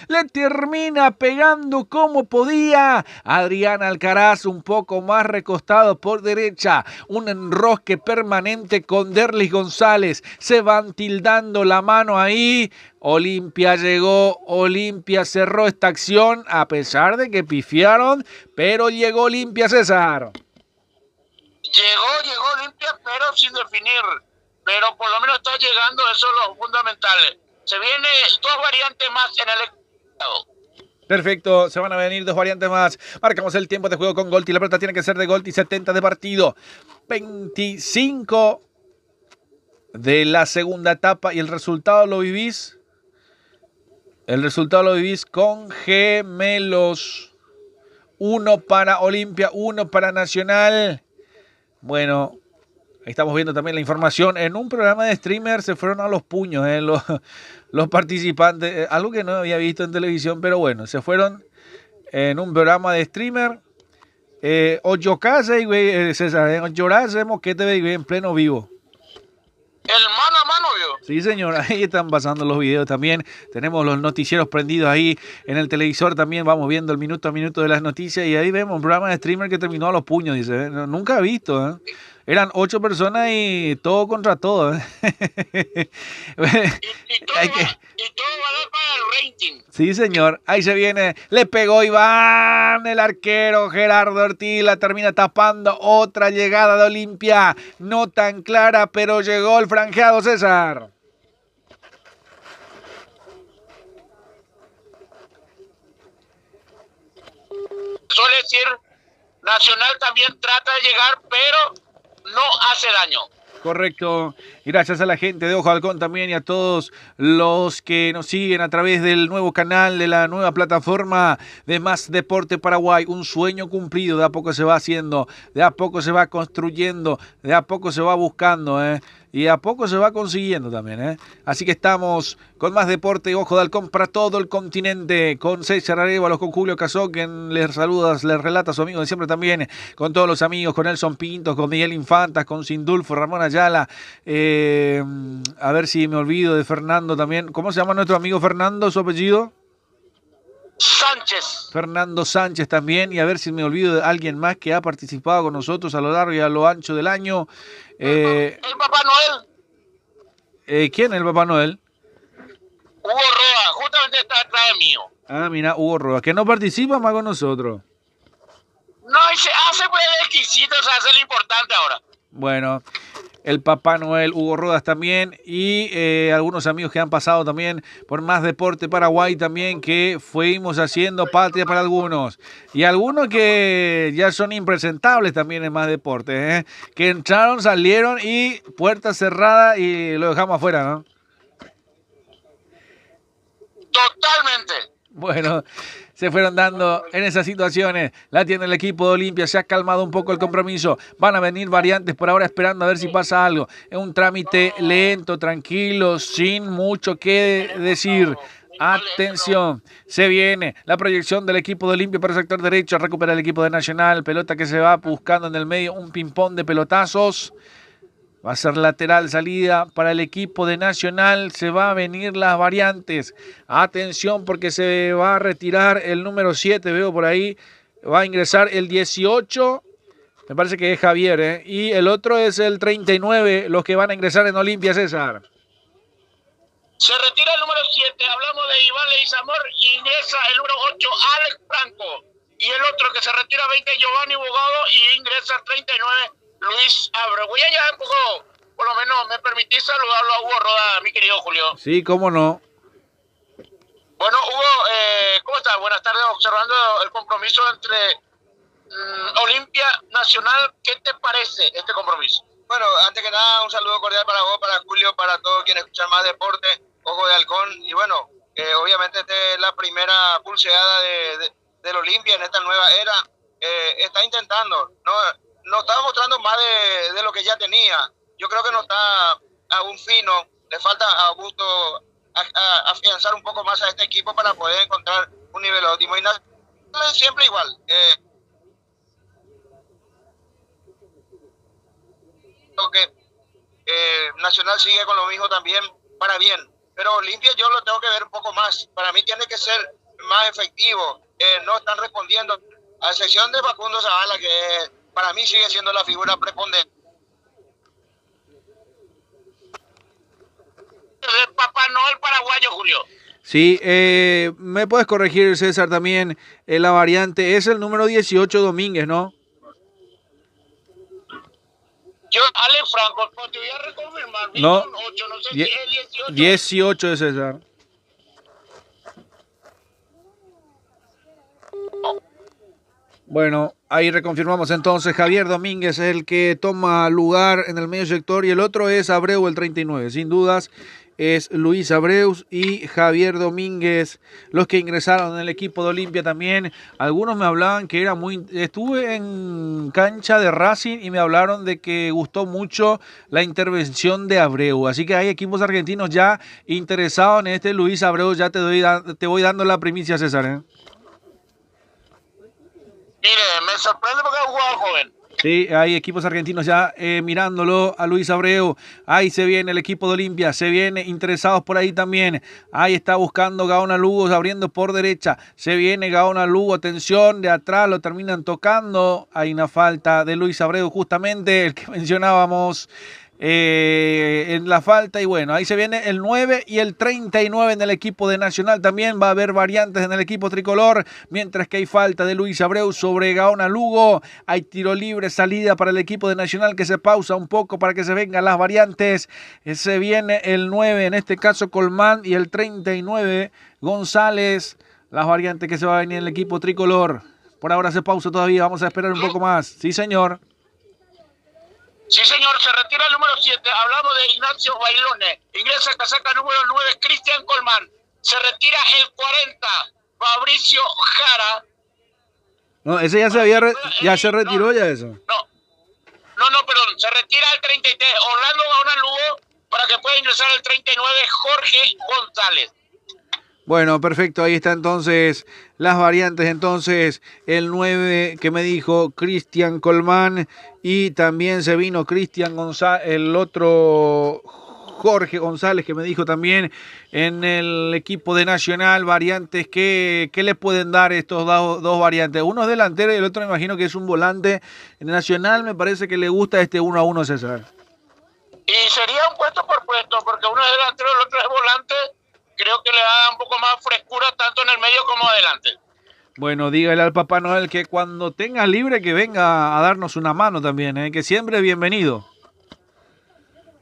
Le termina pegando como podía. Adrián Alcaraz un poco más recostado por derecha. Un enrosque permanente con Derlis González. Se van tildando la mano ahí. Olimpia llegó, Olimpia cerró esta acción a pesar de que pifiaron, pero llegó Olimpia, César. Llegó Olimpia, pero sin definir. Pero por lo menos está llegando, eso es lo fundamental. Se viene 2 variantes más en el estado. Perfecto, se van a venir 2 variantes más. Marcamos el tiempo de juego con Golti. La pelota tiene que ser de Golti, 70 de partido. 25 de la segunda etapa. ¿Y el resultado lo vivís? El resultado lo vivís con gemelos. 1 para Olimpia, 1 para Nacional. Bueno, ahí estamos viendo también la información. En un programa de streamer se fueron a los puños los participantes. Algo que no había visto en televisión, pero bueno, se fueron en un programa de streamer. Oyocase, güey, César, Oyocase, Moquete, güey, en pleno vivo. El mano a mano, vio. Sí, señor, ahí están pasando los videos también. Tenemos los noticieros prendidos ahí en el televisor también. Vamos viendo el minuto a minuto de las noticias y ahí vemos un programa de streamer que terminó a los puños, dice. Nunca he visto, ¿eh? Eran 8 personas y todo contra todo. Y todo va a dar para el rating. Sí, señor. Ahí se viene. Le pegó Iván, el arquero Gerardo Ortiz. La termina tapando. Otra llegada de Olimpia. No tan clara, pero llegó el franjeado, César. Suele decir, Nacional también trata de llegar, pero no hace daño. Correcto. Gracias a la gente de Ojo de Halcón también y a todos los que nos siguen a través del nuevo canal, de la nueva plataforma de Más Deporte Paraguay. Un sueño cumplido, de a poco se va haciendo, de a poco se va construyendo, de a poco se va buscando, y a poco se va consiguiendo también, Así que estamos con Más Deporte, Ojo de Halcón para todo el continente, con César Arévalos, con Julio Casó, quien les saluda, les relata a su amigo de siempre también, con todos los amigos, con Nelson Pintos, con Miguel Infantas, con Sindulfo, Ramón Ayala, a ver si me olvido de Fernando también. ¿Cómo se llama nuestro amigo Fernando, su apellido? Sánchez. Fernando Sánchez también, y a ver si me olvido de alguien más que ha participado con nosotros a lo largo y a lo ancho del año. El Papá Noel. ¿Quién es el Papá Noel? Hugo Roa, justamente está atrás de mío. Ah, mira, Hugo Roa, que no participa más con nosotros. No, y se hace pues el exquisito, se hace lo importante ahora. Bueno, el Papá Noel, Hugo Rodas también, y algunos amigos que han pasado también por Más Deporte Paraguay también, que fuimos haciendo patria para algunos. Y algunos que ya son impresentables también en Más Deporte, ¿eh? Que entraron, salieron y puerta cerrada y lo dejamos afuera, ¿no? Totalmente. Bueno, se fueron dando en esas situaciones. La tiene el equipo de Olimpia. Se ha calmado un poco el compromiso. Van a venir variantes por ahora esperando a ver si pasa algo. Es un trámite lento, tranquilo, sin mucho que decir. Atención, se viene la proyección del equipo de Olimpia para el sector derecho. Recupera el equipo de Nacional. Pelota que se va buscando en el medio. Un ping-pong de pelotazos. Va a ser lateral salida para el equipo de Nacional. Se va a venir las variantes. Atención porque se va a retirar el número 7. Veo por ahí. Va a ingresar el 18. Me parece que es Javier, ¿eh? Y el otro es el 39. Los que van a ingresar en Olimpia, César. Se retira el número 7. Hablamos de Iván Leizamor. Y ingresa el número 8, Alex Franco. Y el otro que se retira 20, Giovanni Bogado. Y ingresa el 39. Luis Abreu. Voy a llevar un poco, por lo menos me permitís saludarlo a Hugo Roda, mi querido Julio. Sí, cómo no. Bueno, Hugo, ¿cómo estás? Buenas tardes, observando el compromiso entre Olimpia Nacional. ¿Qué te parece este compromiso? Bueno, antes que nada, un saludo cordial para vos, para Julio, para todos quienes escuchan Más Deporte, Ojo de Halcón. Y bueno, obviamente esta es la primera pulseada del Olimpia en esta nueva era. Está intentando, no está mostrando más de lo que ya tenía. Yo creo que no está aún fino. Le falta a Augusto afianzar un poco más a este equipo para poder encontrar un nivel óptimo. Y siempre igual. Creo que Nacional sigue con lo mismo también para bien. Pero Olimpia yo lo tengo que ver un poco más. Para mí tiene que ser más efectivo. No están respondiendo. A excepción de Facundo Zavala, que para mí sigue siendo la figura preponderante. El Papá Noel paraguayo, Julio. Sí, me puedes corregir, César, también la variante. Es el número 18, Domínguez, ¿no? Yo, Alex Franco, te voy a reconfirmar. No, 8, no sé si es 18. 18 de César. Bueno, ahí reconfirmamos entonces. Javier Domínguez es el que toma lugar en el medio sector y el otro es Abreu, el 39. Sin dudas es Luis Abreu y Javier Domínguez los que ingresaron en el equipo de Olimpia también. Algunos me hablaban que era muy... Estuve en cancha de Racing y me hablaron de que gustó mucho la intervención de Abreu. Así que hay equipos argentinos ya interesados en este Luis Abreu. Ya te voy dando la primicia, César, ¿eh? Mire, me sorprende porque es un jugador joven. Sí, hay equipos argentinos ya mirándolo a Luis Abreu. Ahí se viene el equipo de Olimpia, se viene interesados por ahí también. Ahí está buscando Gaona Lugo, abriendo por derecha. Se viene Gaona Lugo, atención, de atrás lo terminan tocando. Hay una falta de Luis Abreu, justamente el que mencionábamos en la falta. Y bueno, ahí se viene el 9 y el 39 en el equipo de Nacional. También va a haber variantes en el equipo tricolor, mientras que hay falta de Luis Abreu sobre Gaona Lugo. Hay tiro libre, salida para el equipo de Nacional que se pausa un poco para que se vengan las variantes. Se viene el 9, en este caso Colmán, y el 39 González. Las variantes que se va a venir en el equipo tricolor. Por ahora se pausa todavía, vamos a esperar un poco más. Sí, señor. Sí, señor, se retira el número 7. Hablamos de Ignacio Bailones. Ingresa casaca número 9, Cristian Colmán. Se retira el 40, Fabricio Jara. No, ese ya se retiró ya eso. No, perdón. Se retira el 33, Orlando Gaona Lugo, para que pueda ingresar el 39, Jorge González. Bueno, perfecto, ahí está entonces las variantes. Entonces el 9 que me dijo Cristian Colmán, y también se vino Cristian González, el otro Jorge González, que me dijo también en el equipo de Nacional, variantes, ¿qué le pueden dar estos dos variantes? Uno es delantero y el otro me imagino que es un volante. En Nacional me parece que le gusta este 1-1, César. Y sería un puesto por puesto, porque uno es delantero y el otro es volante. Creo que le da un poco más frescura tanto en el medio como adelante. Bueno, dígale al Papá Noel que cuando tenga libre que venga a darnos una mano también, que siempre es bienvenido.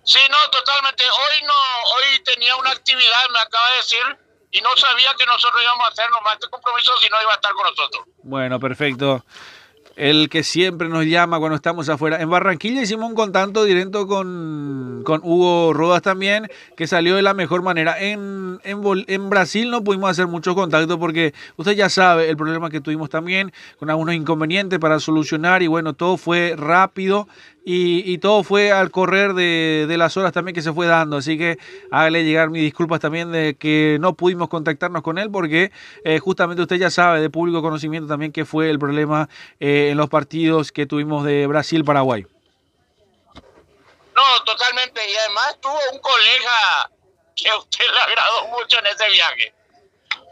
Sí, no, totalmente. Hoy tenía una actividad, me acaba de decir, y no sabía que nosotros íbamos a hacer nomás este compromiso si no iba a estar con nosotros. Bueno, perfecto. El que siempre nos llama cuando estamos afuera. En Barranquilla hicimos un contacto directo con Hugo Rodas también, que salió de la mejor manera. En Brasil no pudimos hacer muchos contactos porque usted ya sabe el problema que tuvimos también, con algunos inconvenientes para solucionar, y bueno, todo fue rápido y todo fue al correr de las horas también que se fue dando. Así que hágale llegar mis disculpas también de que no pudimos contactarnos con él porque justamente usted ya sabe de público conocimiento también que fue el problema en los partidos que tuvimos de Brasil-Paraguay. No, totalmente. Y además tuvo un colega que a usted le agradó mucho en ese viaje.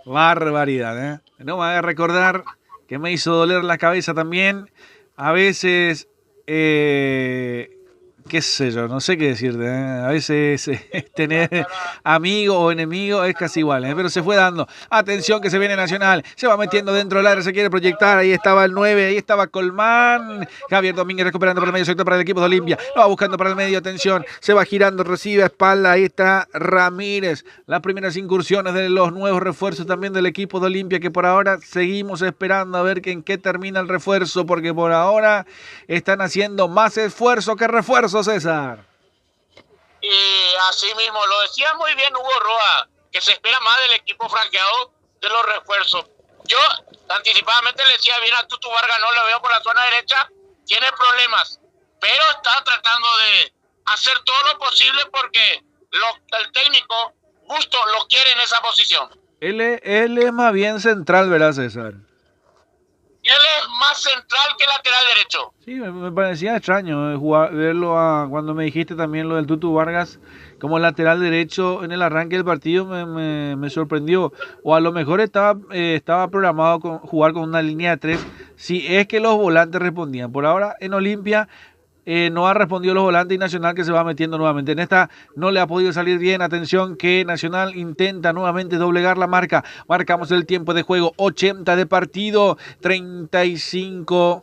Barbaridad, ¿eh? No me haga recordar que me hizo doler la cabeza también. A veces, qué sé yo, no sé qué decirte, ¿eh? A veces tener amigo o enemigo es casi igual, ¿eh? Pero se fue dando. Atención que se viene Nacional, se va metiendo dentro del área, se quiere proyectar, ahí estaba el 9, ahí estaba Colmán. Javier Domínguez recuperando por el medio sector para el equipo de Olimpia, lo va buscando para el medio, atención, se va girando, recibe a espalda, ahí está Ramírez. Las primeras incursiones de los nuevos refuerzos también del equipo de Olimpia, que por ahora seguimos esperando a ver en qué termina el refuerzo, porque por ahora están haciendo más esfuerzo que refuerzo, César. Y así mismo, lo decía muy bien Hugo Roa, que se espera más del equipo franqueado de los refuerzos. Yo anticipadamente le decía bien a Tutu Vargas, no lo veo por la zona derecha, tiene problemas, pero está tratando de hacer todo lo posible porque el técnico Busto lo quiere en esa posición. Él es más bien central, ¿verdad, César? Él es más central que lateral derecho. Sí, me parecía extraño verlo cuando me dijiste también lo del Tutu Vargas como lateral derecho en el arranque del partido, me sorprendió. O a lo mejor estaba programado jugar con una línea de 3, si es que los volantes respondían. Por ahora en Olimpia no ha respondido los volantes y Nacional que se va metiendo nuevamente. En esta no le ha podido salir bien. Atención que Nacional intenta nuevamente doblegar la marca. Marcamos el tiempo de juego, 80 de partido, 35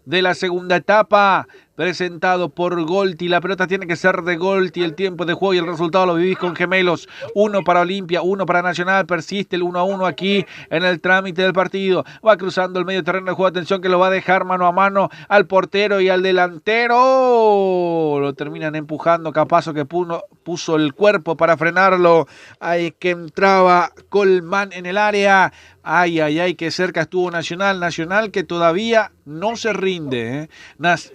de la segunda etapa. Presentado por Golti, la pelota tiene que ser de Golti, el tiempo de juego y el resultado lo vivís con Gemelos, 1 para Olimpia, 1 para Nacional, persiste el 1-1 aquí en el trámite del partido, va cruzando el medio terreno de juego, atención que lo va a dejar mano a mano al portero y al delantero, lo terminan empujando, Capazo que puso el cuerpo para frenarlo, ahí que entraba Colmán en el área, ay, que cerca estuvo Nacional que todavía no se rinde,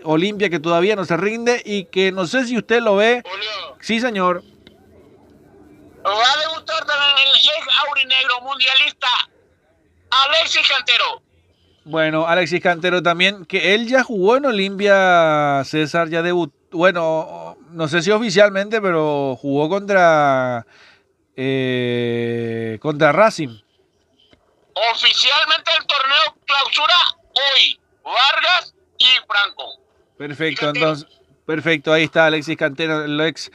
Olimpia que todavía no se rinde y que no sé si usted lo ve. Julio. Sí, señor. Va a debutar también el ex aurinegro mundialista Alexis Cantero. Bueno, Alexis Cantero también, que él ya jugó en Olimpia, César, ya debutó. Bueno, no sé si oficialmente, pero jugó contra Racing. Oficialmente el torneo clausura hoy Vargas y Franco. Perfecto, entonces, perfecto, ahí está Alexis Cantero, el ex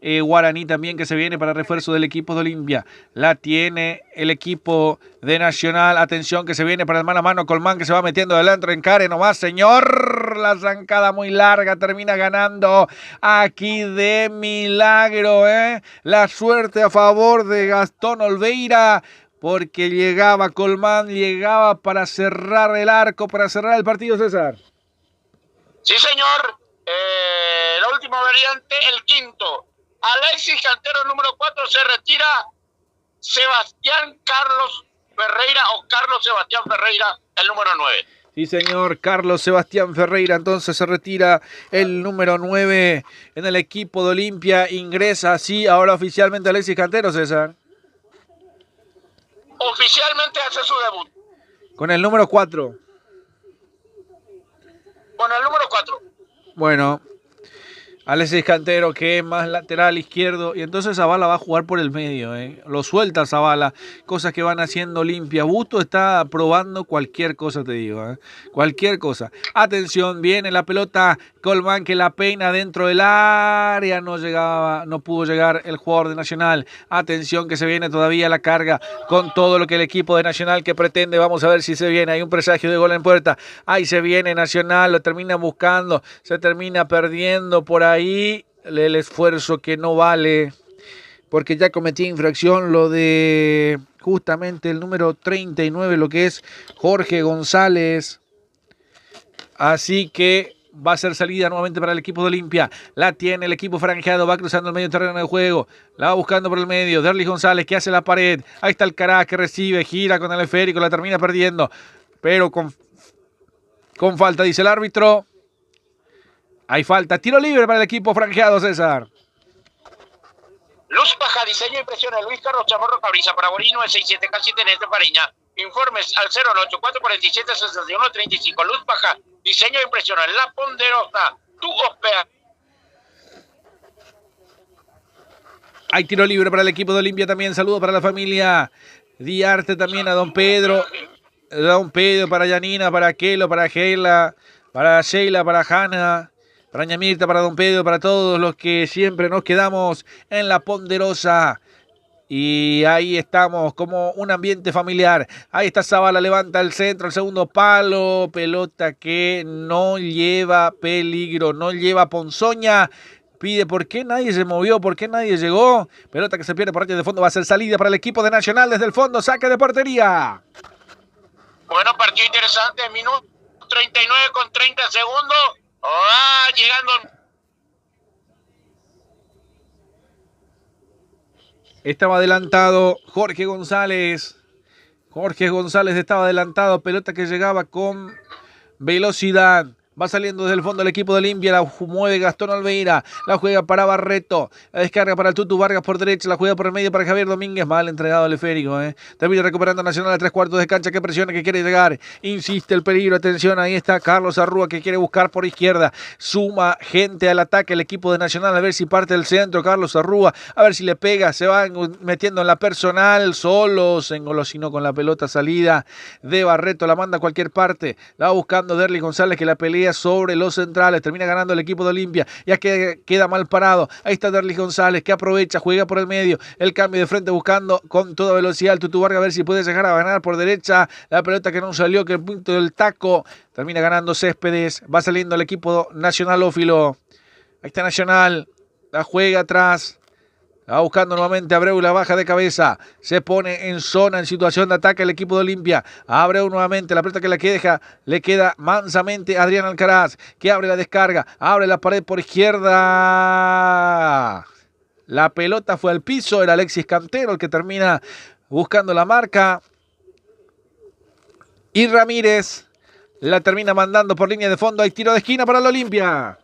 guaraní también que se viene para refuerzo del equipo de Olimpia. La tiene el equipo de Nacional, atención que se viene para el mano a mano, Colmán que se va metiendo adelante, encare nomás, señor, la zancada muy larga, termina ganando aquí de milagro, la suerte a favor de Gastón Olveira, porque llegaba Colmán, llegaba para cerrar el arco, para cerrar el partido, César. Sí, señor. La última variante, el quinto. Alexis Cantero, número 4, se retira. Sebastián Carlos Ferreira o Carlos Sebastián Ferreira, el número 9. Sí, señor, Carlos Sebastián Ferreira, entonces se retira el número 9 en el equipo de Olimpia. Ingresa así ahora oficialmente Alexis Cantero, César. Oficialmente hace su debut. Con el número 4. Con el número 4. Bueno, Alexis Cantero, que es más lateral izquierdo, y entonces Zavala va a jugar por el medio, lo suelta Zavala, cosas que van haciendo Olimpia. Busto está probando cualquier cosa, te digo, cualquier cosa. Atención, viene la pelota, Colmán que la peina dentro del área, no pudo llegar el jugador de Nacional. Atención que se viene todavía la carga con todo lo que el equipo de Nacional que pretende, vamos a ver si se viene, hay un presagio de gol en puerta, ahí se viene Nacional, lo termina buscando, se termina perdiendo por ahí el esfuerzo que no vale, porque ya cometí infracción lo de justamente el número 39, lo que es Jorge González, así que va a ser salida nuevamente para el equipo de Olimpia. La tiene el equipo franjeado, va cruzando el medio terreno de juego, la va buscando por el medio, Derlis González que hace la pared, ahí está Alcaraz que recibe, gira con el esférico, la termina perdiendo, pero con falta, dice el árbitro. Hay falta, tiro libre para el equipo franjeado, César. Luz baja, diseño, impresión, Luis Carlos Chamorro Cabrisa, para Borino, el 67, casi tenés de Fariña. Informes al 08447-6135. Luz baja, diseño, impresión, La Ponderosa, tu hospeda. Hay tiro libre para el equipo de Olimpia también. Saludos para la familia Diarte también, a don Pedro. Don Pedro, para Yanina, para Kelo, para Sheila, para Hanna, para Ñamirta, para don Pedro, para todos los que siempre nos quedamos en La Ponderosa. Y ahí estamos, como un ambiente familiar. Ahí está Zavala, levanta el centro, el segundo palo. Pelota que no lleva peligro, no lleva ponzoña. Pide por qué nadie se movió, por qué nadie llegó. Pelota que se pierde por allá de fondo, va a ser salida para el equipo de Nacional desde el fondo, saque de portería. Bueno, partido interesante, minuto 39 con 30 segundos. Llegando. Estaba adelantado Jorge González. Jorge González estaba adelantado. Pelota que llegaba con velocidad. Va saliendo desde el fondo el equipo de Olimpia, la mueve Gastón Alveira, la juega para Barreto, la descarga para el Tutu Vargas por derecha, la juega por el medio para Javier Domínguez, mal entregado el esférico, Termina recuperando Nacional a 3/4 de cancha, que presiona, que quiere llegar, insiste el peligro, atención, ahí está Carlos Arrúa que quiere buscar por izquierda, suma gente al ataque el equipo de Nacional, a ver si parte del centro, Carlos Arrúa, a ver si le pega, se va metiendo en la personal, solo se engolosinó con la pelota salida de Barreto, la manda a cualquier parte, la va buscando Derlis González que la pelea sobre los centrales, termina ganando el equipo de Olimpia, ya que queda mal parado, ahí está Derlis González que aprovecha, juega por el medio, el cambio de frente buscando con toda velocidad el Tutu Vargas, a ver si puede llegar a ganar por derecha, la pelota que no salió, que el punto del taco, termina ganando Céspedes, va saliendo el equipo nacionalófilo, ahí está Nacional, la juega atrás, va buscando nuevamente Abreu, la baja de cabeza, se pone en zona, en situación de ataque el equipo de Olimpia, Abreu nuevamente, la pelota que le queda mansamente a Adrián Alcaraz, que abre la descarga, abre la pared por izquierda, la pelota fue al piso, era Alexis Cantero el que termina buscando la marca, y Ramírez la termina mandando por línea de fondo, hay tiro de esquina para la Olimpia.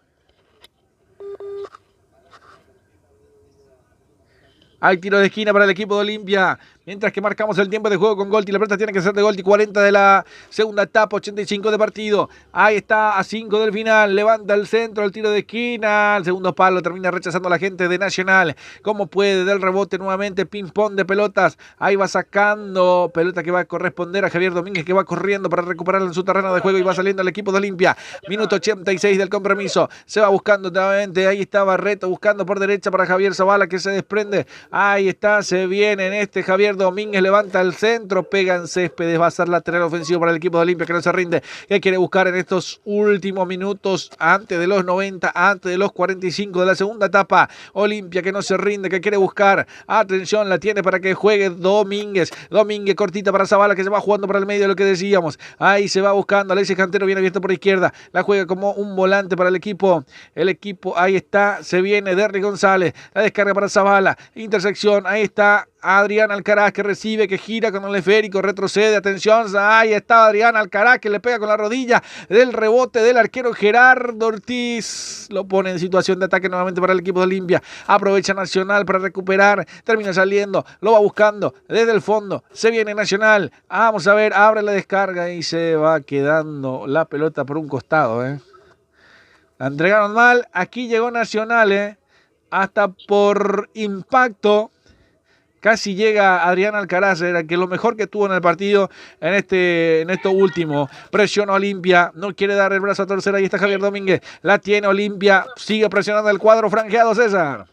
Hay tiro de esquina para el equipo de Olimpia. Mientras que marcamos el tiempo de juego con Golti. La pelota tiene que ser de Golti. 40 de la segunda etapa. 85 de partido. Ahí está a 5 del final. Levanta el centro. El tiro de esquina. El segundo palo. Termina rechazando la gente de Nacional. Como puede del rebote nuevamente. Ping-pong de pelotas. Ahí va sacando. Pelota que va a corresponder a Javier Domínguez. Que va corriendo para recuperarla en su terreno de juego. Y va saliendo el equipo de Olimpia. Minuto 86 del compromiso. Se va buscando nuevamente. Ahí está Barreto. Buscando por derecha para Javier Zavala. Que se desprende. Ahí está. Se viene en este Javier Domínguez, levanta el centro, pega en Céspedes, va a ser lateral ofensivo para el equipo de Olimpia que no se rinde, que quiere buscar en estos últimos minutos, antes de los 90, antes de los 45 de la segunda etapa. Olimpia que no se rinde, que quiere buscar, atención, la tiene para que juegue Domínguez cortita para Zavala que se va jugando para el medio, lo que decíamos, ahí se va buscando, Alexis Cantero viene abierto por izquierda, la juega como un volante para el equipo, ahí está, se viene Derlis González, la descarga para Zavala, intersección, ahí está Adrián Alcaraz que recibe, que gira con el esférico, retrocede, atención, ahí está Adrián Alcaraz que le pega con la rodilla del rebote del arquero Gerardo Ortiz, lo pone en situación de ataque nuevamente para el equipo de Olimpia, aprovecha Nacional para recuperar, termina saliendo, lo va buscando desde el fondo, se viene Nacional, vamos a ver, abre la descarga y se va quedando la pelota por un costado, La entregaron mal. Aquí llegó Nacional, hasta por impacto. Casi llega Adrián Alcaraz, era que lo mejor que tuvo en el partido en esto último. Presiona Olimpia, no quiere dar el brazo a torcer. Ahí está Javier Domínguez. La tiene Olimpia, sigue presionando el cuadro franjeado, César.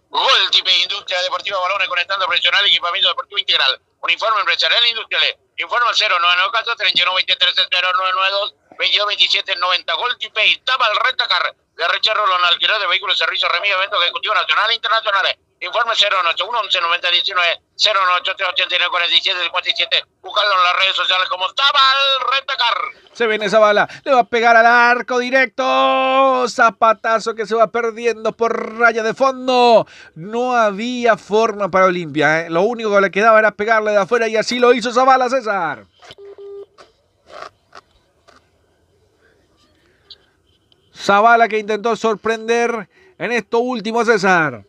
Goltipe Industria Deportiva Balones conectando profesional equipamiento deportivo integral. Uniforme empresarial industrial. Informe al 099 39 23 0992 22 27 90. Goltipe y tapa el rentacar. Garrecha Rolón, alquiler de vehículos, servicios, remedios, eventos ejecutivos nacionales e internacionales. Informe 091 11 90 19 098 89 47 57. Búscalo en las redes sociales como Tabal Rentacar. Se viene esa bala, le va a pegar al arco directo. Zapatazo que se va perdiendo por raya de fondo. No había forma para Olimpia. Lo único que le quedaba era pegarle de afuera y así lo hizo Zavala, César. Zavala que intentó sorprender en esto último, César.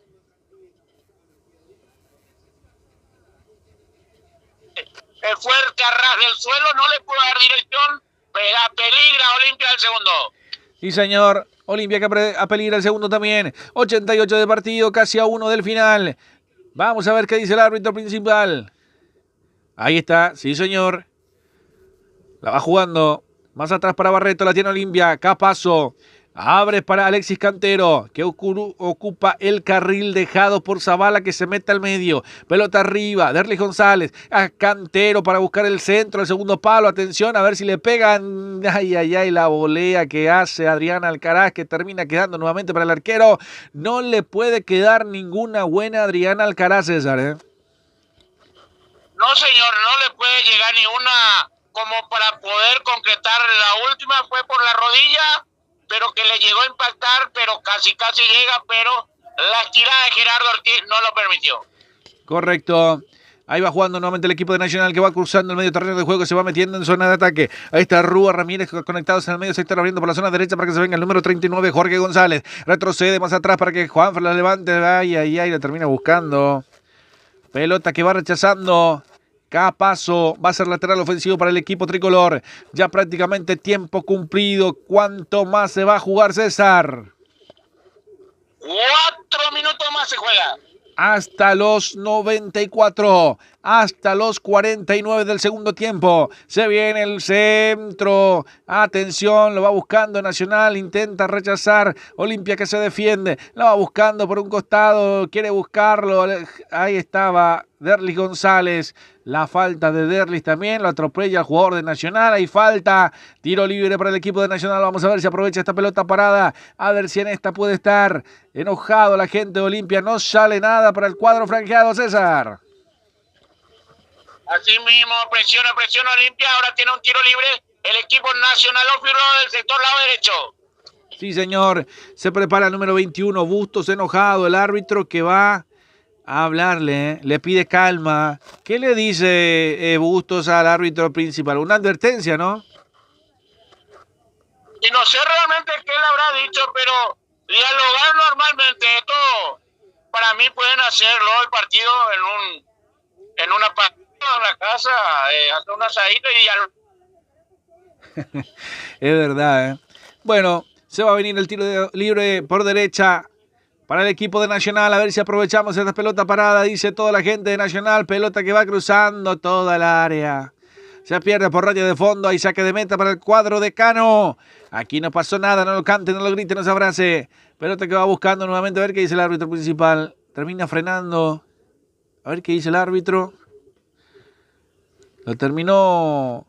El fuerte arras del suelo no le pudo dar dirección. Peligra Olimpia el segundo. Sí, señor. Olimpia que apeligra el segundo también. 88 de partido, casi a 1 del final. Vamos a ver qué dice el árbitro principal. Ahí está, sí, señor. La va jugando. Más atrás para Barreto, la tiene Olimpia. Capazo. Abre para Alexis Cantero, que ocupa el carril dejado por Zavala, que se mete al medio. Pelota arriba, Derlis González. A Cantero para buscar el centro, el segundo palo. Atención, a ver si le pegan. Ay, la volea que hace Adrián Alcaraz, que termina quedando nuevamente para el arquero. No le puede quedar ninguna buena Adrián Alcaraz, César, No, señor, no le puede llegar ni una como para poder concretar. La última fue por la rodilla, pero que le llegó a impactar, pero casi llega, pero la estirada de Gerardo Ortiz no lo permitió. Correcto. Ahí va jugando nuevamente el equipo de Nacional, que va cruzando el medio terreno de juego, se va metiendo en zona de ataque. Ahí está Rúa Ramírez conectados en el medio sector, abriendo por la zona derecha para que se venga el número 39, Jorge González. Retrocede más atrás para que Juanfer la levante. Ay, la termina buscando. Pelota que va rechazando. Capazo va a ser lateral ofensivo para el equipo tricolor. Ya prácticamente tiempo cumplido. ¿Cuánto más se va a jugar, César? 4 minutos más se juega. Hasta los 94, hasta los 49 del segundo tiempo. Se viene el centro. Atención, lo va buscando Nacional. Intenta rechazar. Olimpia que se defiende. La va buscando por un costado. Quiere buscarlo. Ahí estaba Derlis González. La falta de Derlis también. Lo atropella el jugador de Nacional. Hay falta. Tiro libre para el equipo de Nacional. Vamos a ver si aprovecha esta pelota parada. A ver si en esta puede estar enojado la gente de Olimpia. No sale nada para el cuadro franjeado, César. Así mismo, presiona Olimpia. Ahora tiene un tiro libre. El equipo Nacional ofiró del sector lado derecho. Sí, señor. Se prepara el número 21. Bustos enojado. El árbitro que va a hablarle, le pide calma. ¿Qué le dice Bustos al árbitro principal? Una advertencia, ¿no? Y no sé realmente qué le habrá dicho, pero dialogar normalmente, esto para mí pueden hacerlo el partido en una la casa, hacer un asadito y Es verdad, ¿eh? Bueno, se va a venir el tiro libre por derecha para el equipo de Nacional. A ver si aprovechamos esta pelota parada, dice toda la gente de Nacional. Pelota que va cruzando toda el área. Se pierde por raya de fondo. Hay saque de meta para el cuadro de Cano. Aquí no pasó nada, no lo cante, no lo grite, no se abrace. Pelota que va buscando nuevamente, a ver qué dice el árbitro principal. Termina frenando. A ver qué dice el árbitro. Lo terminó.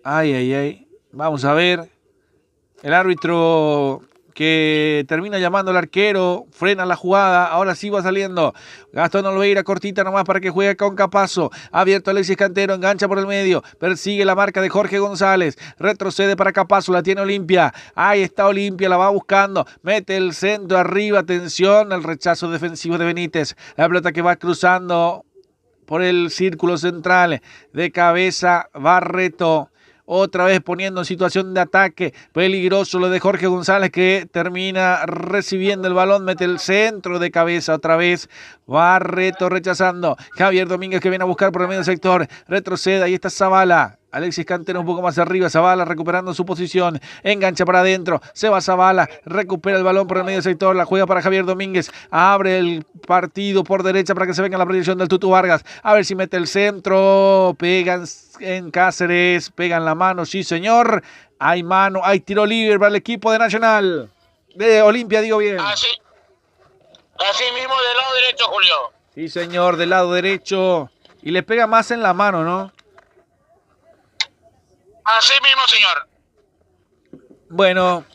Ay. Vamos a ver. El árbitro que termina llamando al arquero, frena la jugada, ahora sí va saliendo. Gastón Olveira, cortita nomás para que juegue con Capazo. Abierto Alexis Cantero, engancha por el medio, persigue la marca de Jorge González, retrocede para Capazo, la tiene Olimpia. Ahí está Olimpia, la va buscando, mete el centro arriba, atención al rechazo defensivo de Benítez. La pelota que va cruzando por el círculo central, de cabeza Barreto. Otra vez poniendo en situación de ataque. Peligroso lo de Jorge González, que termina recibiendo el balón. Mete el centro de cabeza otra vez. Barreto rechazando. Javier Domínguez que viene a buscar por el medio sector. Retrocede. Ahí está Zavala. Alexis Cantero un poco más arriba, Zavala recuperando su posición, engancha para adentro, se va Zavala, recupera el balón por el medio sector, la juega para Javier Domínguez, abre el partido por derecha para que se venga la proyección del Tutu Vargas, a ver si mete el centro, pegan en Cáceres, pegan la mano, sí señor, hay mano, hay tiro libre para el equipo de Nacional, de Olimpia, digo bien. Así mismo del lado derecho, Julio. Sí señor, del lado derecho, y le pega más en la mano, ¿no? Así mismo, señor. Bueno,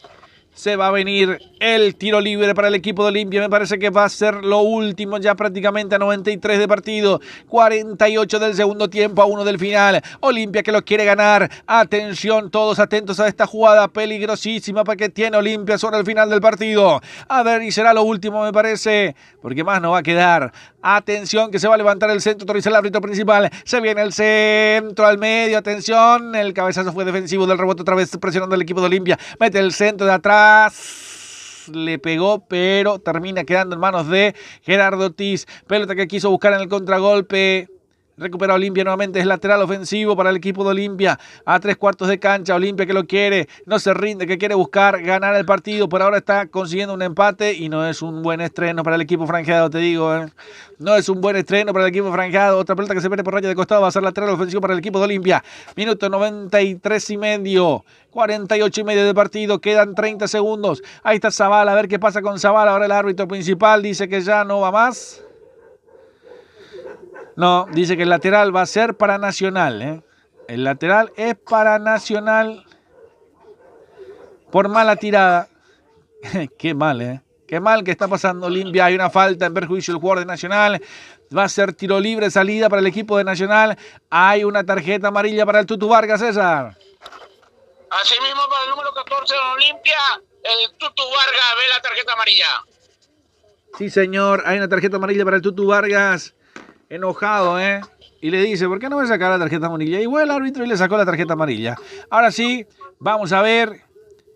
se va a venir el tiro libre para el equipo de Olimpia. Me parece que va a ser lo último ya prácticamente a 93 de partido. 48 del segundo tiempo a 1 del final. Olimpia que lo quiere ganar. Atención, todos atentos a esta jugada peligrosísima para que tiene Olimpia sobre el final del partido. A ver, y será lo último me parece, porque más no va a quedar. Atención que se va a levantar el centro, autoriza el árbitro principal. Se viene el centro al medio. Atención, el cabezazo fue defensivo del rebote otra vez presionando al equipo de Olimpia. Mete el centro de atrás. Le pegó, pero termina quedando en manos de Gerardo Ortiz. Pelota que quiso buscar en el contragolpe. Recupera Olimpia nuevamente, es lateral ofensivo para el equipo de Olimpia. A 3/4 de cancha, Olimpia que lo quiere, no se rinde, que quiere buscar ganar el partido. Por ahora está consiguiendo un empate y no es un buen estreno para el equipo franjeado, te digo. No es un buen estreno para el equipo franjeado. Otra pelota que se mete por raya de costado va a ser lateral ofensivo para el equipo de Olimpia. Minuto 93 y medio. 48 y medio de partido, quedan 30 segundos. Ahí está Zavala, a ver qué pasa con Zavala. Ahora el árbitro principal dice que ya no va más. No, dice que el lateral va a ser para Nacional, ¿eh? El lateral es para Nacional por mala tirada. Qué mal, ¿eh? Qué mal que está pasando Olimpia. Hay una falta en perjuicio del jugador de Nacional. Va a ser tiro libre, salida para el equipo de Nacional. Hay una tarjeta amarilla para el Tutu Vargas, César. Así mismo para el número 14 de Olimpia, el Tutu Vargas ve la tarjeta amarilla. Sí, señor, hay una tarjeta amarilla para el Tutu Vargas. Enojado, ¿eh? Y le dice, ¿por qué no me saca la tarjeta amarilla? Y bueno, el árbitro y le sacó la tarjeta amarilla. Ahora sí, vamos a ver.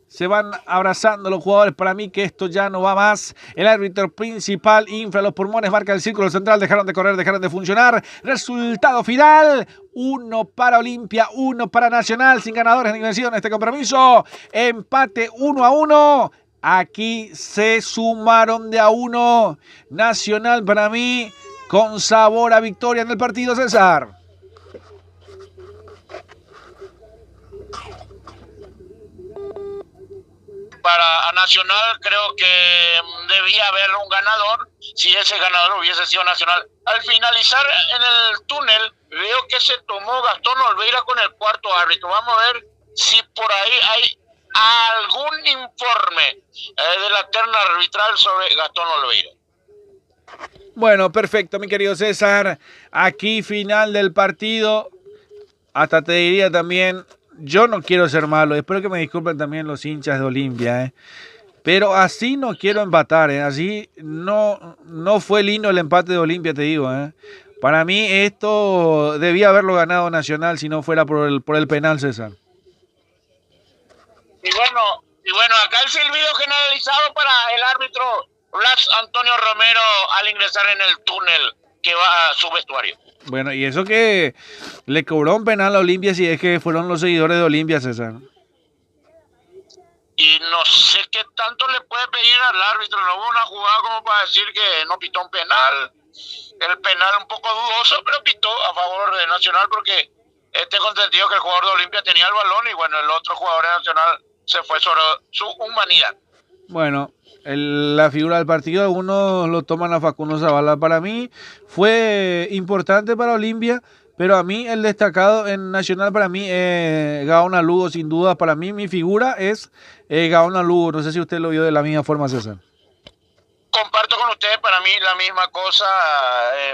Se van abrazando los jugadores. Para mí que esto ya no va más. El árbitro principal infla los pulmones, marca el círculo central. Dejaron de correr, dejaron de funcionar. Resultado final. 1 para Olimpia, 1 para Nacional. Sin ganadores ni vencidos en este compromiso. Empate 1-1. Aquí se sumaron de a 1. Nacional para mí con sabor a victoria en el partido, César. Para Nacional creo que debía haber un ganador, si ese ganador hubiese sido Nacional. Al finalizar en el túnel, veo que se tomó Gastón Olveira con el cuarto árbitro. Vamos a ver si por ahí hay algún informe de la terna arbitral sobre Gastón Olveira. Bueno, perfecto, mi querido César. Aquí final del partido. Hasta te diría también, yo no quiero ser malo. Espero que me disculpen también los hinchas de Olimpia, pero así no quiero empatar, así no fue lindo el empate de Olimpia, te digo. Para mí esto debía haberlo ganado Nacional si no fuera por el penal, César. Y bueno, acá el silbido generalizado para el árbitro Blas Antonio Romero al ingresar en el túnel que va a su vestuario. Bueno, y eso que le cobró un penal a Olimpia si es que fueron los seguidores de Olimpia, César. Y no sé qué tanto le puede pedir al árbitro. No hubo una jugada como para decir que no pitó un penal. El penal un poco dudoso, pero pitó a favor de Nacional porque consentido que el jugador de Olimpia tenía el balón y bueno, el otro jugador de Nacional se fue sobre su humanidad. Bueno, la figura del partido, algunos lo toman a Facundo Zavala. Para mí fue importante para Olimpia, pero a mí el destacado en Nacional, para mí, Gaona Lugo, sin duda. Para mí, mi figura es Gaona Lugo. No sé si usted lo vio de la misma forma, César. Comparto con ustedes, para mí, la misma cosa.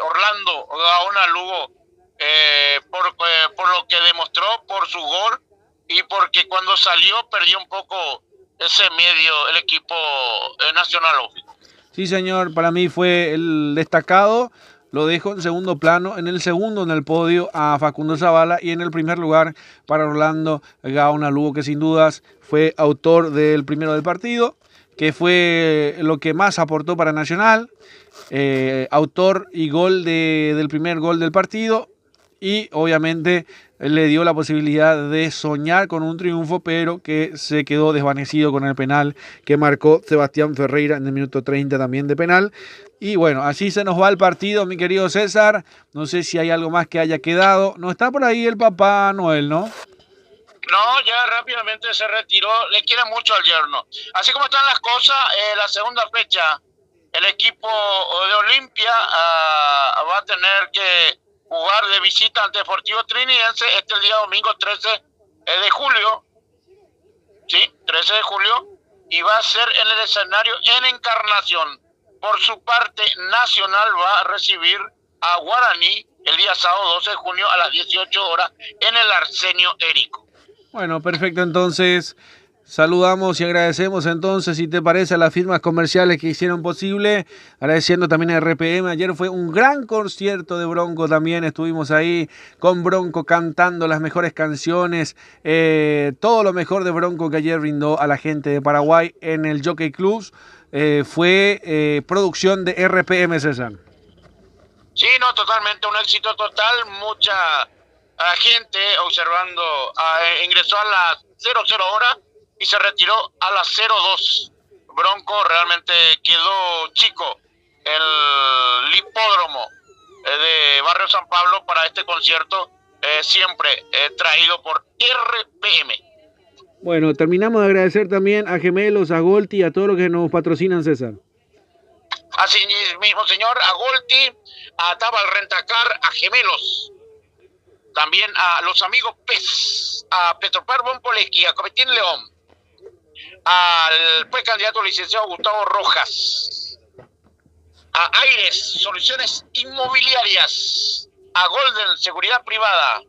Orlando Gaona Lugo, por lo que demostró, por su gol y porque cuando salió perdió un poco ese medio, el equipo nacional. Sí, señor, para mí fue el destacado. Lo dejo en segundo plano, en el segundo en el podio a Facundo Zavala y en el primer lugar para Orlando Gaona Lugo, que sin dudas fue autor del primero del partido, que fue lo que más aportó para Nacional, autor y gol del primer gol del partido y obviamente le dio la posibilidad de soñar con un triunfo, pero que se quedó desvanecido con el penal que marcó Sebastián Ferreira en el minuto 30 también de penal. Y bueno, así se nos va el partido, mi querido César. No sé si hay algo más que haya quedado. No está por ahí el Papá Noel, ¿no? No, ya rápidamente se retiró. Le quiere mucho al yerno. Así como están las cosas, la segunda fecha, el equipo de Olimpia va a tener que jugar de visita ante Deportivo Trinidense el día domingo 13 de julio. Sí, 13 de julio. Y va a ser en el escenario en Encarnación. Por su parte, Nacional va a recibir a Guaraní el día sábado 12 de junio a las 18 horas en el Arsenio Érico. Bueno, perfecto, entonces saludamos y agradecemos entonces, si te parece, a las firmas comerciales que hicieron posible, agradeciendo también a RPM. Ayer fue un gran concierto de Bronco también, estuvimos ahí con Bronco cantando las mejores canciones, todo lo mejor de Bronco que ayer brindó a la gente de Paraguay en el Jockey Club, fue producción de RPM, César. Sí, no, totalmente, un éxito total, mucha gente observando, ingresó a las 00 horas y se retiró a las 02. Bronco realmente quedó chico el hipódromo de Barrio San Pablo para este concierto, siempre traído por RPM. Bueno, terminamos de agradecer también a Gemelos, a Golti y a todos los que nos patrocinan, César. Así mismo, señor, a Golti, a Tabal Rentacar, a Gemelos, también a los amigos PES, a Petropar Bonpoleski, a Cometín León, al pues candidato licenciado Gustavo Rojas, a Aires Soluciones Inmobiliarias, a Golden Seguridad Privada,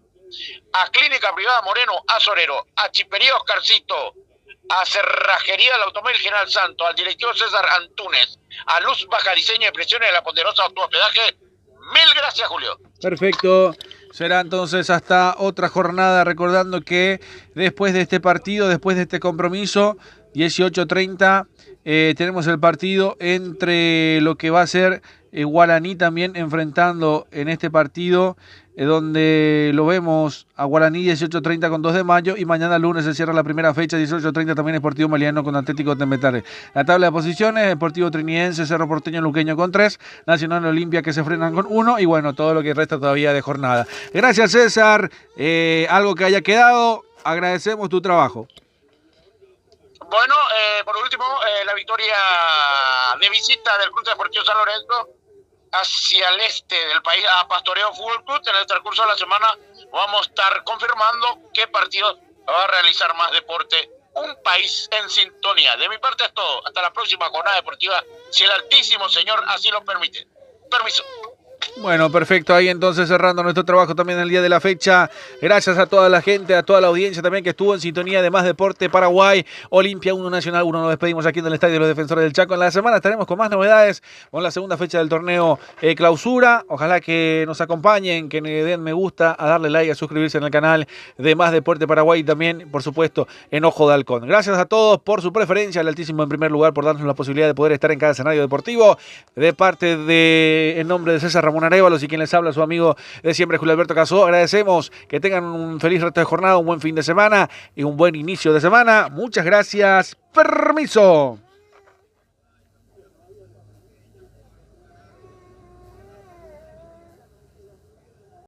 a Clínica Privada Moreno Azorero, a Chipería Oscarcito, a Cerrajería del Automóvil General Santo, al directivo César Antúnez, a Luz Baja Diseño y Impresiones de la Poderosa Autohospedaje. Mil gracias, Julio. Perfecto. Será entonces hasta otra jornada, recordando que después de este partido, después de este compromiso, 18:30, tenemos el partido entre lo que va a ser Guaraní también enfrentando en este partido, donde lo vemos a Guaraní 18:30 con 2 de mayo, y mañana lunes se cierra la primera fecha, 18:30 también Sportivo Maliano con Atlético Tembetare. La tabla de posiciones: Deportivo Trinidense, Cerro Porteño, Luqueño con 3, Nacional, Olimpia que se frenan con 1, y bueno, todo lo que resta todavía de jornada. Gracias, César. Algo que haya quedado, agradecemos tu trabajo. Bueno, por último, la victoria de visita del Club Deportivo San Lorenzo hacia el este del país, a Pastoreo Fútbol Club. En el transcurso de la semana vamos a estar confirmando qué partidos va a realizar Más Deporte, un país en sintonía. De mi parte es todo. Hasta la próxima jornada deportiva, si el Altísimo Señor así lo permite. Permiso. Bueno, perfecto, ahí entonces cerrando nuestro trabajo también el día de la fecha. Gracias a toda la gente, a toda la audiencia también que estuvo en sintonía de Más Deporte Paraguay. Olimpia 1, Nacional 1. Nos despedimos aquí en el Estadio de los Defensores del Chaco. En la semana estaremos con más novedades, con la segunda fecha del torneo clausura. Ojalá que nos acompañen, que le den me gusta, a darle like, a suscribirse en el canal de Más Deporte Paraguay y también, por supuesto, en Ojo de Halcón. Gracias a todos por su preferencia, al Altísimo en primer lugar por darnos la posibilidad de poder estar en cada escenario deportivo. De parte de, en nombre de César Ramón Arévalos y quien les habla, su amigo de siempre, Julio Alberto Casó, agradecemos que tengan un feliz resto de jornada, un buen fin de semana y un buen inicio de semana. Muchas gracias. Permiso.